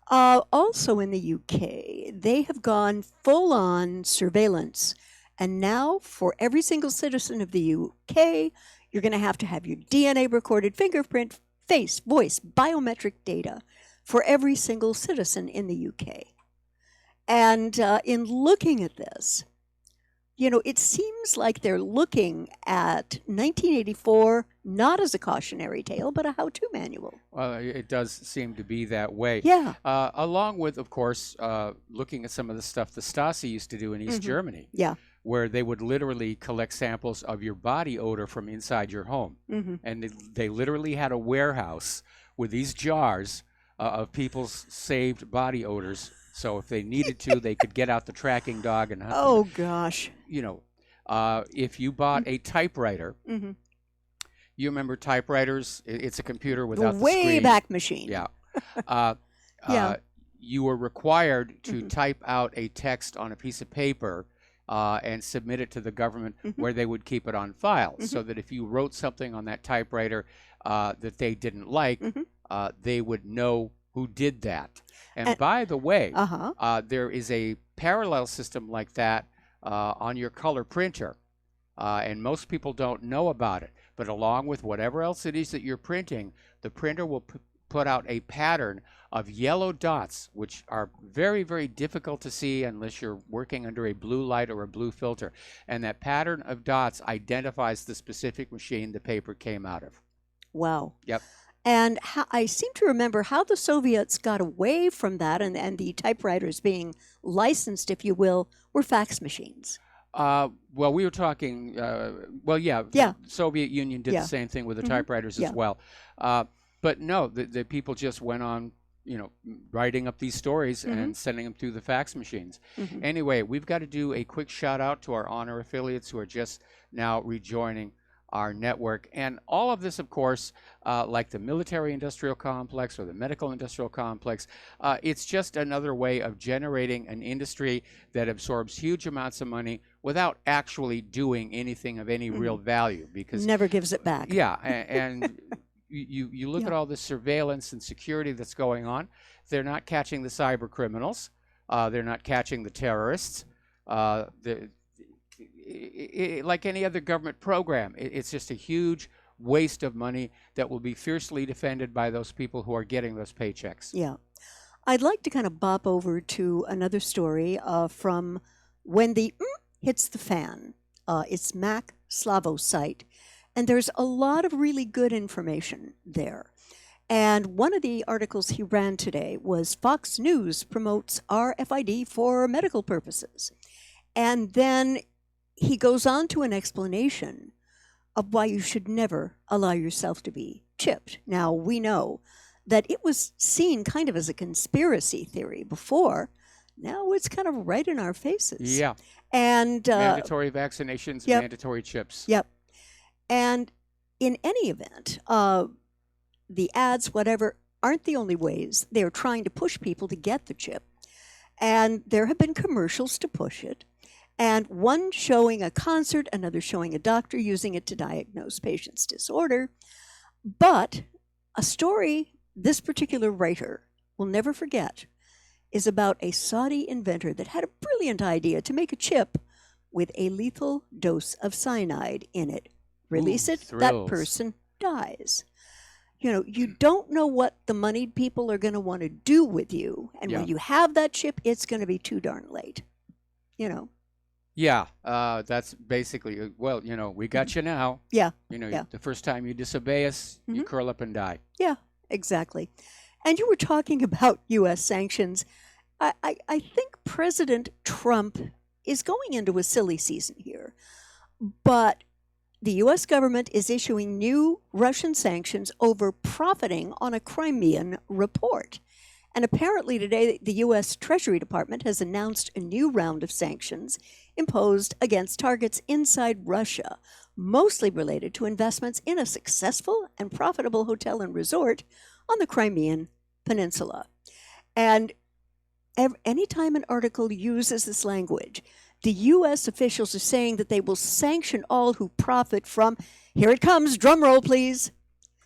Also in the UK, they have gone full on surveillance. And now, for every single citizen of the UK, you're going to have your DNA recorded, fingerprint, face, voice, biometric data for every single citizen in the UK. And in looking at this, you know, it seems like they're looking at 1984 not as a cautionary tale, but a how-to manual. Well, it does seem to be that way. Yeah. Along with, of course, looking at some of the stuff the Stasi used to do in East Mhm. Germany. Yeah. Where they would literally collect samples of your body odor from inside your home. Mhm. And they literally had a warehouse with these jars of people's saved body odors. So if they needed to, they could get out the tracking dog and hunt them. Oh, gosh. You know, if you bought a typewriter, Mhm. you remember typewriters? It's a computer The without the screen. Wayback Machine. Yeah. Uh, Yeah. You were required to Mhm. type out a text on a piece of paper and submit it to the government, Mhm. where they would keep it on file, so Mhm. that if you wrote something on that typewriter that they didn't like, Mhm. they would know who did that. And And- by the way, Uh-huh. there is a parallel system like that on your color printer. And most people don't know about it. But along with whatever else it is that you're printing, the printer will put out a pattern of yellow dots, which are very, very difficult to see unless you're working under a blue light or a blue filter. And that pattern of dots identifies the specific machine the paper came out of. Wow. Yep. And I seem to remember how the Soviets got away from that, and the typewriters being licensed, if you will, were fax machines. Well, we were talking, Yeah. the Soviet Union did Yeah. the same thing with the Mhm. typewriters Yeah. as well. But no, the people just went on, you know, writing up these stories Mhm. and sending them through the fax machines. Mhm. Anyway, we've got to do a quick shout out to our honor affiliates who are just now rejoining our network. And all of this, of course, like the military industrial complex or the medical industrial complex, it's just another way of generating an industry that absorbs huge amounts of money without actually doing anything of any real value. Because Never gives it back. yeah, and you look Yeah. at all the surveillance and security that's going on. They're not catching the cyber criminals. They're not catching the terrorists. Like any other government program, it's just a huge waste of money that will be fiercely defended by those people who are getting those paychecks. Yeah. I'd like to kind of bop over to another story from when the hits the fan. It's Mac Slavo's site, and there's a lot of really good information there. And one of the articles he ran today was Fox News promotes RFID for medical purposes. And then he goes on to an explanation of why you should never allow yourself to be chipped. Now, we know that it was seen kind of as a conspiracy theory before. Now it's kind of right in our faces. Yeah. And Mandatory vaccinations, yep. mandatory chips. Yep. And in any event, the ads, whatever, aren't the only ways. They're trying to push people to get the chip. And there have been commercials to push it. And one showing a concert, another showing a doctor using it to diagnose patients' disorder. But a story this particular writer will never forget is about a Saudi inventor that had a brilliant idea to make a chip with a lethal dose of cyanide in it. Release it, that thrills. person dies. You know, you don't know what the moneyed people are going to want to do with you. And Yeah. when you have that chip, it's going to be too darn late. You know? Yeah, that's basically, well, you know, we got you now. Yeah. You know, Yeah. the first time you disobey us, you Mhm. curl up and die. Yeah, exactly. And you were talking about U.S. sanctions. I think President Trump is going into a silly season here. But the U.S. government is issuing new Russian sanctions over profiting on a Crimean report. And apparently today, the U.S. Treasury Department has announced a new round of sanctions imposed against targets inside Russia mostly related to investments in a successful and profitable hotel and resort on the Crimean Peninsula. And anytime an article uses this language, the U.S. officials are saying that they will sanction all who profit from, here it comes, drum roll please,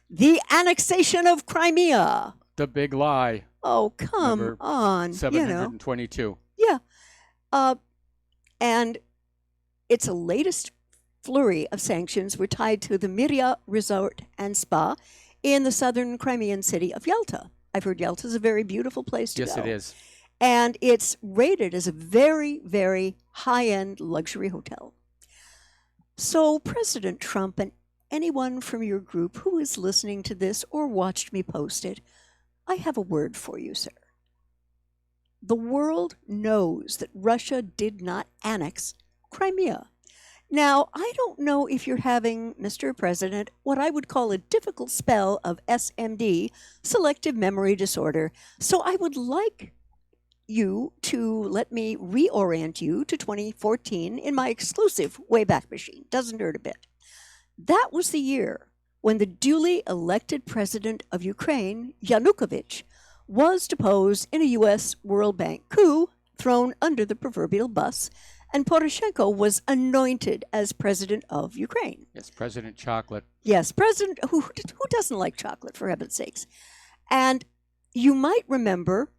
the annexation of Crimea. The big lie. Oh, come Number on. 722. Yeah. And its latest flurry of sanctions were tied to the Miria Resort and Spa in the southern Crimean city of Yalta. I've heard Yalta is a very beautiful place to go. Yes, it is. And it's rated as a very, very high-end luxury hotel. So President Trump and anyone from your group who is listening to this or watched me post it, I have a word for you, sir. The world knows that Russia did not annex Crimea. Now, I don't know if you're having, Mr. President, what I would call a difficult spell of SMD, selective memory disorder, so I would like you to let me reorient you to 2014 in my exclusive Wayback Machine. Doesn't hurt a bit. That was the year when the duly elected president of Ukraine, Yanukovych, was deposed in a U.S. World Bank coup, thrown under the proverbial bus, and Poroshenko was anointed as president of Ukraine. Yes, President Chocolate. Yes, president who doesn't like chocolate, for heaven's sakes. And you might remember,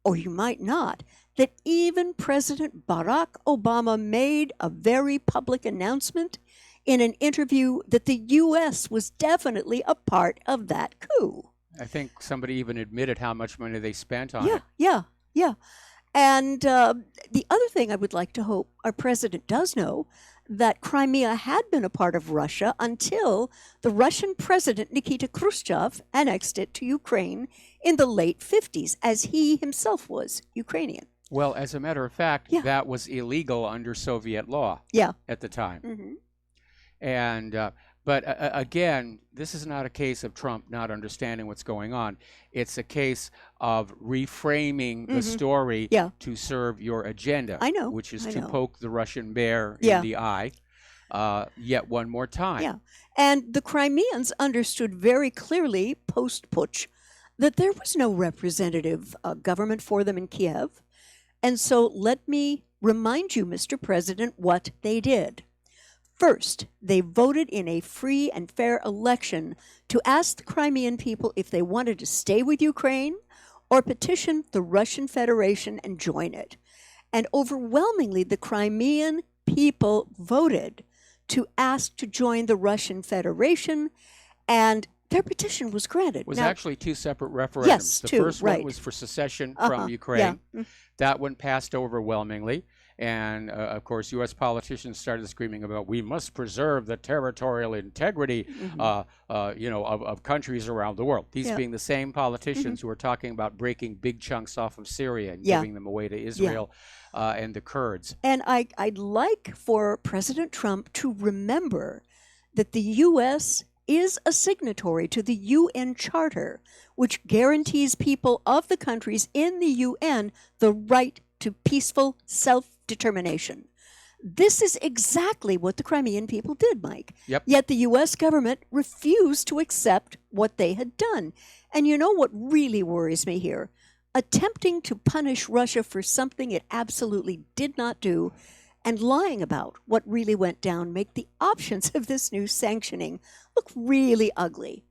or you might not, that even President Barack Obama made a very public announcement in an interview that the U.S. was definitely a part of that coup. I think somebody even admitted how much money they spent on it. Yeah. And the other thing I would like to hope our president does know, that Crimea had been a part of Russia until the Russian president Nikita Khrushchev annexed it to Ukraine in the late 50s, as he himself was Ukrainian. Well, as a matter of fact, that was illegal under Soviet law at the time. Mm-hmm. And but again, this is not a case of Trump not understanding what's going on. It's a case of reframing the story to serve your agenda. I know. Which is I to know. poke the Russian bear in the eye yet one more time. Yeah. And the Crimeans understood very clearly post-putsch that there was no representative government for them in Kiev. And so let me remind you, Mr. President, what they did. First, they voted in a free and fair election to ask the Crimean people if they wanted to stay with Ukraine or petition the Russian Federation and join it. And overwhelmingly, the Crimean people voted to ask to join the Russian Federation, and their petition was granted. It was Now, actually two separate referendums. Yes, the two, first one right. was for secession Uh-huh, from Ukraine. yeah. Mm. That one passed overwhelmingly. And, of course, U.S. politicians started screaming about, we must preserve the territorial integrity, of countries around the world. These Yeah. being the same politicians who are talking about breaking big chunks off of Syria and Yeah. giving them away to Israel and the Kurds. And I'd like for President Trump to remember that the U.S. is a signatory to the UN Charter, which guarantees people of the countries in the UN the right to peaceful self-determination. This is exactly what the Crimean people did, Mike. Yep. Yet the U.S. government refused to accept what they had done. And you know what really worries me here? Attempting to punish Russia for something it absolutely did not do and lying about what really went down make the options of this new sanctioning look really ugly.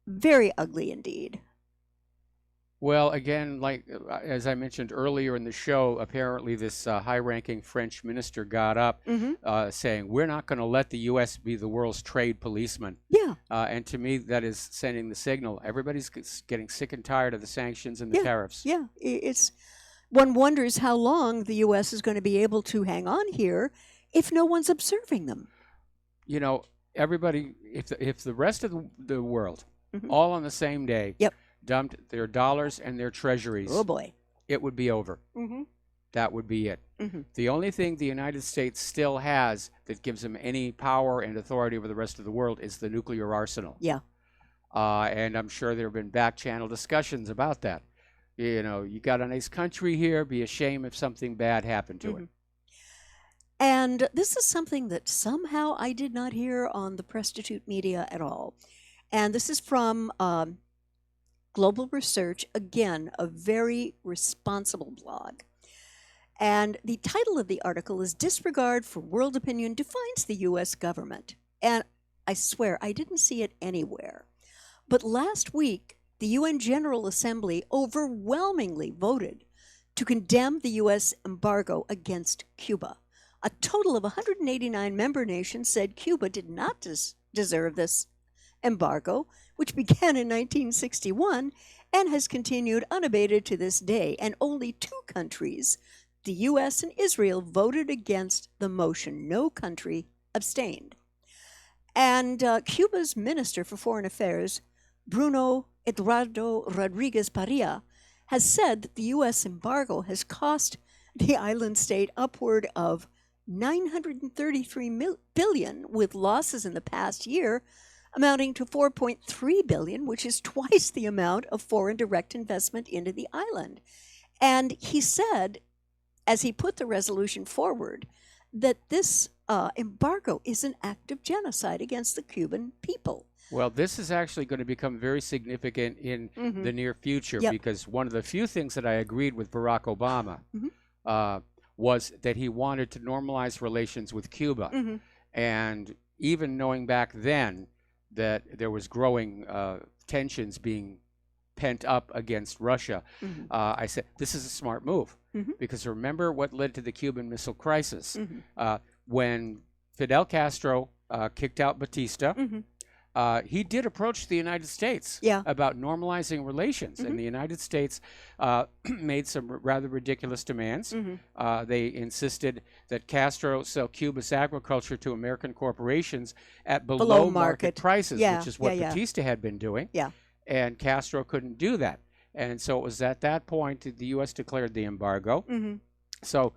Very ugly indeed. Well, again, like as I mentioned earlier in the show, apparently this high-ranking French minister got up saying, we're not going to let the U.S. be the world's trade policeman. Yeah. And to me, that is sending the signal. Everybody's getting sick and tired of the sanctions and the tariffs. Yeah, it's one wonders how long the U.S. is going to be able to hang on here if no one's observing them. You know, everybody, if the rest of the world, all on the same day, dumped their dollars and their treasuries, oh boy, it would be over. That would be it. The only thing the United States still has that gives them any power and authority over the rest of the world is the nuclear arsenal. Yeah. And I'm sure there have been back-channel discussions about that. You know, you got a nice country here, be a shame if something bad happened to it. And this is something that somehow I did not hear on the prostitute media at all. And this is from Global Research, again, a very responsible blog. And the title of the article is Disregard for World Opinion Defines the U.S. Government. And I swear, I didn't see it anywhere. But last week, the UN General Assembly overwhelmingly voted to condemn the U.S. embargo against Cuba. A total of 189 member nations said Cuba did not deserve this embargo, which began in 1961 and has continued unabated to this day. And only 2 countries, the U.S. and Israel, voted against the motion. No country abstained. And Cuba's Minister for Foreign Affairs, Bruno Eduardo Rodriguez Parilla, has said that the U.S. embargo has cost the island state upward of $933 billion, with losses in the past year amounting to $4.3 billion, which is twice the amount of foreign direct investment into the island. And he said, as he put the resolution forward, that this embargo is an act of genocide against the Cuban people. Well, this is actually going to become very significant in the near future, because one of the few things that I agreed with Barack Obama was that he wanted to normalize relations with Cuba. And even knowing back then that there was growing tensions being pent up against Russia, I said, this is a smart move. Because remember what led to the Cuban Missile Crisis. When Fidel Castro kicked out Batista, he did approach the United States about normalizing relations, and the United States made some rather ridiculous demands. They insisted that Castro sell Cuba's agriculture to American corporations at below market prices, which is what Batista had been doing. And Castro couldn't do that. And so it was at that point that the U.S. declared the embargo. So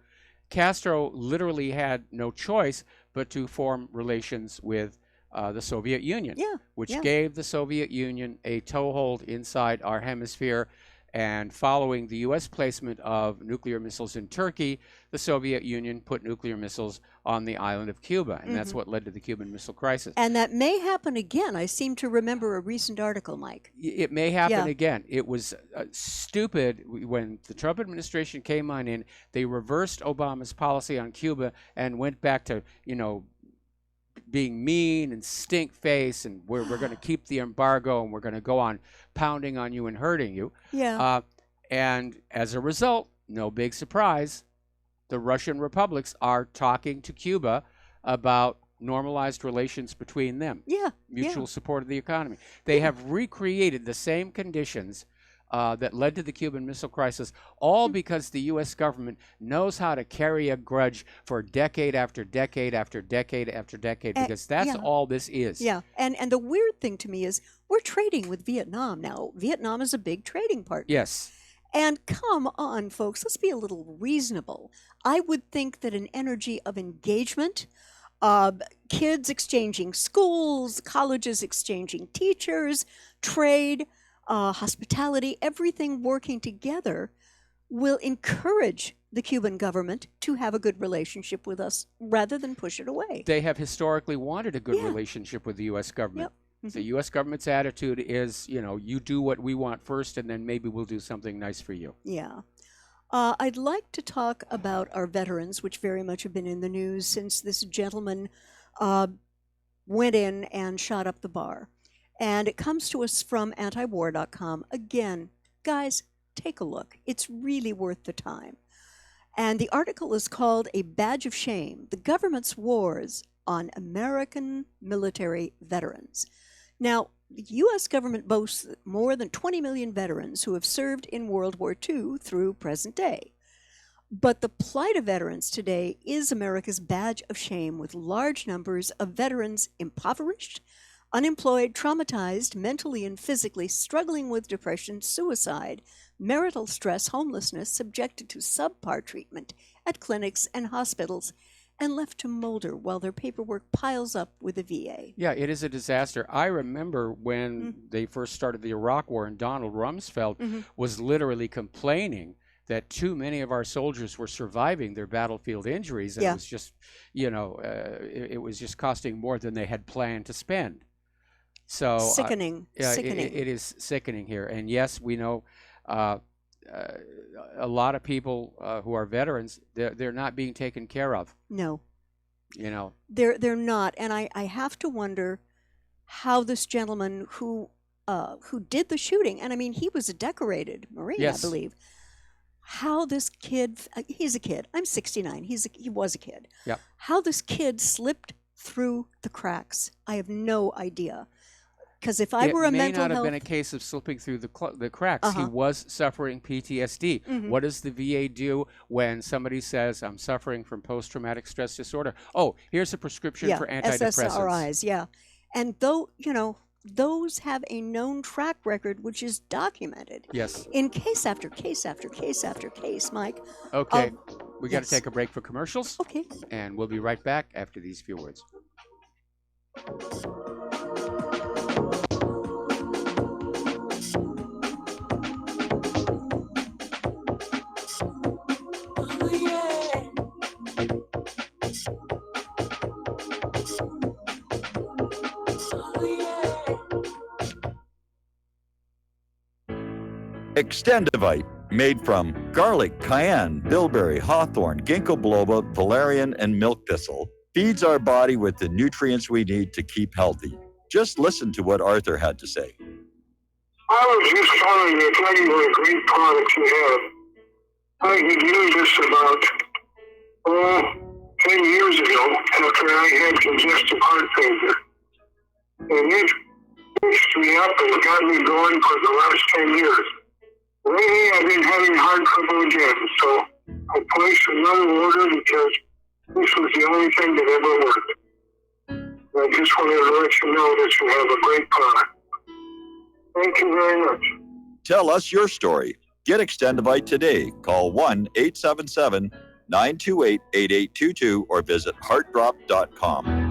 Castro literally had no choice but to form relations with the Soviet Union, which gave the Soviet Union a toehold inside our hemisphere. And following the U.S. placement of nuclear missiles in Turkey, the Soviet Union put nuclear missiles on the island of Cuba. And that's what led to the Cuban Missile Crisis. And that may happen again. I seem to remember a recent article, Mike. It may happen again. It was stupid when the Trump administration came on in. They reversed Obama's policy on Cuba and went back to, being mean and stink face, and we're going to keep the embargo, and we're going to go on pounding on you and hurting you. And as a result, no big surprise, the Russian republics are talking to Cuba about normalized relations between them. Mutual support of the economy. They have recreated the same conditions that led to the Cuban Missile Crisis, all because the U.S. government knows how to carry a grudge for decade after decade after decade after decade, because that's all this is. And the weird thing to me is we're trading with Vietnam now. Vietnam is a big trading partner. And come on, folks, let's be a little reasonable. I would think that an energy of engagement, kids exchanging schools, colleges exchanging teachers, trade, hospitality, everything working together will encourage the Cuban government to have a good relationship with us rather than push it away. They have historically wanted a good relationship with the U.S. government. The U.S. government's attitude is, you do what we want first, and then maybe we'll do something nice for you. I'd like to talk about our veterans, which very much have been in the news since this gentleman went in and shot up the bar. And it comes to us from antiwar.com. Again, guys, take a look. It's really worth the time. And the article is called A Badge of Shame, The Government's Wars on American Military Veterans. Now, the U.S. government boasts more than 20 million veterans who have served in World War II through present day. But the plight of veterans today is America's badge of shame, with large numbers of veterans impoverished, unemployed, traumatized, mentally and physically struggling with depression, suicide, marital stress, homelessness, subjected to subpar treatment at clinics and hospitals, and left to molder while their paperwork piles up with the VA. Yeah, it is a disaster. I remember when they first started the Iraq War, and Donald Rumsfeld was literally complaining that too many of our soldiers were surviving their battlefield injuries, and Yeah. it was just, it was just costing more than they had planned to spend. So Sickening. yeah, Sickening. it is sickening here. And yes, we know a lot of people who are veterans, they're not being taken care of. No, You know, they're not. And I have to wonder how this gentleman who did the shooting, and I mean, he was a decorated Marine, Yes. I believe. How this kid, he's a kid. I'm 69. He was a kid. Yeah. How this kid slipped through the cracks, I have no idea. Because if I were a it may mental not have health, been a case of slipping through the cracks. He Uh-huh. was suffering PTSD. Mhm. What does the VA do when somebody says, I'm suffering from post-traumatic stress disorder? Oh, here's a prescription for antidepressants. SSRIs, yeah. And those have a known track record, which is documented. Yes. In case after case after case after case, Mike. Okay, we got yes. to take a break for commercials. Okay. And we'll be right back after these few words. Extendivite, made from garlic, cayenne, bilberry, hawthorn, ginkgo biloba, valerian, and milk thistle, feeds our body with the nutrients we need to keep healthy. Just listen to what Arthur had to say. I was just telling you, tell you what a great product you have. I had used this about, 10 years ago after I had congestive heart failure. And it fixed me up and got me going for the last 10 years. Lately, I've been having heart trouble again, so I placed another order because this was the only thing that ever worked. I just wanted to let you know that you have a great product. Thank you very much. Tell us your story. Get Extendivite today. Call 1-877-928-8822 or visit heartdrop.com.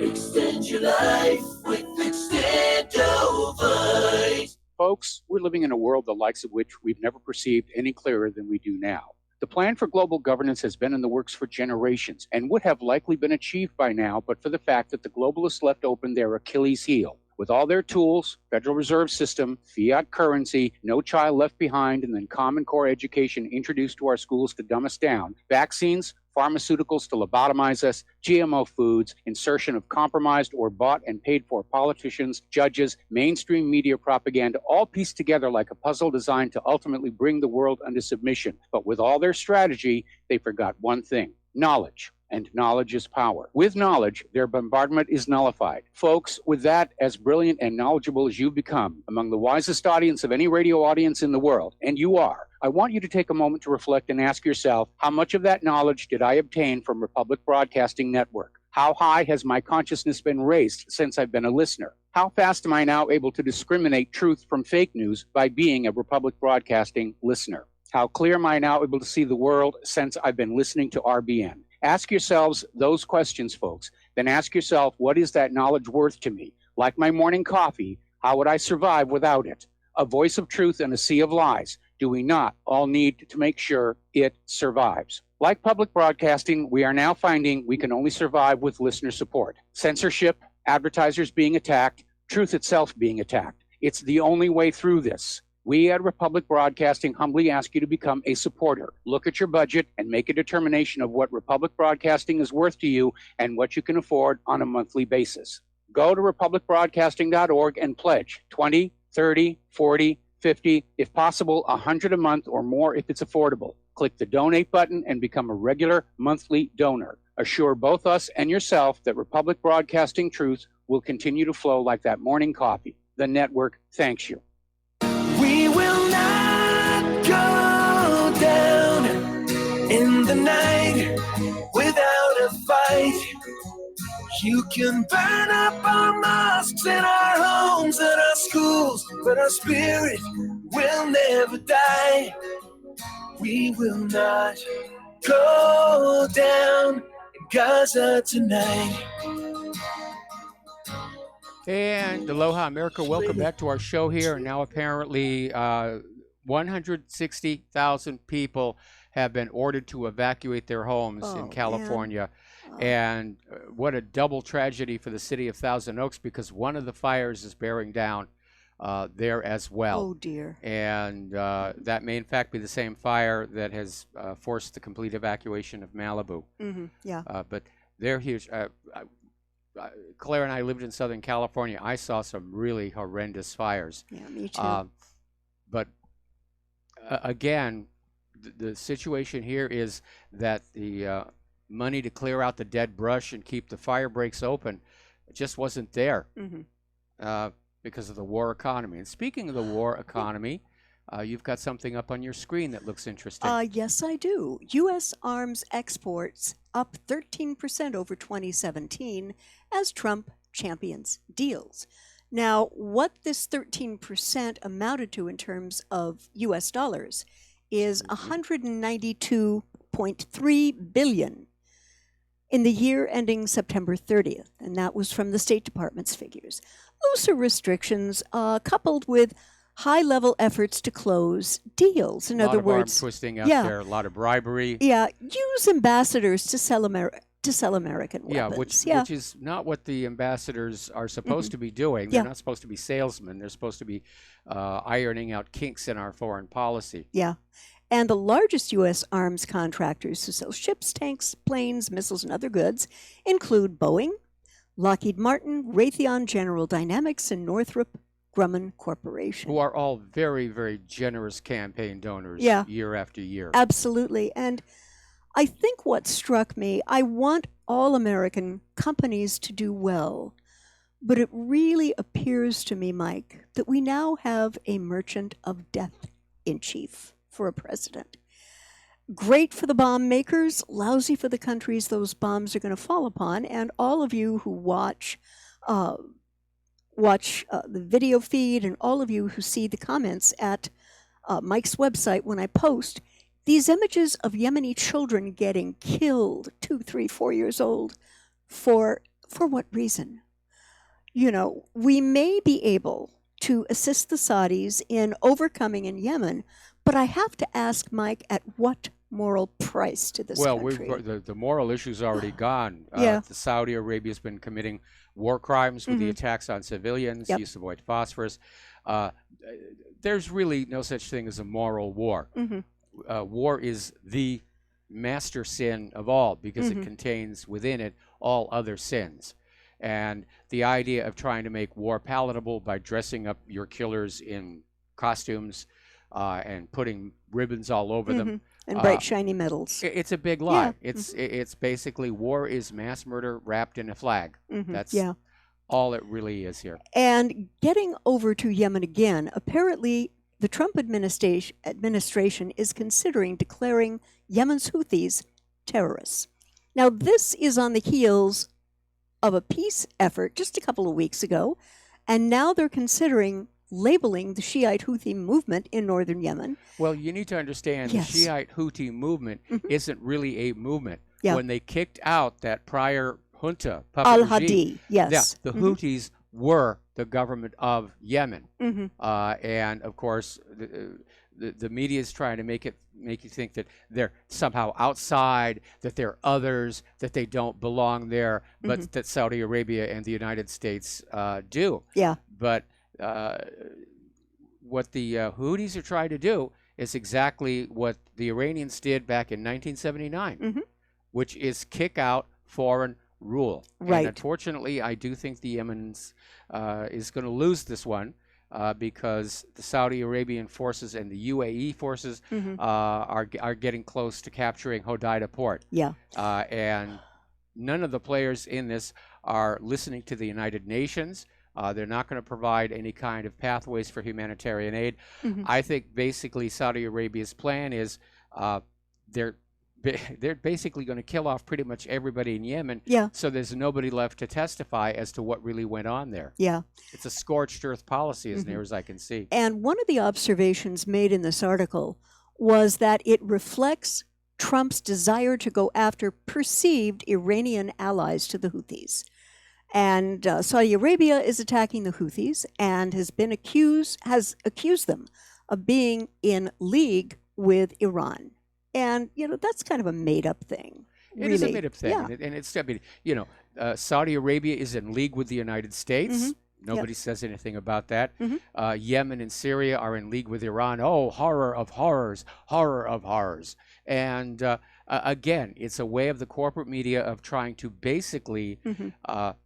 Extend your life with Extendovite. Folks, we're living in a world the likes of which we've never perceived any clearer than we do now. The plan for global governance has been in the works for generations and would have likely been achieved by now, but for the fact that the globalists left open their Achilles heel. With all their tools, Federal Reserve System, fiat currency, no child left behind, and then Common Core education introduced to our schools to dumb us down, vaccines, pharmaceuticals to lobotomize us, GMO foods, insertion of compromised or bought and paid for politicians, judges, mainstream media propaganda, all pieced together like a puzzle designed to ultimately bring the world under submission. But with all their strategy, they forgot one thing: knowledge. And knowledge is power. With knowledge, their bombardment is nullified. Folks, with that, as brilliant and knowledgeable as you've become, among the wisest audience of any radio audience in the world, and you are, I want you to take a moment to reflect and ask yourself, how much of that knowledge did I obtain from Republic Broadcasting Network? How high has my consciousness been raised since I've been a listener? How fast am I now able to discriminate truth from fake news by being a Republic Broadcasting listener? How clear am I now able to see the world since I've been listening to RBN? Ask yourselves those questions, folks. Then ask yourself, what is that knowledge worth to me? Like my morning coffee, how would I survive without it? A voice of truth in a sea of lies. Do we not all need to make sure it survives? Like public broadcasting, we are now finding we can only survive with listener support. Censorship, advertisers being attacked, truth itself being attacked. It's the only way through this. We at Republic Broadcasting humbly ask you to become a supporter. Look at your budget and make a determination of what Republic Broadcasting is worth to you and what you can afford on a monthly basis. Go to republicbroadcasting.org and pledge 20, 30, 40, 50, if possible, 100 a month or more if it's affordable. Click the donate button and become a regular monthly donor. Assure both us and yourself that Republic Broadcasting truth will continue to flow like that morning coffee. The network thanks you. We will not go down in the night without a fight. You can burn up our mosques and our homes and our schools, but our spirit will never die. We will not go down in Gaza tonight. And Aloha America, welcome back to our show here. And now apparently 160,000 people have been ordered to evacuate their homes in California. And what a double tragedy for the city of Thousand Oaks, because one of the fires is bearing down there as well. Oh, dear. And that may, in fact, be the same fire that has forced the complete evacuation of Malibu. Yeah. But they're huge. Claire and I lived in Southern California. I saw some really horrendous fires. Yeah, me too. But again, the situation here is that the money to clear out the dead brush and keep the fire breaks open just wasn't there because of the war economy. And speaking of the war economy, you've got something up on your screen that looks interesting. Yes, I do. U.S. arms exports up 13% over 2017 as Trump champions deals. Now, what this 13% amounted to in terms of U.S. dollars is $192.3 billion in the year ending September 30th, and that was from the State Department's figures. Looser restrictions coupled with high-level efforts to close deals. In other words, arm twisting out there, a lot of bribery. Yeah, use ambassadors to sell American weapons. Which is not what the ambassadors are supposed to be doing. They're not supposed to be salesmen. They're supposed to be ironing out kinks in our foreign policy. Yeah. And the largest U.S. arms contractors who sell ships, tanks, planes, missiles, and other goods include Boeing, Lockheed Martin, Raytheon, General Dynamics, and Northrop Grumman Corporation. Who are all very, very generous campaign donors year after year. Absolutely. And I think what struck me, I want all American companies to do well, but it really appears to me, Mike, that we now have a merchant of death in chief for a president. Great for the bomb makers, lousy for the countries those bombs are going to fall upon. And all of you who watch the video feed, and all of you who see the comments at Mike's website when I post, these images of Yemeni children getting killed, 2, 3, 4 years old, for what reason? You know, we may be able to assist the Saudis in overcoming in Yemen, but I have to ask Mike, at what moral price to this country? Well, the moral issue's already gone. Yeah. The Saudi Arabia's been committing war crimes with the attacks on civilians, use of white phosphorus. There's really no such thing as a moral war. War is the master sin of all because it contains within it all other sins. And the idea of trying to make war palatable by dressing up your killers in costumes and putting ribbons all over them. And bright, shiny medals. It's a big lie. It's basically war is mass murder wrapped in a flag. That's all it really is here. And getting over to Yemen again, apparently the Trump administration is considering declaring Yemen's Houthis terrorists. Now, this is on the heels of a peace effort just a couple of weeks ago, and now they're considering labeling the Shiite Houthi movement in northern Yemen. Well, you need to understand the Shiite Houthi movement isn't really a movement. When they kicked out that prior junta, Al-Hadi, the Houthis were the government of Yemen. And of course, the media is trying to make you think that they're somehow outside, that they're others, that they don't belong there, but that Saudi Arabia and the United States do. But what the Houthis are trying to do is exactly what the Iranians did back in 1979, which is kick out foreign rule. And unfortunately, I do think the Yemen's is going to lose this one because the Saudi Arabian forces and the UAE forces are getting close to capturing Hodeidah port. And none of the players in this are listening to the United Nations. They're not going to provide any kind of pathways for humanitarian aid. I think basically Saudi Arabia's plan is they're basically going to kill off pretty much everybody in Yemen. So there's nobody left to testify as to what really went on there. It's a scorched earth policy as near as I can see. And one of the observations made in this article was that it reflects Trump's desire to go after perceived Iranian allies to the Houthis. And Saudi Arabia is attacking the Houthis and has accused them of being in league with Iran. And, that's kind of a made-up thing. It is a really. made-up thing, Yeah. and it's, I mean, Saudi Arabia is in league with the United States. Mhm. Nobody Yep. says anything about that. Mhm. Yemen and Syria are in league with Iran. Oh, horror of horrors, horror of horrors. And again, it's a way of the corporate media of trying to basically Mhm.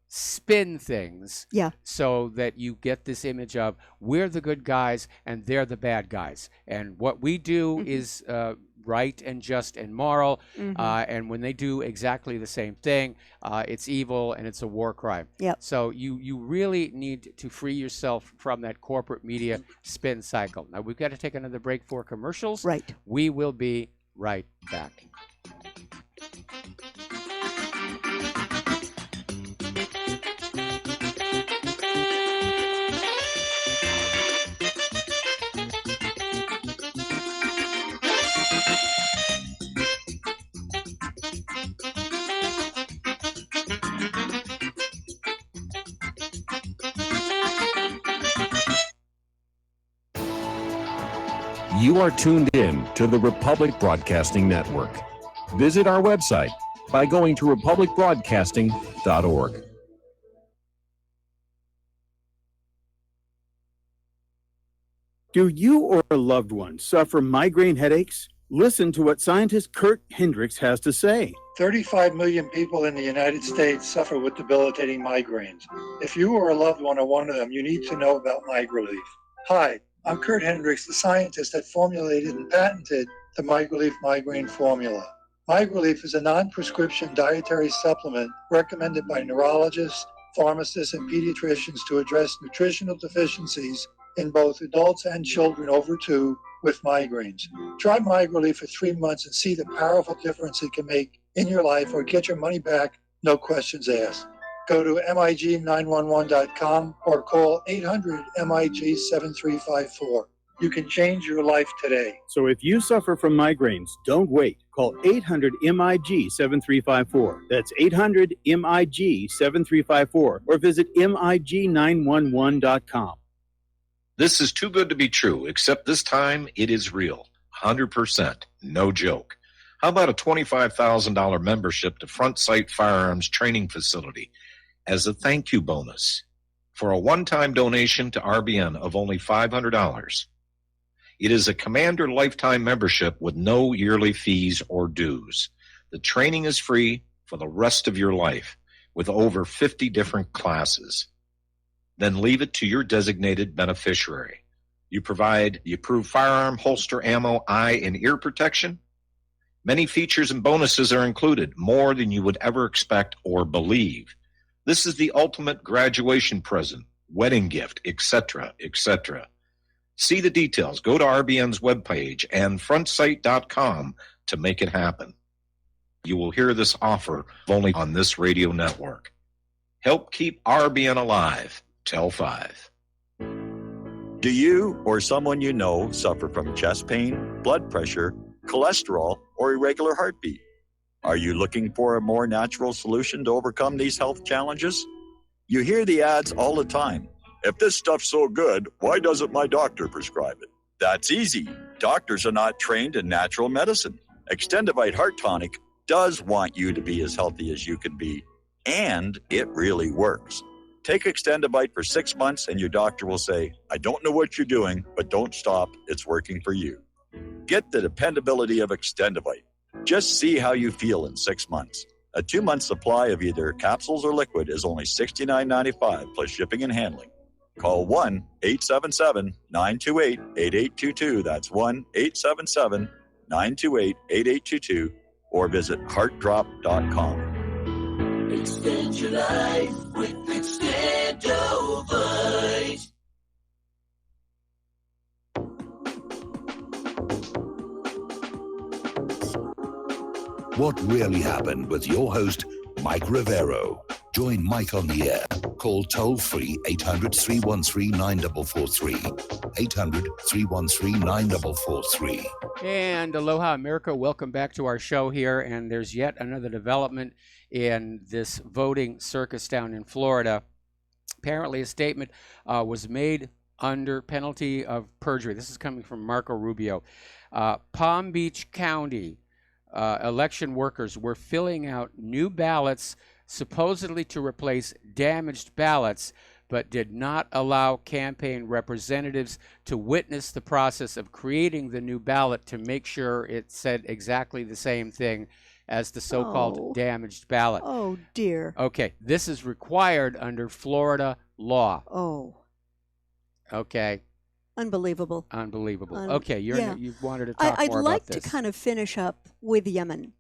spin things Yeah. so that you get this image of we're the good guys and they're the bad guys. And what we do is right and just and moral. Mhm. And when they do exactly the same thing, it's evil and it's a war crime. Yep. So you really need to free yourself from that corporate media spin cycle. Now we've got to take another break for commercials. Right. We will be right back. You are tuned in to the Republic Broadcasting Network. Visit our website by going to republicbroadcasting.org. Do you or a loved one suffer migraine headaches? Listen to what scientist Kurt Hendricks has to say. 35 million people in the United States suffer with debilitating migraines. If you or a loved one are one of them, you need to know about MigraLief. Hi, I'm Kurt Hendricks, the scientist that formulated and patented the MigraLief migraine formula. MigraLief is a non-prescription dietary supplement recommended by neurologists, pharmacists, and pediatricians to address nutritional deficiencies in both adults and children over 2 with migraines. Try MigraLief for 3 months and see the powerful difference it can make in your life, or get your money back, no questions asked. Go to MIG911.com or call 800-MIG-7354. You can change your life today. So if you suffer from migraines, don't wait. Call 800-MIG-7354. That's 800-MIG-7354 or visit MIG911.com. This is too good to be true, except this time it is real. 100%. No joke. How about a $25,000 membership to Front Sight Firearms Training Facility as a thank you bonus for a one-time donation to RBN of only $500? It is a Commander lifetime membership with no yearly fees or dues. The training is free for the rest of your life with over 50 different classes. Then leave it to your designated beneficiary. You provide the approved firearm, holster, ammo, eye, and ear protection. Many features and bonuses are included, more than you would ever expect or believe. This is the ultimate graduation present, wedding gift, etc., etc. See the details. Go to RBN's webpage and frontsight.com to make it happen. You will hear this offer only on this radio network. Help keep RBN alive. Tell 5. Do you or someone you know suffer from chest pain, blood pressure, cholesterol, or irregular heartbeat? Are you looking for a more natural solution to overcome these health challenges? You hear the ads all the time. If this stuff's so good, why doesn't my doctor prescribe it? That's easy. Doctors are not trained in natural medicine. Extendivite Heart Tonic does want you to be as healthy as you can be, and it really works. Take Extendivite for 6 months and your doctor will say, I don't know what you're doing, but don't stop. It's working for you. Get the dependability of Extendivite. Just see how you feel in 6 months. A 2-month supply of either capsules or liquid is only $69.95 plus shipping and handling. Call 1-877-928-8822. That's 1-877-928-8822 or visit heartdrop.com. Extend your life with Extendovite. What really happened with your host, Mike Rivero. Join Mike on the air. Call toll-free 800-313-9443. 800-313-9443. And aloha, America. Welcome back to our show here. And there's yet another development in this voting circus down in Florida. Apparently, a statement was made under penalty of perjury. This is coming from Marco Rubio. Palm Beach County election workers were filling out new ballots supposedly to replace damaged ballots, but did not allow campaign representatives to witness the process of creating the new ballot to make sure it said exactly the same thing as the so-called damaged ballot. Oh, dear. Okay, this is required under Florida law. Oh. Okay. Unbelievable. Unbelievable. Okay, you wanted to talk more I'd about like this. to kind of finish up with Yemen.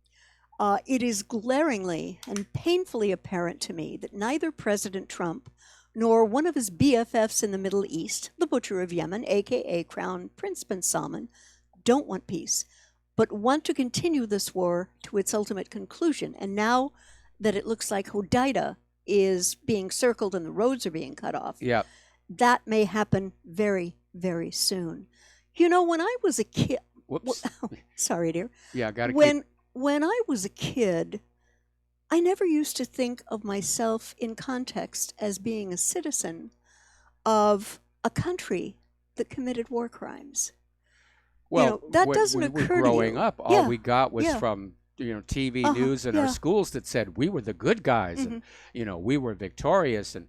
It is glaringly and painfully apparent to me that neither President Trump nor one of his BFFs in the Middle East, the Butcher of Yemen, a.k.a. Crown Prince bin Salman, don't want peace, but want to continue this war to its ultimate conclusion. And now that it looks like Hodeidah is being circled and the roads are being cut off, that may happen very, very soon. You know, when I was a kid... Whoops. Sorry, dear. Yeah, got to When I was a kid, I never used to think of myself in context as being a citizen of a country that committed war crimes. Well, that when doesn't we occur were growing to you. up, all we got was from TV news in our yeah. schools that said we were the good guys, and we were victorious, and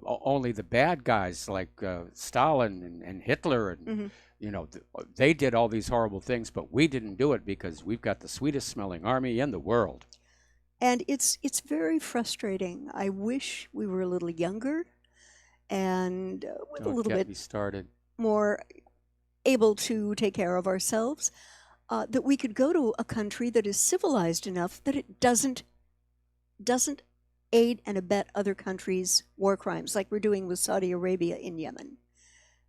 only the bad guys like Stalin and Hitler, and they did all these horrible things, but we didn't do it because we've got the sweetest smelling army in the world. And it's very frustrating. I wish we were a little younger and with a little bit more able to take care of ourselves, that we could go to a country that is civilized enough that it doesn't aid and abet other countries' war crimes like we're doing with Saudi Arabia in Yemen.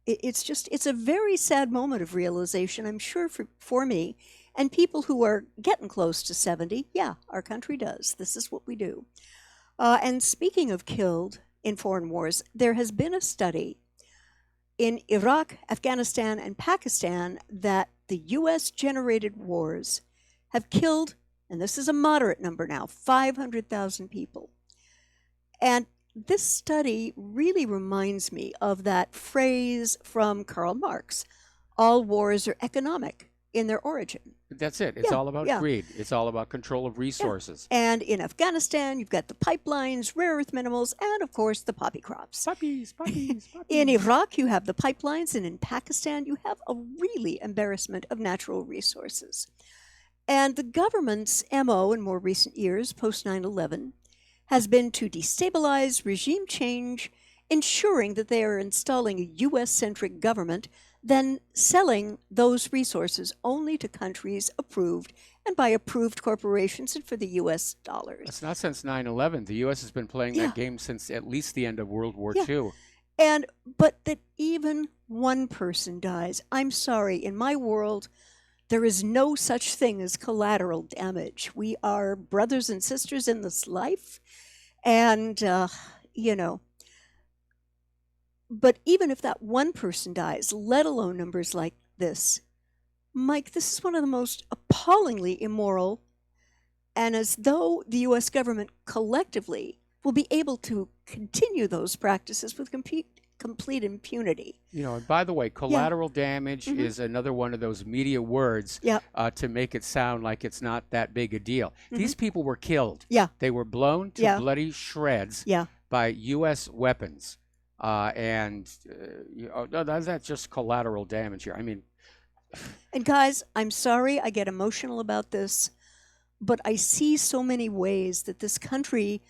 It's a very sad moment of realization, I'm sure, for me and people who are getting close to 70. Yeah, our country does. This is what we do. And speaking of killed in foreign wars, there has been a study in Iraq, Afghanistan, and Pakistan that the U.S.-generated wars have killed, and this is a moderate number now, 500,000 people. And this study really reminds me of that phrase from Karl Marx, all wars are economic in their origin. That's it. It's all about greed. It's all about control of resources. And in Afghanistan, you've got the pipelines, rare earth minerals, and of course the poppy crops. Puppies. In Iraq, you have the pipelines, and in Pakistan, you have a really embarrassment of natural resources. And the government's MO in more recent years, post 9/11, has been to destabilize, regime change, ensuring that they are installing a U.S.-centric government, then selling those resources only to countries approved and by approved corporations and for the U.S. dollars. It's not since 9/11. The U.S. has been playing that game since at least the end of World War II. But that even one person dies. I'm sorry, in my world, there is no such thing as collateral damage. We are brothers and sisters in this life, and, but even if that one person dies, let alone numbers like this, Mike, this is one of the most appallingly immoral, and as though the U.S. government collectively will be able to continue those practices with complete impunity. And by the way, collateral damage is another one of those media words to make it sound like it's not that big a deal. These people were killed. They were blown to bloody shreds by U.S. weapons. That's just collateral damage here. I mean... And guys, I'm sorry I get emotional about this, but I see so many ways that this country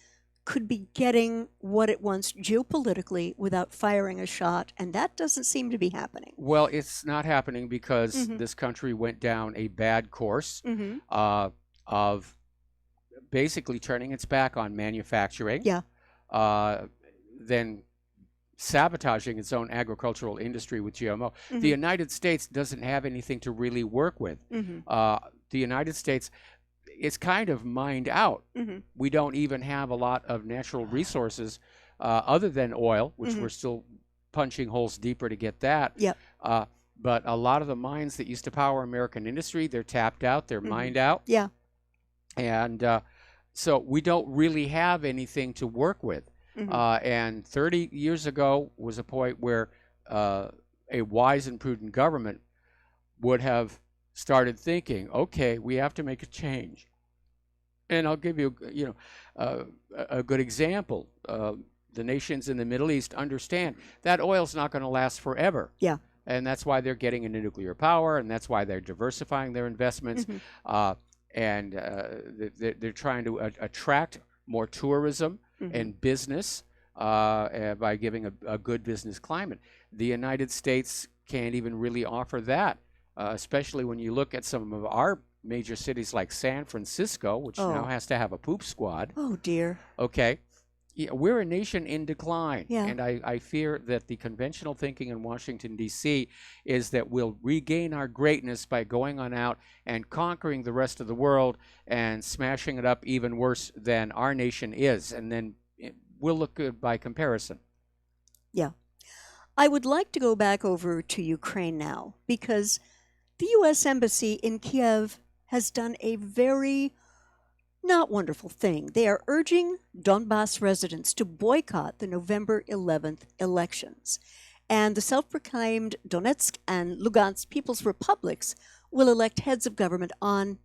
could be getting what it wants geopolitically without firing a shot, and that doesn't seem to be happening. Well, it's not happening because this country went down a bad course of basically turning its back on manufacturing, then sabotaging its own agricultural industry with GMO. The United States doesn't have anything to really work with. The United States is kind of mined out. We don't even have a lot of natural resources other than oil, which we're still punching holes deeper to get that. But a lot of the mines that used to power American industry, they're tapped out, they're mined out. And so we don't really have anything to work with. And 30 years ago was a point where a wise and prudent government would have started thinking, okay, we have to make a change. And I'll give you, a good example. The nations in the Middle East understand that oil's not going to last forever. Yeah. And that's why they're getting into nuclear power, and that's why they're diversifying their investments. And they're trying to attract more tourism and business by giving a good business climate. The United States can't even really offer that, especially when you look at some of our major cities like San Francisco, which now has to have a poop squad. Oh, dear. Okay. Yeah, we're a nation in decline. Yeah. And I fear that the conventional thinking in Washington, D.C. is that we'll regain our greatness by going on out and conquering the rest of the world and smashing it up even worse than our nation is. And then we'll look good by comparison. Yeah. I would like to go back over to Ukraine now, because the U.S. Embassy in Kiev has done a very not wonderful thing. They are urging Donbass residents to boycott the November 11th elections. And the self-proclaimed Donetsk and Lugansk People's Republics will elect heads of government on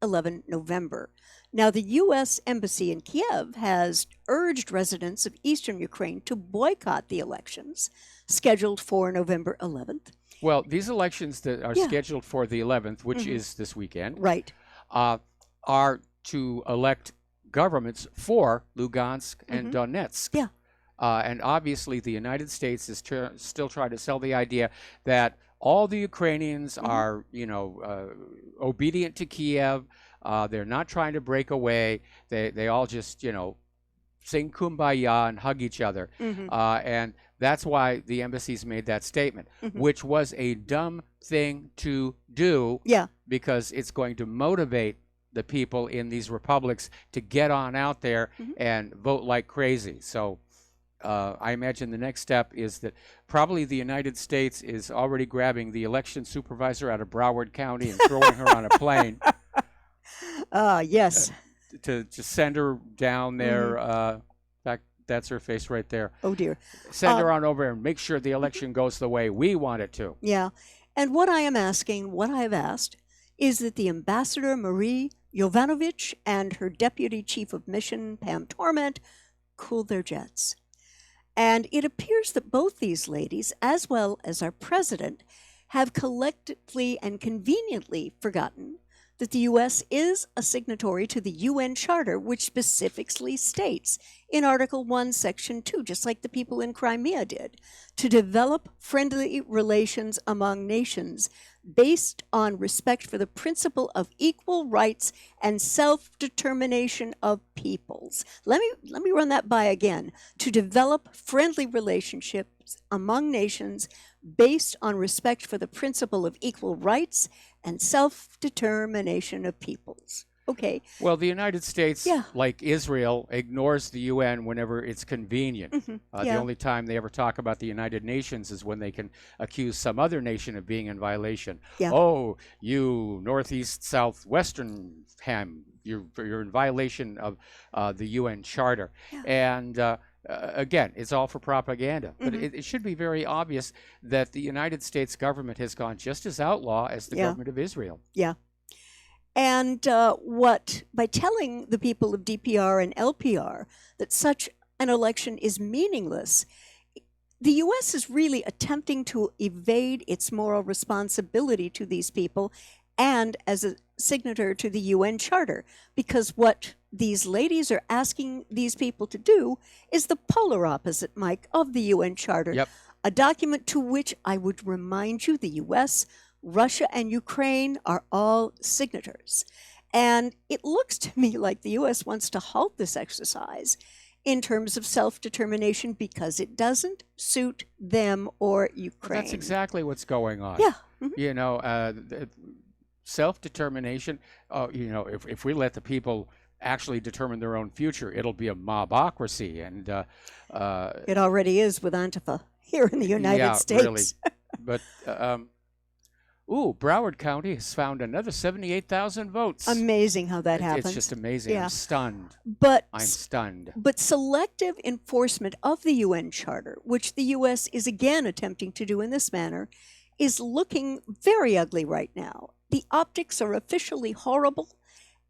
11 November. Now, the U.S. Embassy in Kiev has urged residents of eastern Ukraine to boycott the elections scheduled for November 11th. Well, these elections that are Yeah. scheduled for the 11th, which is this weekend, Right. are to elect governments for Lugansk and Donetsk. Yeah. And obviously, the United States is still trying to sell the idea that all the Ukrainians are, obedient to Kiev. They're not trying to break away. They all just, sing kumbaya and hug each other. And that's why the embassy's made that statement, which was a dumb thing to do. Yeah. Because it's going to motivate the people in these republics to get on out there and vote like crazy. So I imagine the next step is that probably the United States is already grabbing the election supervisor out of Broward County and throwing her on a plane. Yes. To send her down there. In fact, that's her face right there. Oh, dear. Send her on over and make sure the election goes the way we want it to. Yeah. And what I have asked, is that the ambassador Marie Yovanovitch and her deputy chief of mission, Pam Torment, cool their jets. And it appears that both these ladies, as well as our president, have collectively and conveniently forgotten that the U.S. is a signatory to the UN Charter, which specifically states in Article 1, Section 2, just like the people in Crimea did, to develop friendly relations among nations based on respect for the principle of equal rights and self-determination of peoples. Let me run that by again. To develop friendly relationships among nations based on respect for the principle of equal rights and self-determination of peoples. Okay. Well, the United States, Yeah. like Israel, ignores the UN whenever it's convenient. The Yeah. only time they ever talk about the United Nations is when they can accuse some other nation of being in violation. Yeah. Oh, you Northeast, Southwestern ham, you're in violation of the UN Charter. And again, it's all for propaganda. But it should be very obvious that the United States government has gone just as outlaw as the Yeah. government of Israel. Yeah. And by telling the people of DPR and LPR that such an election is meaningless, the U.S. is really attempting to evade its moral responsibility to these people and as a signatory to the UN Charter, because what these ladies are asking these people to do is the polar opposite, Mike, of the UN Charter, Yep. a document to which I would remind you the U.S., Russia, and Ukraine are all signatories. And it looks to me like the U.S. wants to halt this exercise in terms of self-determination because it doesn't suit them or Ukraine. That's exactly what's going on. Yeah. Self-determination, if we let the people actually determine their own future, it'll be a mobocracy. And It already is with Antifa here in the United States. Really. But Ooh, Broward County has found another 78,000 votes. Amazing how that happens. It's just amazing. Yeah. I'm stunned. I'm stunned. But selective enforcement of the UN Charter, which the U.S. is again attempting to do in this manner, is looking very ugly right now. The optics are officially horrible,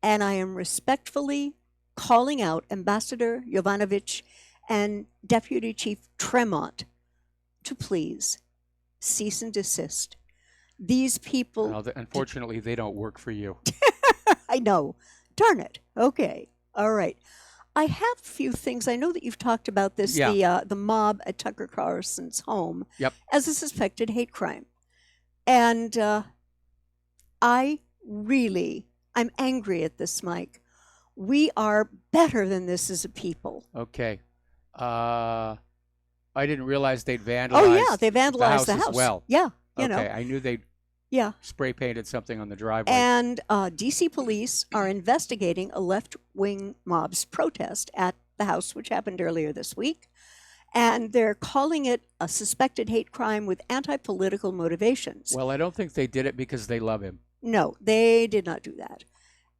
and I am respectfully calling out Ambassador Jovanovic and Deputy Chief Tremont to please cease and desist. These people... Well, unfortunately, they don't work for you. I know. Darn it. Okay. All right. I have a few things. I know that you've talked about this, the mob at Tucker Carlson's home as a suspected hate crime. And I'm angry at this, Mike. We are better than this as a people. Okay. I didn't realize they'd vandalized Oh, yeah, they vandalized the house. as well. Yeah, you okay, know. I knew they'd spray painted something on the driveway. And D.C. police are investigating a left-wing mob's protest at the house, which happened earlier this week. And they're calling it a suspected hate crime with anti-political motivations. Well, I don't think they did it because they love him. No, they did not do that.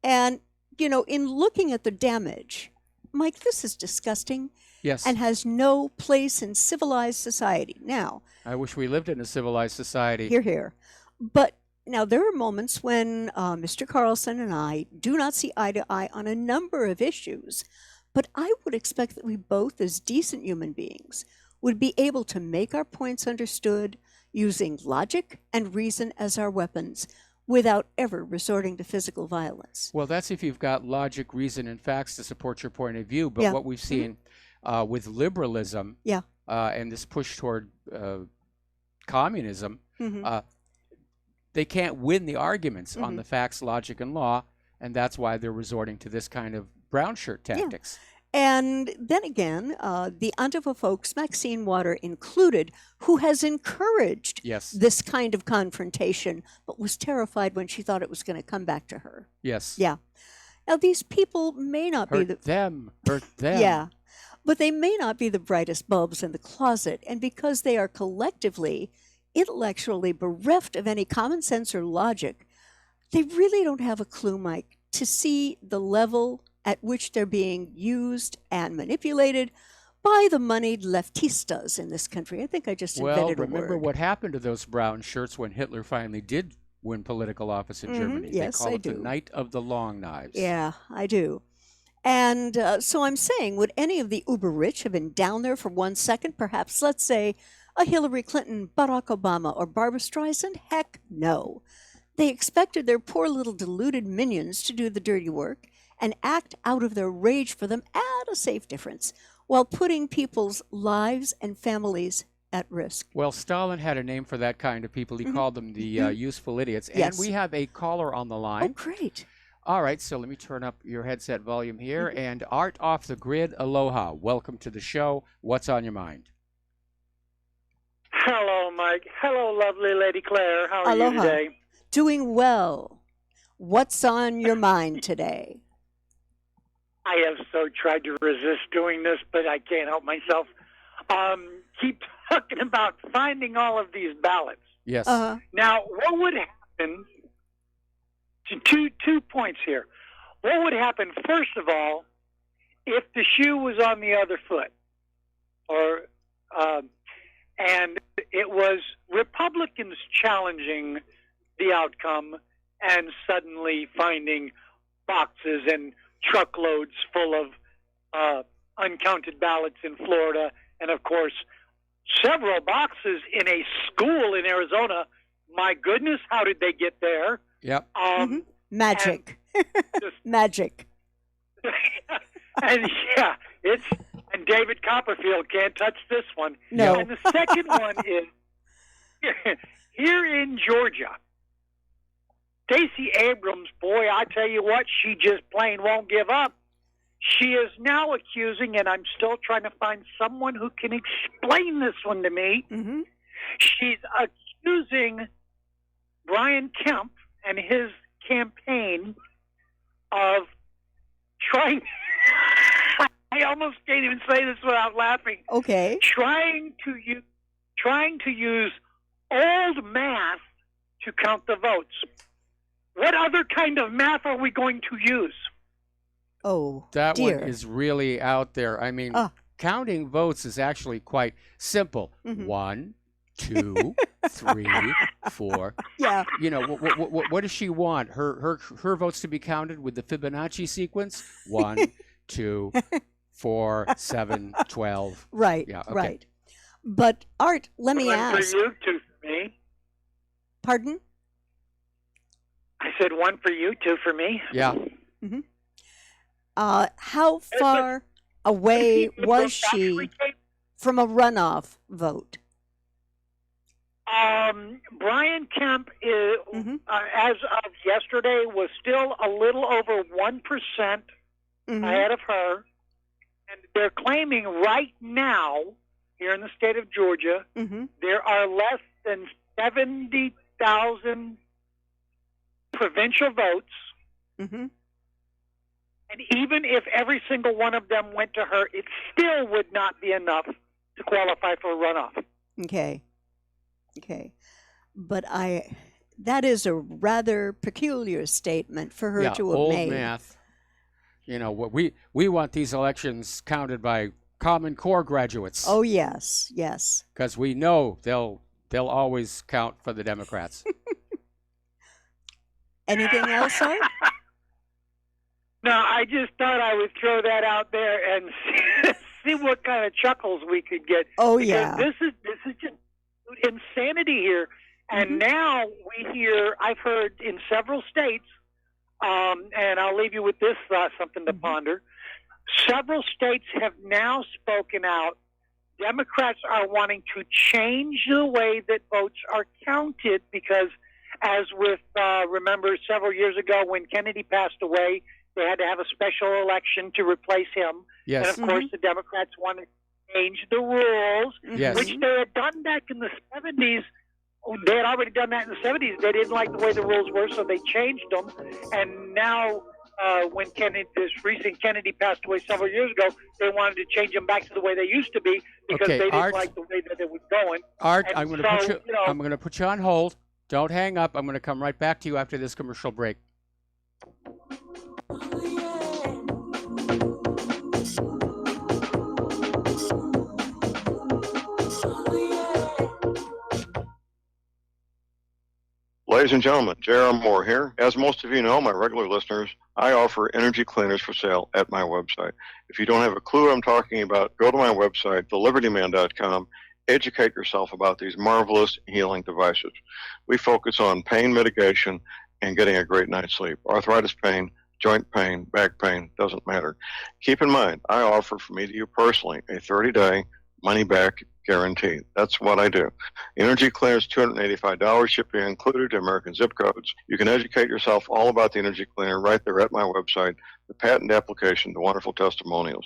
And, you know, in looking at the damage, Mike, this is disgusting. Yes. And has no place in civilized society. Now, I wish we lived in a civilized society. Hear, hear. But now there are moments when Mr. Carlson and I do not see eye to eye on a number of issues. But I would expect that we both, as decent human beings, would be able to make our points understood using logic and reason as our weapons without ever resorting to physical violence. Well, that's if you've got logic, reason, and facts to support your point of view. But what we've seen with liberalism and this push toward communism, they can't win the arguments on the facts, logic, and law, and that's why they're resorting to this kind of brown shirt tactics. And then again, the Antifa folks, Maxine Water included, who has encouraged this kind of confrontation, but was terrified when she thought it was going to come back to her. Yes. Yeah. Now, these people may not be hurt them. Yeah. But they may not be the brightest bulbs in the closet. And because they are collectively, intellectually bereft of any common sense or logic, they really don't have a clue, Mike, to see the level at which they're being used and manipulated by the moneyed leftistas in this country. I think I just invented a word. Well, remember what happened to those brown shirts when Hitler finally did win political office in Germany? Yes, they call I it do. the Night of the Long Knives. Yeah, I do. And so I'm saying, would any of the uber rich have been down there for 1 second? Perhaps, let's say, a Hillary Clinton, Barack Obama, or Barbara Streisand? Heck no. They expected their poor little deluded minions to do the dirty work and act out of their rage for them at a safe difference, while putting people's lives and families at risk. Well, Stalin had a name for that kind of people. He called them the useful idiots. And Yes. we have a caller on the line. Oh, great. All right, so let me turn up your headset volume here. And Art Off the Grid, aloha. Welcome to the show. What's on your mind? Hello, Mike. Hello, lovely Lady Claire. How are Aloha. you today? Doing well. What's on your mind today? I have so tried to resist doing this, but I can't help myself. Keep talking about finding all of these ballots. Yes. Now, what would happen? Two points here. What would happen, first of all, if the shoe was on the other foot, or and it was Republicans challenging the outcome and suddenly finding boxes and truckloads full of uncounted ballots in Florida, and of course, several boxes in a school in Arizona. My goodness, how did they get there? Yep. Magic. Magic. And yeah, and David Copperfield can't touch this one. No. And the second one is here in Georgia. Stacey Abrams, boy, I tell you what, she just plain won't give up. She is now accusing, and I'm still trying to find someone who can explain this one to me. She's accusing Brian Kemp and his campaign of trying... I almost can't even say this without laughing. Okay. Trying to use old math to count the votes. What other kind of math are we going to use? Oh, That dear. one is really out there. I mean, counting votes is actually quite simple. Mhm. 1, 2, 3, 4. Yeah. You know, what does she want? Her votes to be counted with the Fibonacci sequence? 1, 2, 4, 7, 12. Right, Yeah, okay. right. But Art, let me One ask. for you, two for me. Pardon? I said one for you, two for me. Yeah. Mm-hmm. How far away was she from a runoff vote? Brian Kemp, is, as of yesterday, was still a little over 1% ahead of her. And they're claiming right now, here in the state of Georgia, there are less than 70,000 provincial votes. And even if every single one of them went to her, it still would not be enough to qualify for a runoff. Okay. Okay. But that is a rather peculiar statement for her Yeah, to have old made. math. You know, we want these elections counted by Common Core graduates. Oh, yes, yes. Because we know they'll always count for the Democrats. Anything else, Art? No, I just thought I would throw that out there and see what kind of chuckles we could get. Oh, Because yeah. This is just insanity here. And now we hear, I've heard in several states, and I'll leave you with this something to ponder. Several states have now spoken out. Democrats are wanting to change the way that votes are counted because, as with, remember several years ago when Kennedy passed away, they had to have a special election to replace him. Yes. And of course, the Democrats wanted to change the rules, Yes. which they had done back in the 70s. They had already done that in the 70s. They didn't like the way the rules were, so they changed them. And now, when this recent Kennedy passed away several years ago, they wanted to change them back to the way they used to be because Okay, they didn't Art. like the way that it was going. Art, And I'm going so, to put you on hold. Don't hang up. I'm going to come right back to you after this commercial break. Ladies and gentlemen, J.R. Moore here. As most of you know, my regular listeners, I offer energy cleaners for sale at my website. If you don't have a clue what I'm talking about, go to my website, thelibertyman.com, educate yourself about these marvelous healing devices. We focus on pain mitigation and getting a great night's sleep. Arthritis pain, joint pain, back pain, doesn't matter. Keep in mind, I offer from me to you personally a 30-day money-back guarantee. That's what I do. Energy cleaners, $285, shipping included to American zip codes. You can educate yourself all about the energy cleaner right there at my website, the patent application, the wonderful testimonials.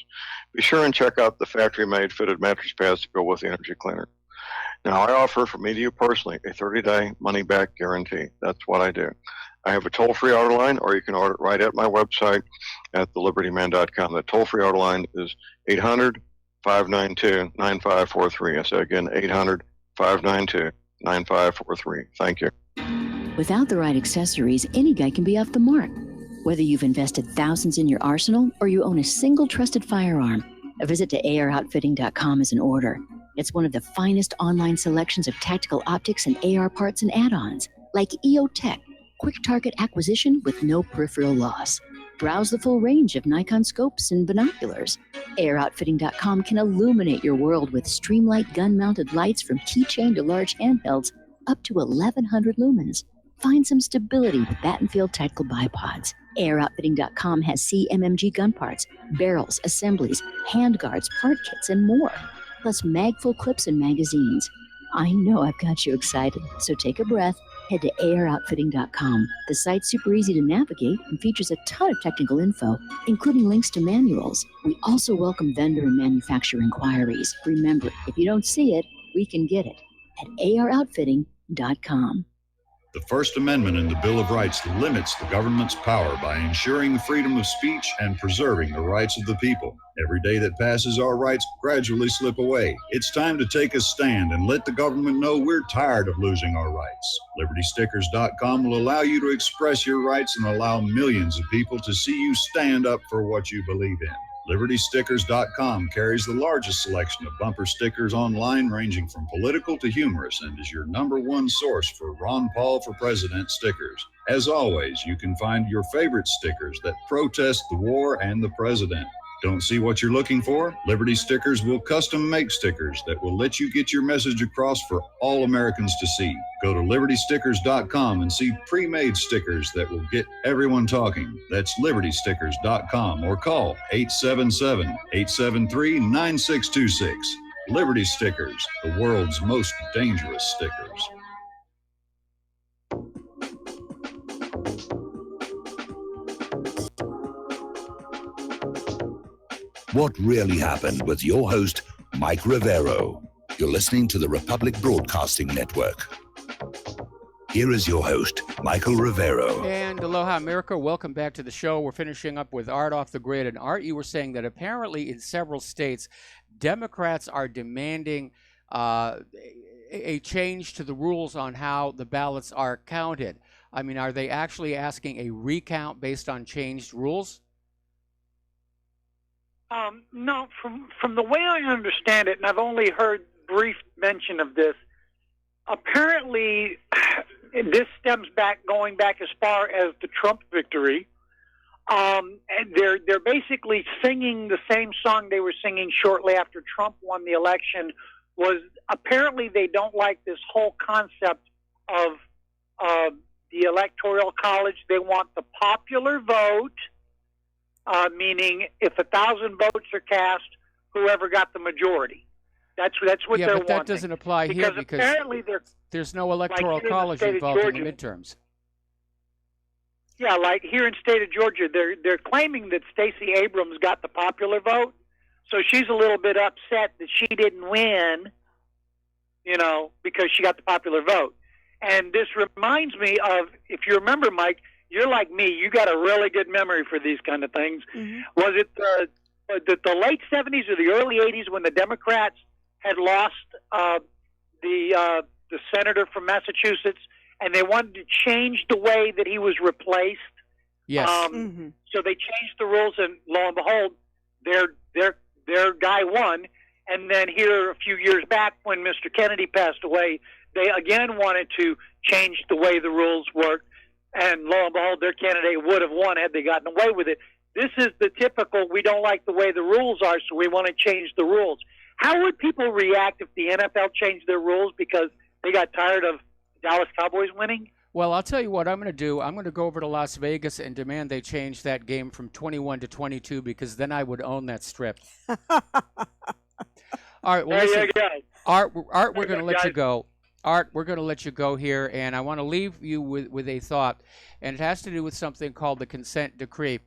Be sure and check out the factory-made fitted mattress pads to go with the energy cleaner. Now, I offer from me to you personally a 30-day money-back guarantee. That's what I do. I have a toll-free order line, or you can order it right at my website at thelibertyman.com. The toll-free order line is 800-592-9543. I say again, 800-592-9543. Thank you. Without the right accessories, any guy can be off the mark. Whether you've invested thousands in your arsenal or you own a single trusted firearm, a visit to AROutfitting.com is in order. It's one of the finest online selections of tactical optics and AR parts and add-ons, like EOTech, quick target acquisition with no peripheral loss. Browse the full range of Nikon scopes and binoculars. AROutfitting.com can illuminate your world with Streamlight gun-mounted lights from keychain to large handhelds up to 1,100 lumens. Find some stability with Battenfield Tactical Bipods. AirOutfitting.com has CMMG gun parts, barrels, assemblies, handguards, part kits, and more, plus magful clips and magazines. I know I've got you excited, so take a breath. Head to AirOutfitting.com. The site's super easy to navigate and features a ton of technical info, including links to manuals. We also welcome vendor and manufacturer inquiries. Remember, if you don't see it, we can get it at AirOutfitting.com. The First Amendment in the Bill of Rights limits the government's power by ensuring the freedom of speech and preserving the rights of the people. Every day that passes, our rights gradually slip away. It's time to take a stand and let the government know we're tired of losing our rights. LibertyStickers.com will allow you to express your rights and allow millions of people to see you stand up for what you believe in. LibertyStickers.com carries the largest selection of bumper stickers online, ranging from political to humorous, and is your #1 source for Ron Paul for President stickers. As always, you can find your favorite stickers that protest the war and the president. Don't see what you're looking for? Liberty Stickers will custom make stickers that will let you get your message across for all Americans to see. Go to LibertyStickers.com and see pre-made stickers that will get everyone talking. That's LibertyStickers.com or call 877-873-9626. Liberty Stickers, the world's most dangerous stickers. What really happened with your host, Mike Rivero. You're listening to the Republic Broadcasting Network. Here is your host, Michael Rivero. And aloha, America. Welcome back to the show. We're finishing up with Art Off the Grid. And Art, you were saying that apparently in several states, Democrats are demanding a change to the rules on how the ballots are counted. I mean, are they actually asking a recount based on changed rules? No, from the way I understand it, and I've only heard brief mention of this, apparently this stems going back as far as the Trump victory. And they're basically singing the same song they were singing shortly after Trump won the election. Was apparently they don't like this whole concept of the Electoral College. They want the popular vote. Meaning, if 1,000 votes are cast, whoever got the majority. That's what they're wanting. Yeah, but that doesn't apply here because apparently there's no Electoral College involved in the midterms. Yeah, like here in the state of Georgia, they're claiming that Stacey Abrams got the popular vote, so she's a little bit upset that she didn't win, because she got the popular vote. And this reminds me of, if you remember, Mike, you're like me. You got a really good memory for these kind of things. Mm-hmm. Was it the late 70s or the early 80s when the Democrats had lost the senator from Massachusetts, and they wanted to change the way that he was replaced? Yes. So they changed the rules, and lo and behold, their guy won. And then here a few years back, when Mr. Kennedy passed away, they again wanted to change the way the rules worked. And lo and behold, their candidate would have won had they gotten away with it. This is the typical, we don't like the way the rules are, so we want to change the rules. How would people react if the NFL changed their rules because they got tired of Dallas Cowboys winning? Well, I'll tell you what I'm going to do. I'm going to go over to Las Vegas and demand they change that game from 21 to 22 because then I would own that strip. All right, well, listen, Art, we're going to let you go. Art, we're going to let you go here, and I want to leave you with a thought, and it has to do with something called the consent decree.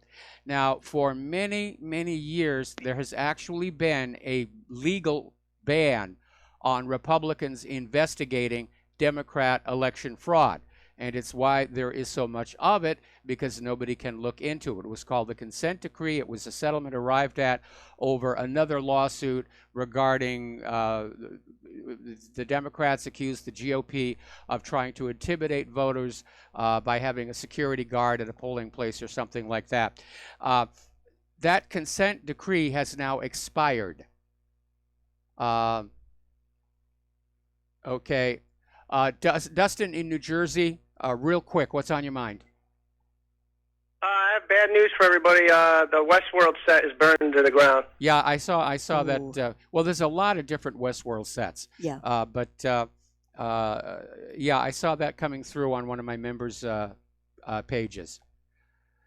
Now, for many, many years, there has actually been a legal ban on Republicans investigating Democrat election fraud. And it's why there is so much of it, because nobody can look into it. It was called the consent decree. It was a settlement arrived at over another lawsuit regarding the Democrats accused the GOP of trying to intimidate voters by having a security guard at a polling place or something like that. That consent decree has now expired. Okay. Dustin in New Jersey, real quick, what's on your mind? I have bad news for everybody. The Westworld set is burned to the ground. Yeah, I saw that. Well, there's a lot of different Westworld sets. Yeah. Yeah, I saw that coming through on one of my members' pages.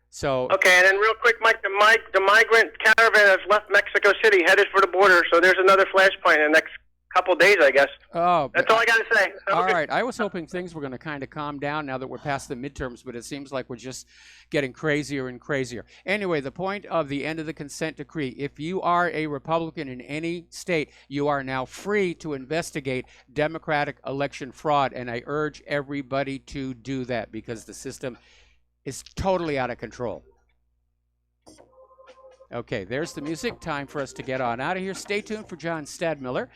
So. Okay, and then real quick, Mike, the migrant caravan has left Mexico City, headed for the border. So there's another flashpoint in the next couple days, I guess. Oh, That's all I got to say. All right. I was hoping things were going to kind of calm down now that we're past the midterms, but it seems like we're just getting crazier and crazier. Anyway, the point of the end of the consent decree, if you are a Republican in any state, you are now free to investigate Democratic election fraud, and I urge everybody to do that because the system is totally out of control. Okay, there's the music. Time for us to get on out of here. Stay tuned for John Stadmiller.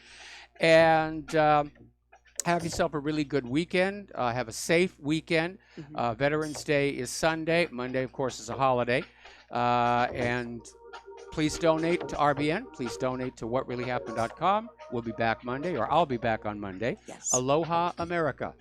And have yourself a really good weekend. Have a safe weekend. Veterans Day is Sunday. Monday, of course, is a holiday. And please donate to RBN. Please donate to whatreallyhappened.com. We'll be back Monday, or I'll be back on Monday. Yes. Aloha, America.